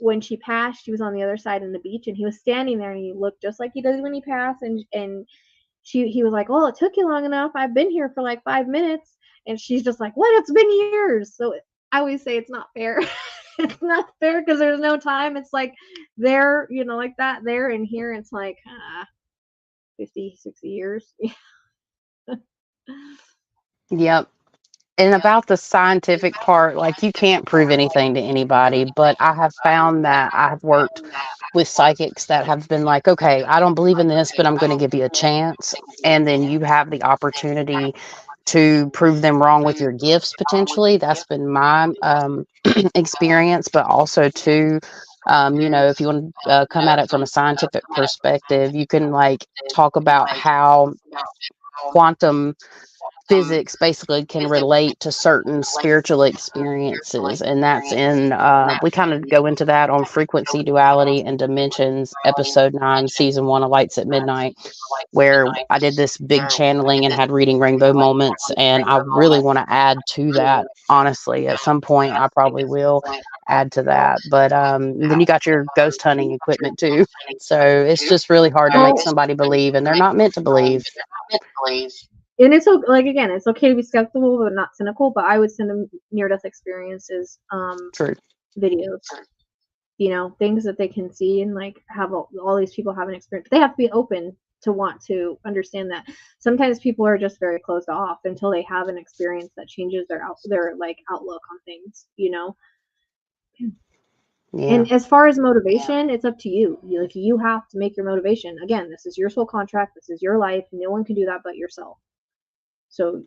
when she passed, she was on the other side of the beach, and he was standing there, and he looked just like he does when he passed, and he was like, "Oh, it took you long enough. I've been here for like 5 minutes," and she's just like, "What? It's been years." So I always say it's not fair. It's not fair because there's no time. It's like there, like that there, and here it's like 50, 60 years. Yep. And about the scientific part, like you can't prove anything to anybody, but I have found that I've worked with psychics that have been like, okay, I don't believe in this, but I'm going to give you a chance. And then you have the opportunity to prove them wrong with your gifts potentially. That's been my experience, but also too, if you want to come at it from a scientific perspective, you can like talk about how quantum physics basically can relate to certain spiritual experiences, and that's in we kind of go into that on frequency duality and dimensions, episode 9, season 1 of Lights at Midnight, where I did this big channeling and had reading rainbow moments, and I really want to add to that. Honestly, at some point I probably will add to that, but then you got your ghost hunting equipment too, so it's just really hard to make somebody believe, and they're not meant to believe. And it's like, again, it's okay to be skeptical but not cynical. But I would send them near-death experiences, True. videos, things that they can see, and like have all these people have an experience. They have to be open to want to understand that. Sometimes people are just very closed off until they have an experience that changes their like outlook on things. Yeah. And as far as motivation, it's up to you. Like, you have to make your motivation. Again, this is your soul contract. This is your life. No one can do that but yourself. So,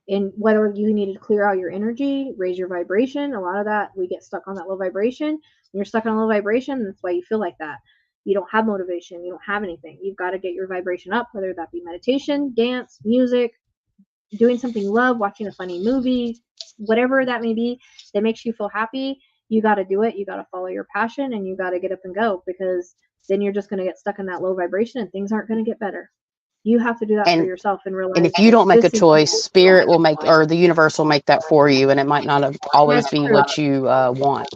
and whether you need to clear out your energy, raise your vibration, a lot of that, we get stuck on that low vibration. When you're stuck on low vibration, that's why you feel like that. You don't have motivation. You don't have anything. You've got to get your vibration up, whether that be meditation, dance, music, doing something you love, watching a funny movie, whatever that may be that makes you feel happy. You got to do it. You got to follow your passion, and you got to get up and go, because then you're just going to get stuck in that low vibration and things aren't going to get better. You have to do that for yourself and realize. And if you don't make a choice, spirit will make, or the universe will make that for you, and it might not always be what you want.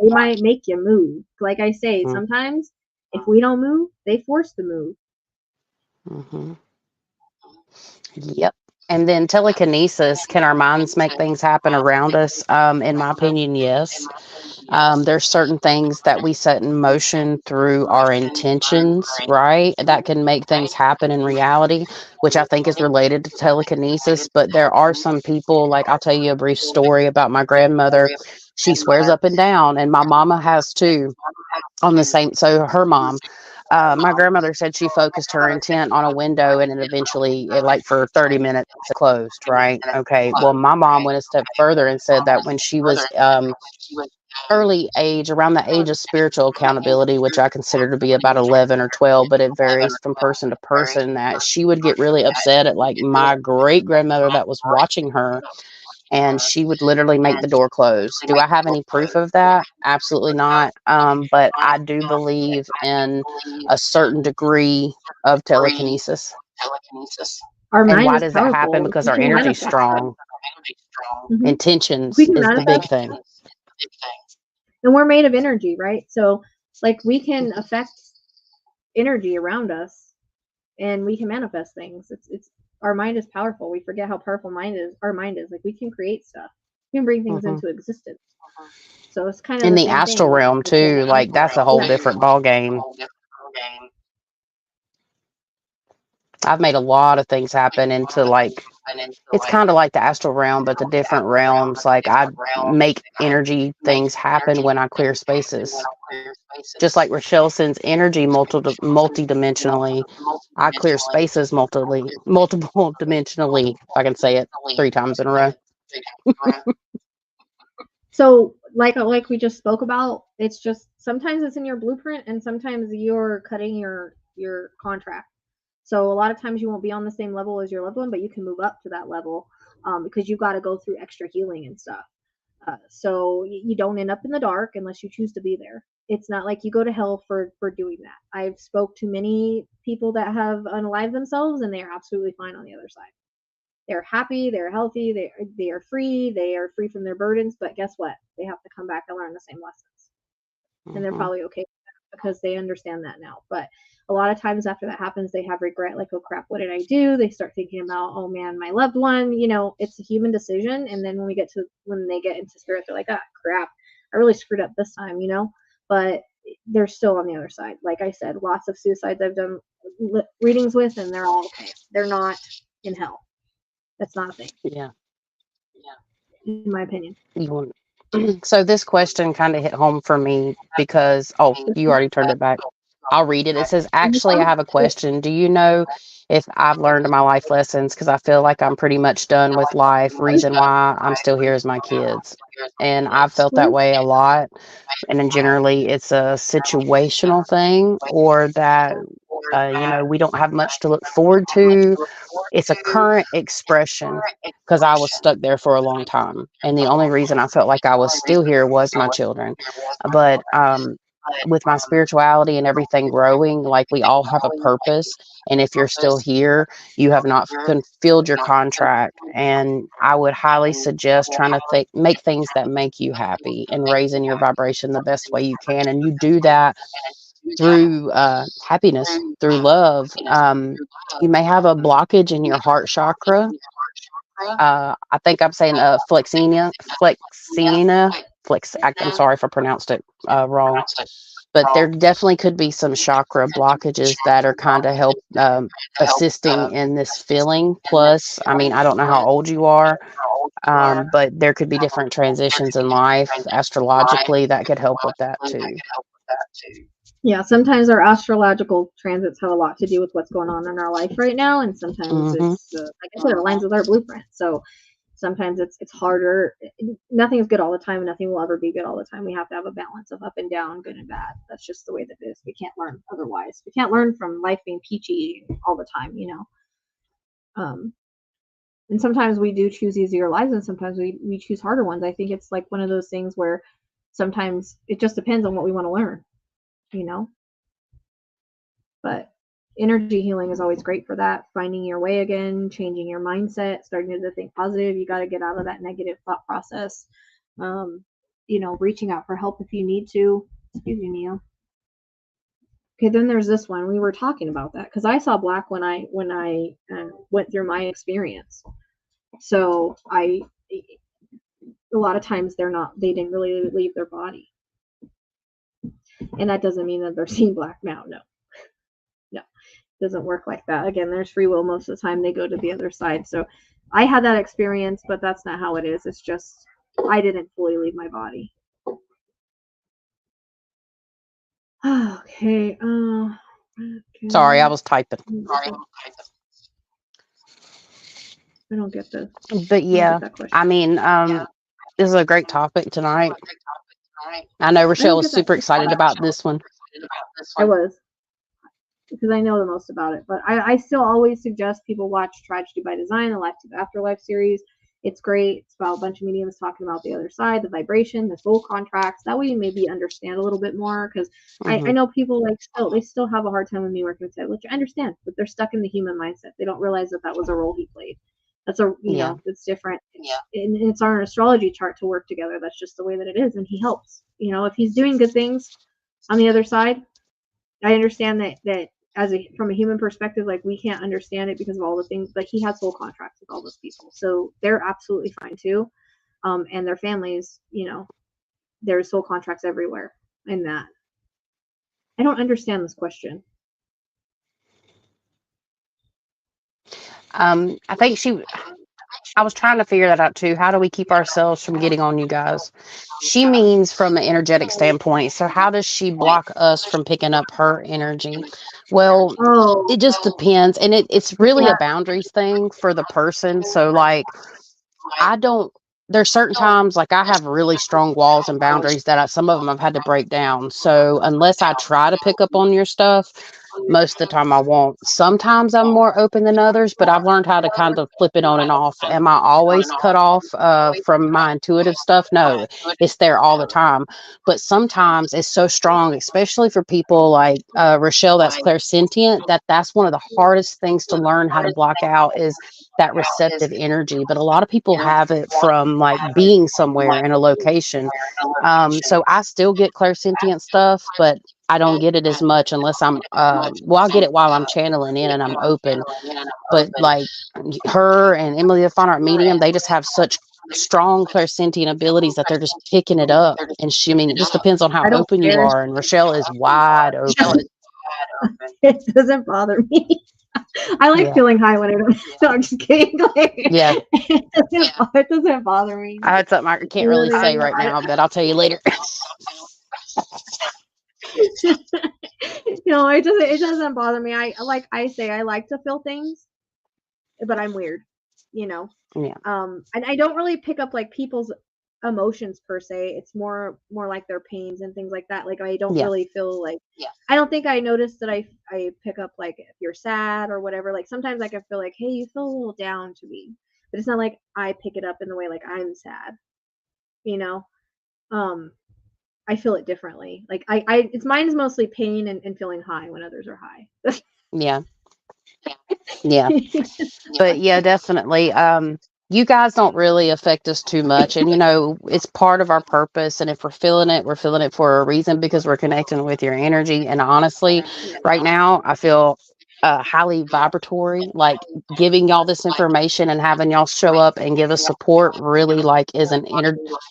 They might make you move. Like I say, sometimes if we don't move, they force the move. Mm-hmm. Yep. And then telekinesis, can our minds make things happen around us? In my opinion, yes. There's certain things that we set in motion through our intentions, right? That can make things happen in reality, which I think is related to telekinesis. But there are some people, like I'll tell you a brief story about my grandmother. She swears up and down, and my mama has too, on the same. So her mom, my grandmother said she focused her intent on a window, and it eventually, like for 30 minutes, it closed, right? Okay. Well, my mom went a step further and said that when she was early age, around the age of spiritual accountability, which I consider to be about 11 or 12, but it varies from person to person, that she would get really upset at like my great grandmother that was watching her, and she would literally make the door close. Do I have any proof of that? Absolutely not. But I do believe in a certain degree of telekinesis. And why does that happen? Because our energy is strong. Mm-hmm. Intentions is the big thing. And we're made of energy, right? So like we can affect energy around us, and we can manifest things. It's our mind is powerful. We forget how powerful our mind is. Like, we can create stuff. We can bring things into existence. So it's kind of in the astral realm too. Like, that's a whole different ball game. I've made a lot of things happen into, like, it's kind of like the astral realm, but the different realms. Like, I make energy things happen when I clear spaces. Just like Rachelle sends energy multidimensionally, I clear spaces multiple dimensionally, if I can say it 3 times in a row. So like we just spoke about, it's just sometimes it's in your blueprint and sometimes you're cutting your contract. So a lot of times you won't be on the same level as your loved one, but you can move up to that level, because you've got to go through extra healing and stuff. So you don't end up in the dark unless you choose to be there. It's not like you go to hell for doing that. I've spoke to many people that have unalived themselves, and they are absolutely fine on the other side. They're happy, they're healthy, they are free from their burdens. But guess what? They have to come back and learn the same lessons, and they're probably okay with that because they understand that now. But a lot of times after that happens, they have regret, like, oh crap, what did I do? They start thinking about, oh man, my loved one. It's a human decision. And then when they get into spirit, they're like, ah, crap, I really screwed up this time. But they're still on the other side. Like I said, lots of suicides I've done readings with, and they're all okay. They're not in hell. That's not a thing. Yeah. In my opinion. So this question kind of hit home for me because, you already turned it back. I'll read it. It says, actually, I have a question. Do you know if I've learned my life lessons? Because I feel like I'm pretty much done with life. Reason why I'm still here is my kids. And I've felt that way a lot. And then generally it's a situational thing, or that, we don't have much to look forward to. It's a current expression because I was stuck there for a long time. And the only reason I felt like I was still here was my children. But with my spirituality and everything growing, like, we all have a purpose. And if you're still here, you have not fulfilled your contract. And I would highly suggest trying to make things that make you happy and raising your vibration the best way you can. And you do that through happiness, through love. You may have a blockage in your heart chakra. I think I'm saying I'm sorry if I pronounced it wrong, but there definitely could be some chakra blockages that are kind of assisting in this feeling. Plus, I mean, I don't know how old you are, but there could be different transitions in life astrologically that could help with that too. Yeah, sometimes our astrological transits have a lot to do with what's going on in our life right now, and sometimes it's, like I said, it aligns with our blueprint. So sometimes it's harder. Nothing is good all the time. Nothing will ever be good all the time. We have to have a balance of up and down, good and bad. That's just the way that it is. We can't learn otherwise. We can't learn from life being peachy all the time, and sometimes we do choose easier lives, and sometimes we choose harder ones. I think it's like one of those things where sometimes it just depends on what we want to learn. But energy healing is always great for that. Finding your way again, changing your mindset, starting to think positive. You got to get out of that negative thought process. Reaching out for help if you need to. Excuse me, Neil. Okay, then there's this one. We were talking about that because I saw black when I went through my experience. So a lot of times they didn't really leave their body. And that doesn't mean that they're seeing black now. No, it doesn't work like that. Again, there's free will. Most of the time they go to the other side. So I had that experience, but that's not how it is. It's just I didn't fully leave my body. Okay. Sorry, I was typing. I don't get this. But yeah, I mean, this is a great topic tonight. I know Rachelle was super excited about this one. I was, because I know the most about it. But I still always suggest people watch Tragedy by Design, the Life to Afterlife series. It's great. It's about a bunch of mediums talking about the other side, the vibration, the soul contracts. That way you maybe understand a little bit more, because I know people they still have a hard time with me working with it, which I understand, but they're stuck in the human mindset. They don't realize that was a role he played. That's it's different. And it's our astrology chart to work together. That's just the way that it is. And he helps, if he's doing good things on the other side. I understand that from a human perspective, like, we can't understand it because of all the things, but he has soul contracts with all those people. So they're absolutely fine too. And their families, there's soul contracts everywhere in that. I don't understand this question. I think I was trying to figure that out too. How do we keep ourselves from getting on you guys? She means from an energetic standpoint. So how does she block us from picking up her energy? Well, Oh, it just depends. And it's really yeah. a boundaries thing for the person. So like I don't, there's certain times like I have really strong walls and boundaries that some of them I've had to break down. So unless I try to pick up on your stuff, most of the time I won't. Sometimes I'm more open than others, but I've learned how to kind of flip it on and off. Am I always cut off from my intuitive stuff? No, it's there all the time. But sometimes it's so strong, especially for people like Rachelle, that's clairsentient, that's one of the hardest things to learn how to block out is that receptive energy. But a lot of people have it from like being somewhere in a location. So I still get clairsentient stuff, but I don't get it as much unless I'm well, I'll get it while I'm channeling in and I'm open. But like her and Emily the Fine Art Medium, they just have such strong clairsentient abilities that they're just picking it up. And I mean, it just depends on how I don't open you care. are. And Rachelle is wide open. It doesn't bother me. I like Yeah. feeling high when I don't. No, I'm just kidding. Like, Yeah. it doesn't bother me. I had something I can't really say right now, but I'll tell you later. No, it doesn't bother me. I like I say I like to feel things, but I'm weird, you know. Yeah. And I don't really pick up like people's emotions per se. It's more like their pains and things like that. Like I don't Yeah. really feel like I don't think I noticed that I pick up like if you're sad or whatever. Like sometimes I can feel like, hey, you feel a little down to me, but it's not like I pick it up in the way like I'm sad, you know. Um, I feel it differently. Like it's mine is mostly pain and feeling high when others are high. Yeah. Yeah. But yeah, definitely. You guys don't really affect us too much. And, you know, it's part of our purpose. And if we're feeling it for a reason because we're connecting with your energy. And honestly, right now, I feel highly vibratory. Like giving y'all this information and having y'all show up and give us support really like is an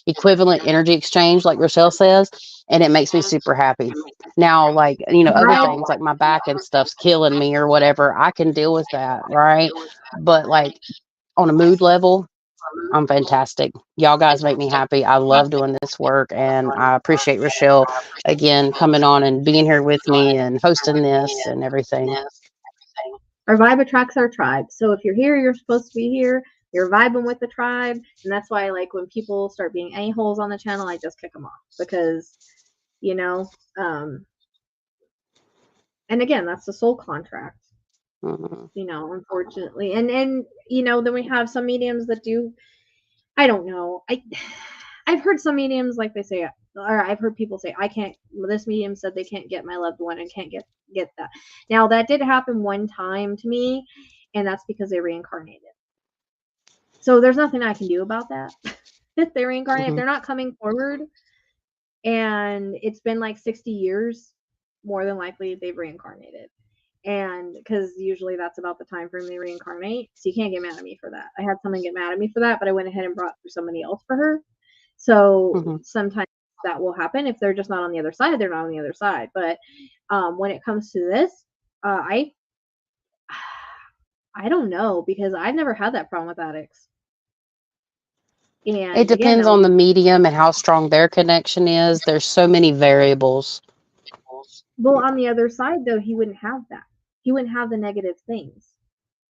equivalent energy exchange, like Rochelle says. And it makes me super happy. Now, like, you know, other Right. things like my back and stuff's killing me or whatever, I can deal with that, right? But like on a mood level, I'm fantastic. Y'all guys make me happy. I love doing this work, and I appreciate Rochelle again coming on and being here with me and hosting this and everything. Our vibe attracts our tribe. So if you're here, you're supposed to be here. You're vibing with the tribe, and that's why like when people start being a-holes on the channel, I just kick them off because you know, and again, that's the soul contract. Mm-hmm. You know, unfortunately, and you know, then we have some mediums that do. I don't know. I've heard some mediums like they say, or I've heard people say, I can't. This medium said they can't get my loved one and can't get that. Now that did happen one time to me, and that's because they reincarnated. So there's nothing I can do about that. If they reincarnate, if they're not coming forward, and it's been like 60 years, more than likely they've reincarnated. And because usually that's about the time frame they reincarnate, so you can't get mad at me for that. I had someone get mad at me for that, but I went ahead and brought through somebody else for her. So sometimes that will happen. If they're just not on the other side, they're not on the other side. But when it comes to this, I don't know because I've never had that problem with addicts. And It again, depends on the medium and how strong their connection is. There's so many variables. well, on the other side though, he wouldn't have that. He wouldn't have the negative things.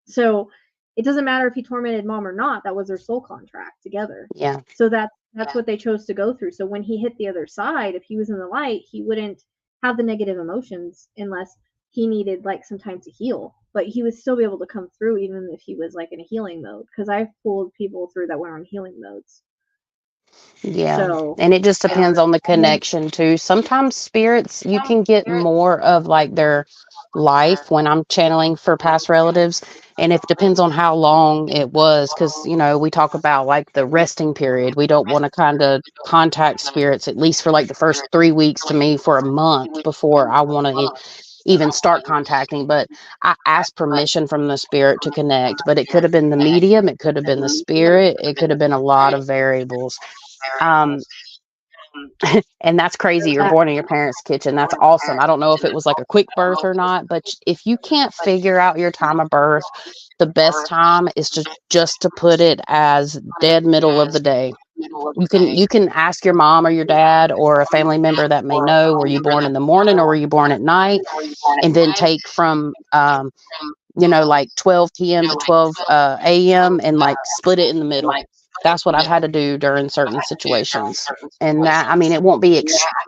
So it doesn't matter if he tormented mom or not. That was their soul contract together. Yeah. So that's what they chose to go through. So when he hit the other side, if he was in the light, he wouldn't have the negative emotions unless he needed like some time to heal. But he would still be able to come through even if he was like in a healing mode. Because I've pulled people through that were in healing modes. Yeah. So, And it just depends on the connection too. Sometimes spirits, you can get more of like their life when I'm channeling for past relatives. And it depends on how long it was. Cause, you know, we talk about like the resting period. We don't want to kind of contact spirits, at least for like the first 3 weeks to me for a month before I want to even start contacting. But I asked permission from the spirit to connect. But it could have been the medium, it could have been the spirit, it could have been a lot of variables. Um, And that's crazy. You're born in your parents' kitchen. That's awesome. I don't know if it was like a quick birth or not, but if you can't figure out your time of birth, the best time is just to put it as dead middle of the day. You can ask your mom or your dad or a family member that may know, were you born in the morning or were you born at night? And then take from like 12 p.m. to 12 a.m. and like split it in the middle. That's what I've had to do during certain situations. And that, I mean, it won't be,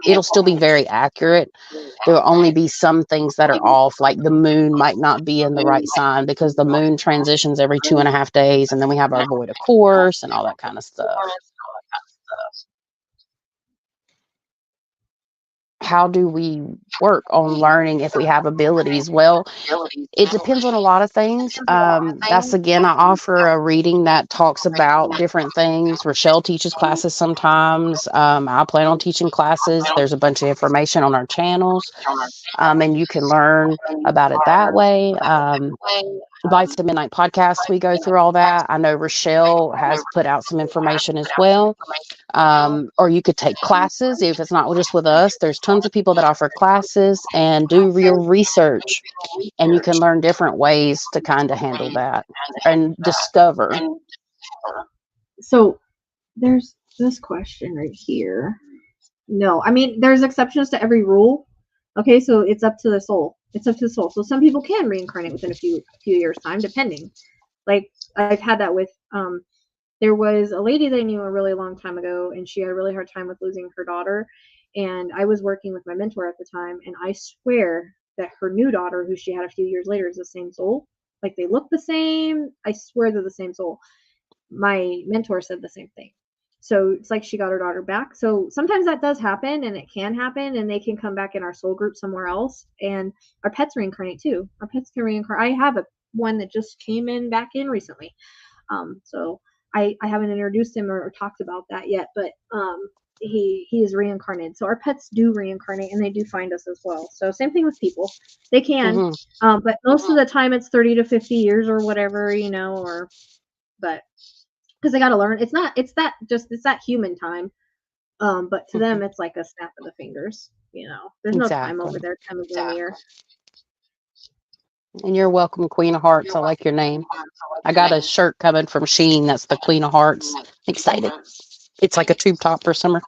it'll still be very accurate. There'll only be some things that are off, like the moon might not be in the right sign because the moon transitions every 2.5 days. And then we have our void of course and all that kind of stuff. How do we work on learning if we have abilities? Well, it depends on a lot of things. That's again, I offer a reading that talks about different things. Rachelle teaches classes sometimes. I plan on teaching classes. There's a bunch of information on our channels, and you can learn about it that way. Lights at Midnight podcast, we go through all that. I know Rachelle has put out some information as well. Or you could take classes if it's not just with us. There's tons of people that offer classes and do real research, and you can learn different ways to kind of handle that and discover. So there's this question right here. No, I mean, there's exceptions to every rule. Okay, so it's up to the soul. It's up to the soul. So some people can reincarnate within a few years' time, depending. Like I've had that with there was a lady that I knew a really long time ago, and she had a really hard time with losing her daughter. And I was working with my mentor at the time, and I swear that her new daughter, who she had a few years later, is the same soul. Like they look the same. I swear they're the same soul. My mentor said the same thing. So it's like she got her daughter back. So sometimes that does happen, and it can happen, and they can come back in our soul group somewhere else. And our pets reincarnate too. Our pets can reincarnate. I have one that just came back in recently. So I haven't introduced him or talked about that yet, but he is reincarnated. So our pets do reincarnate, and they do find us as well. So same thing with people. They can, but most of the time it's 30 to 50 years or whatever, but because they got to learn. It's that human time. But to them, it's like a snap of the fingers. There's no time over there. Time is linear. And you're welcome, Queen of Hearts. I like your name. I got a shirt coming from Shein that's the Queen of Hearts. Excited. It's like a tube top for summer.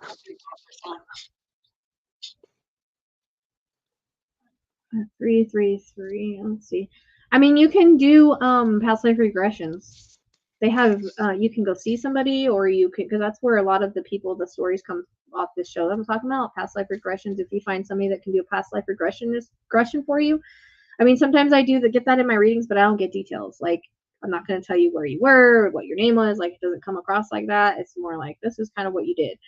333. Let's see. I mean, you can do past life regressions. They have you can go see somebody, or you can, because that's where a lot of the stories come off this show that I'm talking about, past life regressions. If you find somebody that can do a past life regression for you. I mean, sometimes I do get that in my readings, but I don't get details. Like, I'm not going to tell you where you were, or what your name was. Like, it doesn't come across like that. It's more like, this is kind of what you did.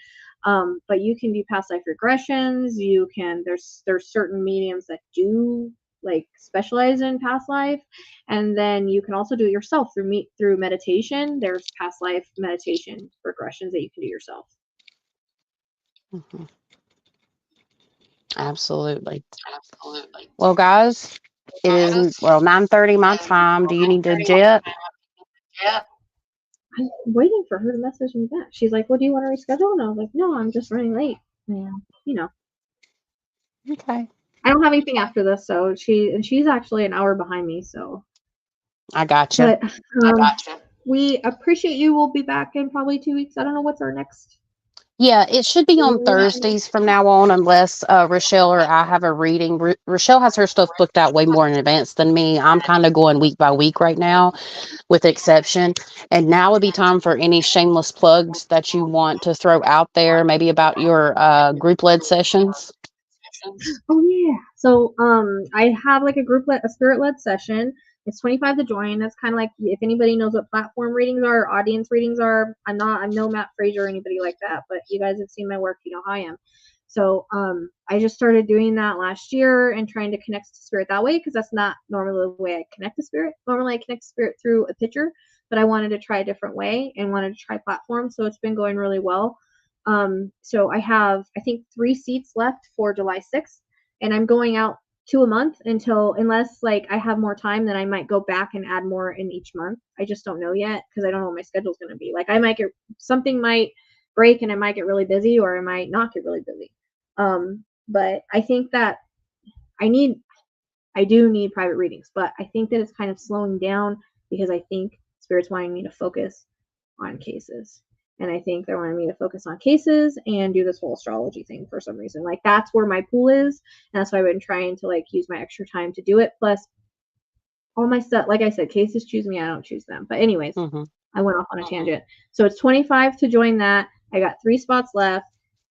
But you can do past life regressions. You can, there's certain mediums that do like specialize in past life. And then you can also do it yourself through meditation. There's past life meditation regressions that you can do yourself. Mm-hmm. Absolutely. Well, guys, it is 9:30 my time. Do you need to jet? I'm waiting for her to message me back. She's like, "Well, do you want to reschedule?" And I was like, "No, I'm just running late." Yeah, Okay. I don't have anything after this, so she's actually an hour behind me, so. I gotcha. We appreciate you. We'll be back in probably 2 weeks. I don't know what's our next. Yeah, it should be on Thursdays from now on, unless Rachelle or I have a reading. Rachelle has her stuff booked out way more in advance than me. I'm kind of going week by week right now, with exception. And now would be time for any shameless plugs that you want to throw out there, maybe about your group-led sessions. Oh yeah. So I have like a spirit-led session. It's $25 to join. That's kind of like, if anybody knows what platform readings are, or audience readings are. I'm no Matt Fraser or anybody like that, but you guys have seen my work, you know how I am. So I just started doing that last year and trying to connect to spirit that way, because that's not normally the way I connect to spirit. Normally I connect to spirit through a picture, but I wanted to try a different way and wanted to try platform. So it's been going really well. So I have, I think, 3 seats left for July 6th, and I'm going out 2 a month unless like I have more time, then I might go back and add more in each month. I just don't know yet, because I don't know what my schedule's going to be. Like something might break and I might get really busy or I might not get really busy. But I think that I do need private readings, but I think that it's kind of slowing down because I think Spirit's wanting me to focus on cases. And I think they're wanting me to focus on cases and do this whole astrology thing for some reason. Like, that's where my pool is. And that's why I've been trying to, like, use my extra time to do it. Plus, all my stuff, like I said, cases choose me. I don't choose them. But anyways, I went off on a tangent. So it's $25 to join that. I got 3 spots left.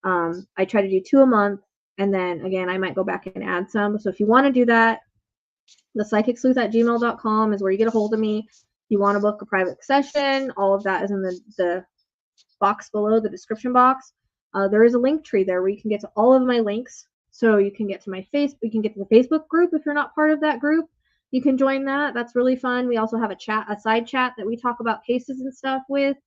I try to do 2 a month. And then, again, I might go back and add some. So if you want to do that, the psychicsleuth@gmail.com is where you get a hold of me. If you want to book a private session, all of that is in the box below, the description box. There is a link tree there where you can get to all of my links. So you can get to my you can get to the Facebook group. If you're not part of that group, you can join that. That's really fun. We also have a side chat that we talk about cases and stuff with.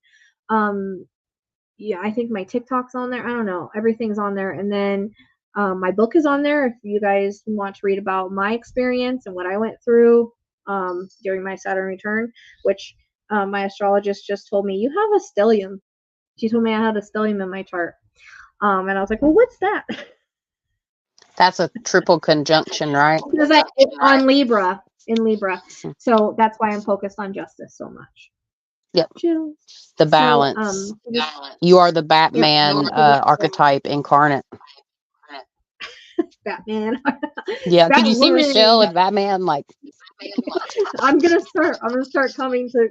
Yeah, I think my TikTok's on there. I don't know. Everything's on there. And then my book is on there if you guys want to read about my experience and what I went through during my Saturn return, which my astrologist just told me, you have a stellium. She told me I had a stellium in my chart. And I was like, well, what's that? That's a triple conjunction, right? Because it's on Libra, in Libra. So that's why I'm focused on justice so much. Yep. Chill. The balance. You are the Batman archetype incarnate. Batman. Yeah, could you see Rachelle with Batman? Like, I'm gonna start coming to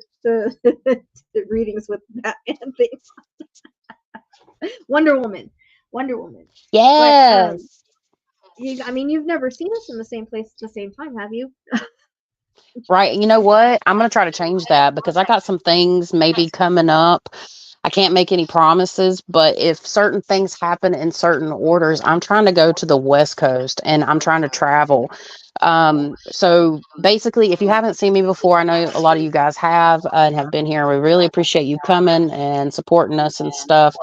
readings with Batman things. Wonder Woman. Yes. But, you've never seen us in the same place at the same time, have you? Right. You know what? I'm going to try to change that because I got some things maybe coming up. I can't make any promises, but if certain things happen in certain orders, I'm trying to go to the West Coast and I'm trying to travel. So basically, if you haven't seen me before, I know a lot of you guys have and have been here. We really appreciate you coming and supporting us and stuff.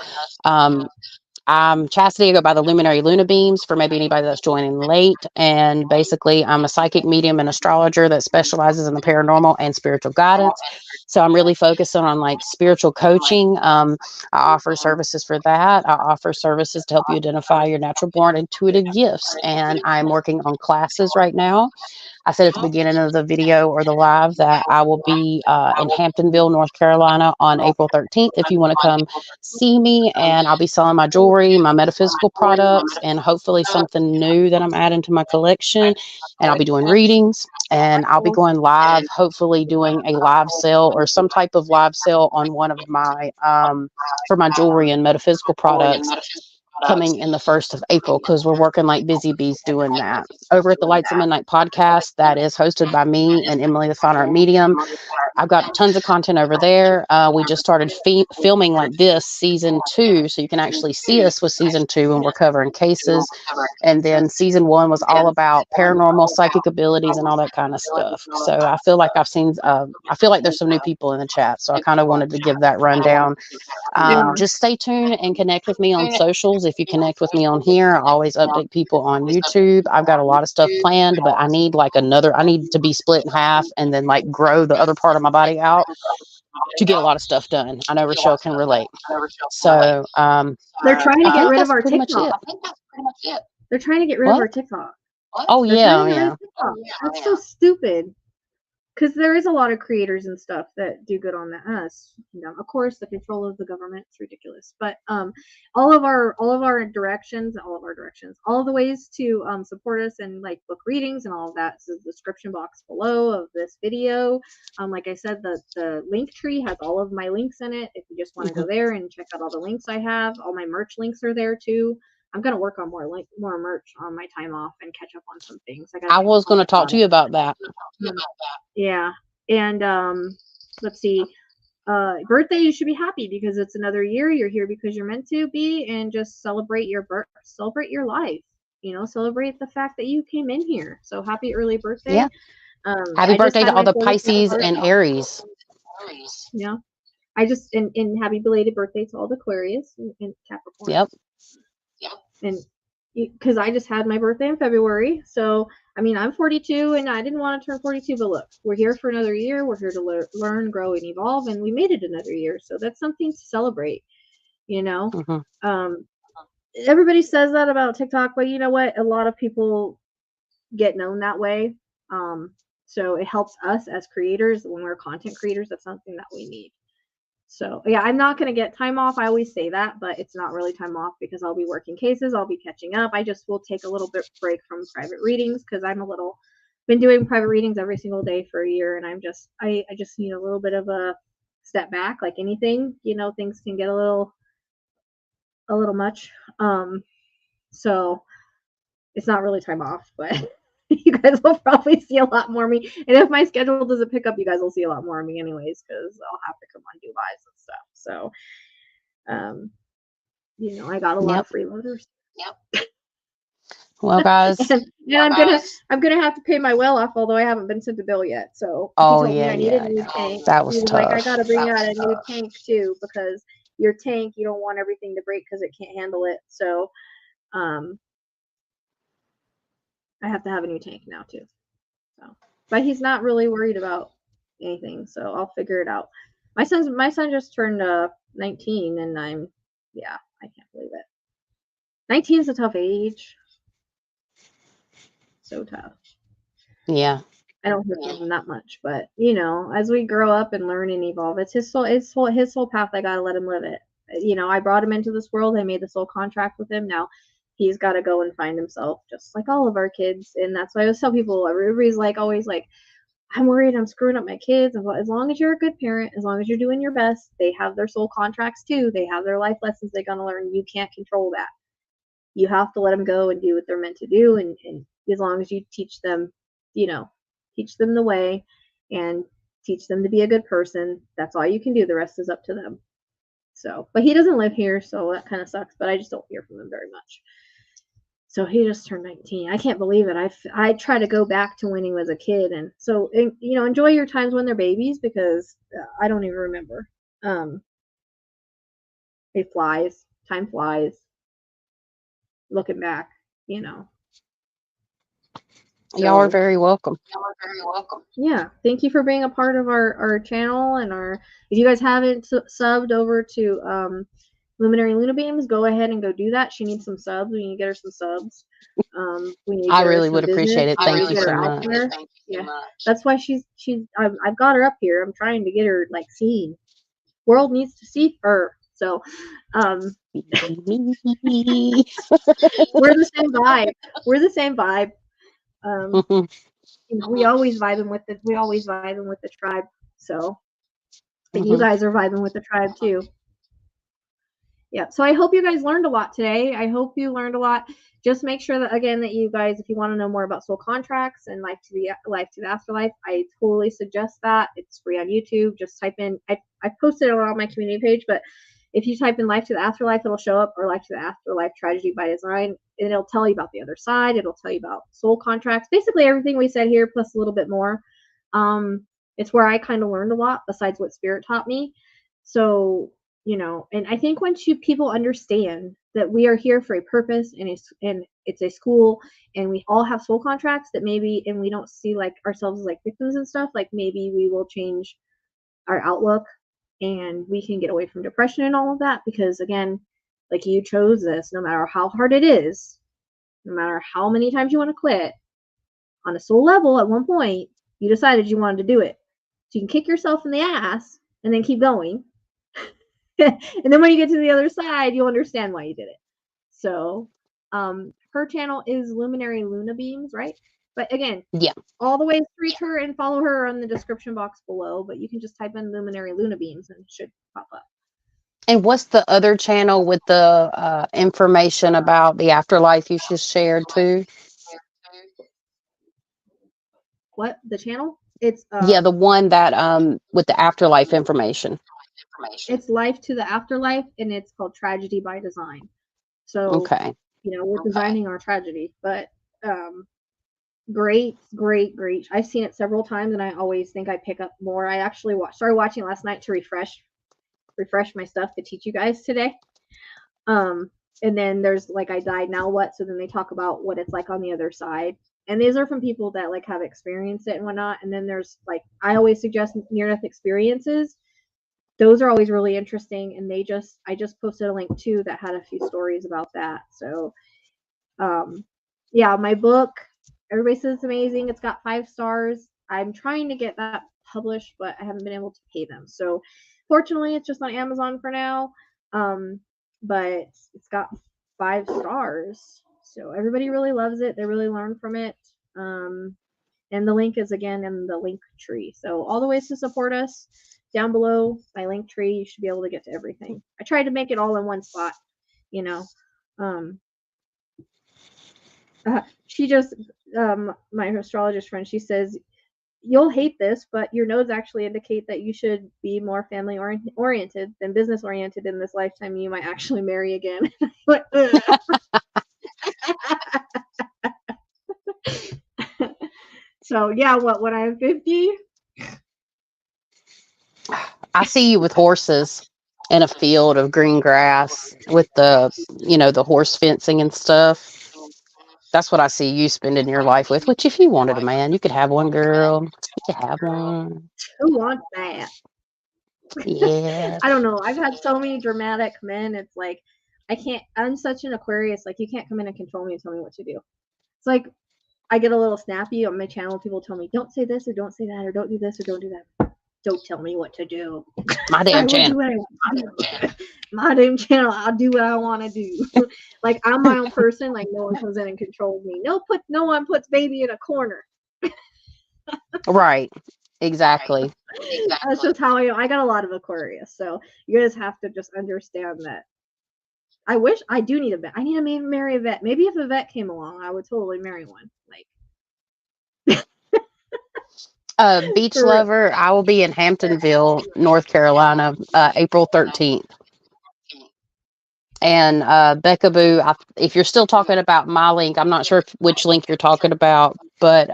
I'm Chastity. I go by the Luminary Luna Beams for maybe anybody that's joining late. And basically, I'm a psychic medium and astrologer that specializes in the paranormal and spiritual guidance. So I'm really focusing on like spiritual coaching. I offer services for that. I offer services to help you identify your natural born intuitive gifts. And I'm working on classes right now. I said at the beginning of the video or the live that I will be in Hamptonville, North Carolina on April 13th. If you want to come see me, and I'll be selling my jewelry, my metaphysical products, and hopefully something new that I'm adding to my collection. And I'll be doing readings, and I'll be going live, hopefully doing a live sale or some type of live sale on one of my for my jewelry and metaphysical products coming in the 1st of April, because we're working like busy bees doing that. Over at the Lights of Midnight podcast, that is hosted by me and Emily the Fine Art Medium. I've got tons of content over there. We just started filming like this season 2, so you can actually see us with season 2 when we're covering cases. And then season 1 was all about paranormal, psychic abilities, and all that kind of stuff. So I feel like I feel like there's some new people in the chat, so I kind of wanted to give that rundown. Just stay tuned and connect with me on socials. If you connect with me on here, I always update people on YouTube. I've got a lot of stuff planned, but I need to be split in half and then like grow the other part of my body out to get a lot of stuff done. I know Rachelle can relate. So they're trying to get rid of our TikTok. They're trying to get rid of our TikTok. Oh yeah. That's so stupid. Because there is a lot of creators and stuff that do good on that. Of course, the control of the government is ridiculous. But all of our directions, all of the ways to support us and like book readings and all of that is in the description box below of this video. Like I said, the link tree has all of my links in it. If you just want to go there and check out all the links I have, all my merch links are there too. I'm gonna work on more merch on my time off and catch up on some things. I was going to talk to you about that. Yeah, and let's see. Birthday, you should be happy because it's another year. You're here because you're meant to be, and just celebrate your celebrate your life. Celebrate the fact that you came in here. So happy early birthday! Yeah. Happy birthday to all the Pisces and Aries. Yeah, and happy belated birthday to all the Aquarius and Capricorn. Yep. And because I just had my birthday in February, so I'm 42 and I didn't want to turn 42, but look, we're here for another year. We're here to learn, grow, and evolve, and we made it another year, so that's something to celebrate. you know? Mm-hmm. Everybody says that about TikTok, but you know what? A lot of people get known that way. So it helps us as creators when we're content creators. That's something that we need. So yeah, I'm not going to get time off. I always say that, but it's not really time off because I'll be working cases. I'll be catching up. I just will take a little bit break from private readings because been doing private readings every single day for a year, and I just need a little bit of a step back. Like anything, things can get a little much. So it's not really time off, but you guys will probably see a lot more of me. And if my schedule doesn't pick up, you guys will see a lot more of me anyways, because I'll have to come on do lives and stuff. So, I got a lot of freeloaders. Yep. Well, guys, and I'm gonna have to pay my well off, although I haven't been sent a bill yet. So he told me I need a new tank. That was he was tough. like, I gotta bring out a new tank too, because your tank, you don't want everything to break because it can't handle it. So, I have to have a new tank now too. So, but he's not really worried about anything, so I'll figure it out. My son just turned 19, and I can't believe it. 19 is a tough age. So tough. Yeah. I don't hurt him that much, but as we grow up and learn and evolve, it's his soul path. I gotta let him live it. I brought him into this world. I made the soul contract with him. Now he's got to go and find himself, just like all of our kids. And that's why I always tell people, everybody's always like, I'm worried I'm screwing up my kids. As long as you're a good parent, as long as you're doing your best, they have their soul contracts too. They have their life lessons they're going to learn. You can't control that. You have to let them go and do what they're meant to do. And as long as you teach them, teach them the way and teach them to be a good person, that's all you can do. The rest is up to them. So, but he doesn't live here, so that kind of sucks, but I just don't hear from him very much. So he just turned 19. I can't believe it. I try to go back to when he was a kid, and so enjoy your times when they're babies, because I don't even remember. It flies. Time flies. Looking back, Y'all are very welcome. Yeah, thank you for being a part of our channel and if you guys haven't subbed over to Luminary Luna Beams, go ahead and go do that. She needs some subs. We need to get her some subs. I really would appreciate it. Thank you so much. Yeah, that's why she's I've got her up here. I'm trying to get her seen. World needs to see her. So we're the same vibe. We always vibing with the tribe. So, and you guys are vibing with the tribe too. Yeah. So I hope you guys learned a lot today. I hope you learned a lot. Just make sure that, again, that you guys, if you want to know more about soul contracts and life to the afterlife, I totally suggest that. It's free on YouTube. Just type in, I posted it on my community page, but if you type in Life to the Afterlife, it'll show up, or Life to the Afterlife Tragedy by Design, and it'll tell you about the other side. It'll tell you about soul contracts, basically everything we said here, plus a little bit more. It's where I kind of learned a lot besides what Spirit taught me. So, and I think once people understand that we are here for a purpose, and it's a school, and we all have soul contracts, that maybe, and we don't see ourselves as victims and stuff, maybe we will change our outlook, and we can get away from depression and all of that, because again, you chose this, no matter how hard it is, no matter how many times you want to quit, on a soul level, at one point, you decided you wanted to do it. So you can kick yourself in the ass and then keep going. And then when you get to the other side, you'll understand why you did it. So, her channel is Luminary Luna Beams, right? But again, all the ways to reach her and follow her are in the description box below. But you can just type in Luminary Luna Beams and it should pop up. And what's the other channel with the information about the afterlife you just shared too? What, the channel? It's the one that with the afterlife information. It's Life to the Afterlife, and it's called Tragedy by Design. So we're designing our tragedy, but great. I've seen it several times, and I always think I pick up more. I actually started watching last night to refresh my stuff to teach you guys today. And then there's I died, now what? So then they talk about what it's like on the other side. And these are from people that have experienced it and whatnot. And then there's I always suggest near-death experiences, those are always really interesting. And I just posted a link too that had a few stories about that. So yeah, my book, everybody says it's amazing. It's got 5 stars. I'm trying to get that published, but I haven't been able to pay them. So fortunately, it's just on Amazon for now. But it's got 5 stars. So everybody really loves it. They really learn from it. And the link is again in the link tree. So all the ways to support us down below my link tree, you should be able to get to everything. I tried to make it all in one spot, you know. She just, my astrologist friend, she says, you'll hate this, but your nodes actually indicate that you should be more family oriented than business oriented in this lifetime. You might actually marry again. So yeah, when I'm 50, I see you with horses in a field of green grass with the horse fencing and stuff. That's what I see you spending your life with. Which, if you wanted a man, you could have one, girl. You could have one. Who wants that? Yeah. I don't know. I've had so many dramatic men. It's like I can't. I'm such an Aquarius. Like you can't come in and control me and tell me what to do. It's like I get a little snappy on my channel. People tell me, "Don't say this or don't say that or don't do this or don't do that." Don't tell me what to do. My damn channel. My damn channel. I'll do what I want to do. Like I'm my own person. Like no one comes in and controls me. No one puts baby in a corner. Right. Exactly. That's just how I got a lot of Aquarius. So you guys have to just understand that. I wish I do need a vet. I need to marry a vet. Maybe if a vet came along, I would totally marry one. Like Beach lover, I will be in Hamptonville, North Carolina, April 13th. And Becca Boo, if you're still talking about my link, I'm not sure which link you're talking about, but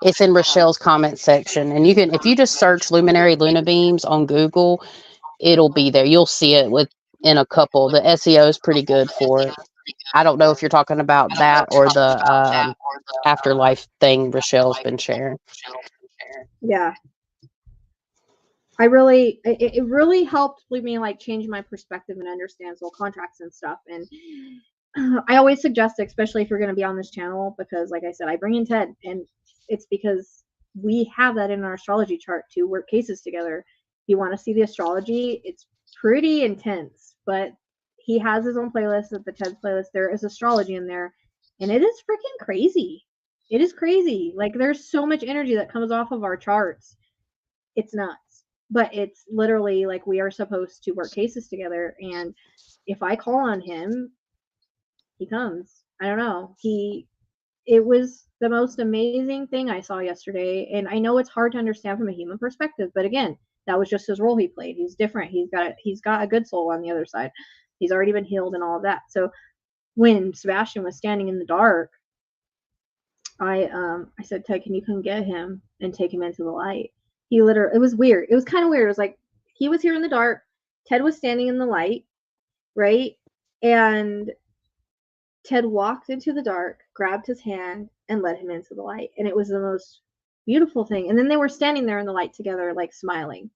it's in Rachelle's comment section. And you can, if you just search Luminary Luna Beams on Google, it'll be there. You'll see it in a couple. The SEO is pretty good for it. I don't know if you're talking about that or the Afterlife thing Rachelle's been sharing. Yeah. It really helped me like change my perspective and understand soul contracts and stuff. And I always suggest, especially if you're going to be on this channel, because like I said, I bring in Ted, and it's because we have that in our astrology chart to work cases together. If you want to see the astrology, it's pretty intense, but he has his own playlist at the Ted's playlist. There is astrology in there, and it is freaking crazy. It is crazy. Like there's so much energy that comes off of our charts. It's nuts. But it's literally like we are supposed to work cases together, and if I call on him, he comes. I don't know. It was the most amazing thing I saw yesterday, and I know it's hard to understand from a human perspective, but again, that was just his role he played. He's different. He's got a good soul on the other side. He's already been healed and all of that. So when Sebastian was standing in the dark, I said, Ted, can you come get him and take him into the light? It was weird. It was kind of weird. It was like he was here in the dark, Ted was standing in the light, right? And Ted walked into the dark, grabbed his hand, and led him into the light. And it was the most beautiful thing. And then they were standing there in the light together, like smiling.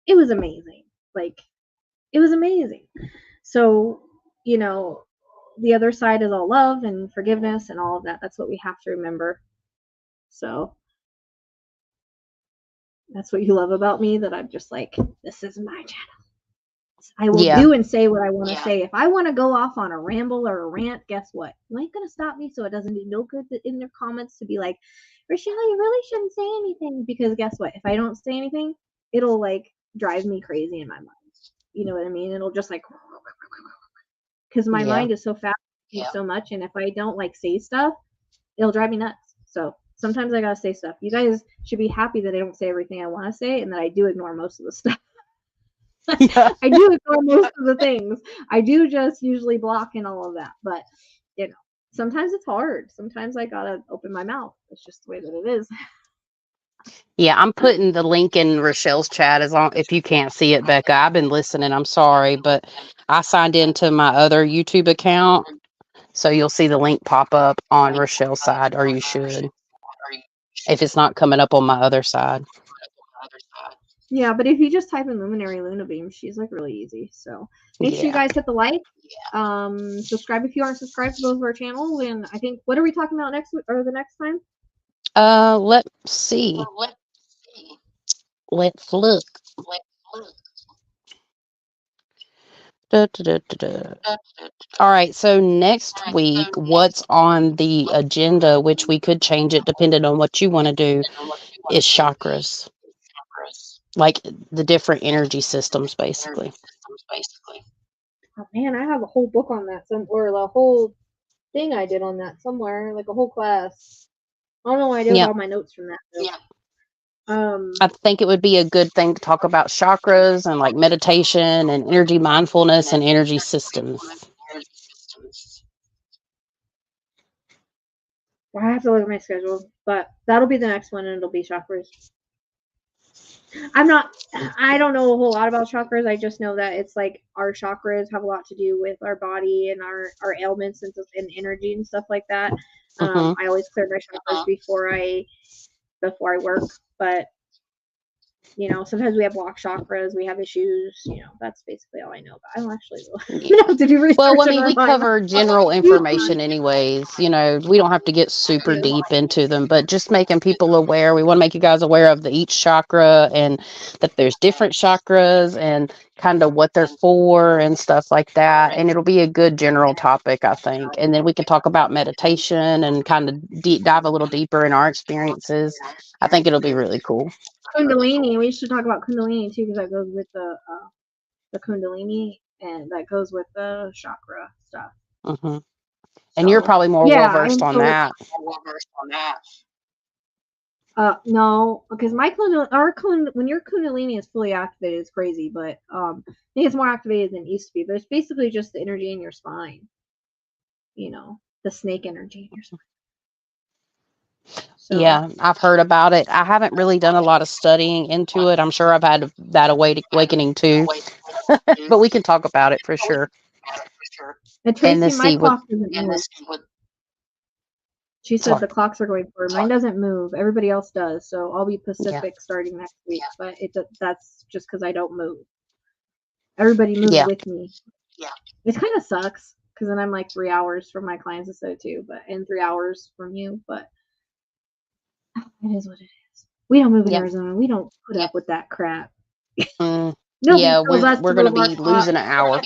It was amazing. Like, it was amazing. So, the other side is all love and forgiveness and all of that. That's what we have to remember. So that's what you love about me, that I'm just like, this is my channel. I will do and say what I want to say. If I want to go off on a ramble or a rant, guess what? You ain't going to stop me, so it doesn't do no good in their comments to be like, Rachelle, you really shouldn't say anything. Because guess what? If I don't say anything, it'll like drive me crazy in my mind. You know what I mean? It'll just like, because my mind is so fast so much, and if I don't like say stuff, it'll drive me nuts. So sometimes I gotta say stuff. You guys should be happy that I don't say everything I want to say, and that I do ignore most of the stuff. I do ignore most of the things. I do just usually block and all of that. But sometimes it's hard. Sometimes I gotta open my mouth. It's just the way that it is. Yeah, I'm putting the link in Rachelle's chat if you can't see it, Becca. I've been listening. I'm sorry, but I signed into my other YouTube account, so you'll see the link pop up on Rachelle's side, or you should, if it's not coming up on my other side. Yeah, but if you just type in Luminary Luna Beam, she's like really easy. So make sure you guys hit the like. Subscribe if you aren't subscribed to both of our channels. And I think, what are we talking about next week or the next time? Let's see. Let's look. Da, da, da, da, da. All right, so next week, what's on the agenda, which we could change it depending on what you want to do, is chakras. Like the different energy systems, basically. Oh man, I have a whole book on that, or the whole thing I did on that somewhere, like a whole class. I don't know why I did all my notes from that. Though. Yeah. I think it would be a good thing to talk about chakras and like meditation and energy mindfulness and energy systems. Well, I have to look at my schedule, but that'll be the next one, and it'll be chakras. I don't know a whole lot about chakras. I just know that it's like our chakras have a lot to do with our body and our ailments and energy and stuff like that. I always clear my chakras before I work, but you know, sometimes we have blocked chakras, we have issues, you know, that's basically all I know. But I don't actually have to do research. Well, I mean, we cover general information anyways. You know, we don't have to get super deep into them, but just making people aware. We want to make you guys aware of each chakra and that there's different chakras and kind of what they're for and stuff like that. And it'll be a good general topic, I think. And then we can talk about meditation and kind of dive a little deeper in our experiences. I think it'll be really cool. Kundalini. We should talk about Kundalini too, because that goes with the Kundalini, and that goes with the chakra stuff. Mm-hmm. And you're probably more well versed on that. No, because when your Kundalini is fully activated, it's crazy. But I think it's more activated than it used to be. But it's basically just the energy in your spine. You know, the snake energy in your spine. So. Yeah, I've heard about it. I haven't really done a lot of studying into it. I'm sure I've had that awakening too. But we can talk about it for sure. And Tracy, my clock doesn't move. She said the clocks are going forward. Mine doesn't move. Everybody else does. So I'll be Pacific starting next week. But that's just because I don't move. Everybody moves with me. Yeah. It kind of sucks because then I'm like 3 hours from my clients and so too, and 3 hours from you. But it is what it is. We don't move in Arizona. We don't put up with that crap. We're going to be losing an hour.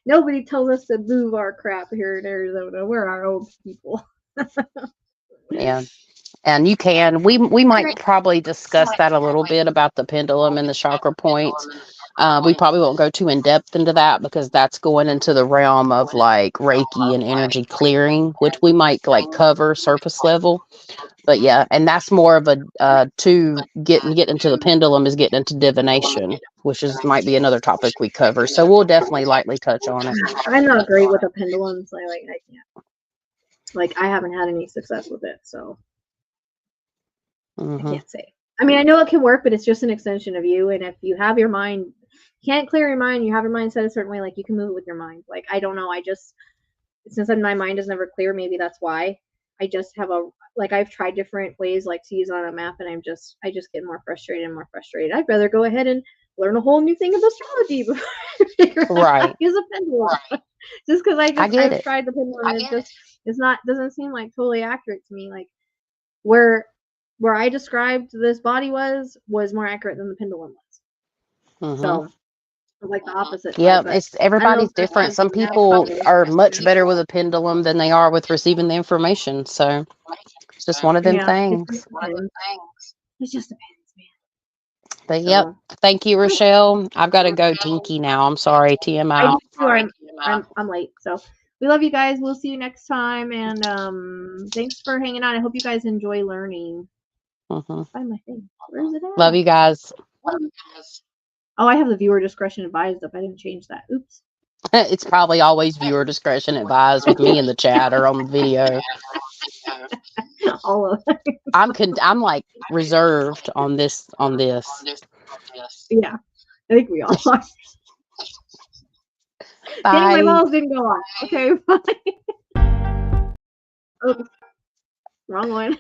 Nobody tells us to move our crap here in Arizona. We're our own people. Yeah. And you can. We might probably discuss that a little bit about the pendulum and the chakra points. We probably won't go too in depth into that because that's going into the realm of like Reiki and energy clearing, which we might like cover surface level. But yeah, and that's more of a to get into the pendulum is getting into divination, which might be another topic we cover. So we'll definitely lightly touch on it. I'm not great with the pendulums. I can't. Like I haven't had any success with it, so I can't say. I mean, I know it can work, but it's just an extension of you. And if you have your mind, you can't clear your mind. You have your mind set a certain way. Like you can move it with your mind. Like I don't know. Since my mind is never clear, maybe that's why. I just have I've tried different ways like to use it on a map, and I just get more frustrated and more frustrated. I'd rather go ahead and learn a whole new thing of astrology before I figure out how to use a pendulum. Just because I've tried the pendulum, and doesn't seem like totally accurate to me. Like where I described this body was more accurate than the pendulum was. So like the opposite. Yeah, everybody's different. Some people are much better with a pendulum than they are with receiving the information. So it's just one of them things. It just depends, man. But yep, thank you, Rachelle. I've got to go tinky now. I'm sorry, TMI. I'm late. So we love you guys. We'll see you next time. And thanks for hanging on. I hope you guys enjoy learning. Find my thing. Where's it at? Love you guys. Oh, I have the viewer discretion advised up. I didn't change that. Oops. It's probably always viewer discretion advised with me in the chat or on the video. All of them. I'm like reserved on this. Yeah, I think we all are. Bye. My balls didn't go on. Okay, bye. Oops. Wrong one.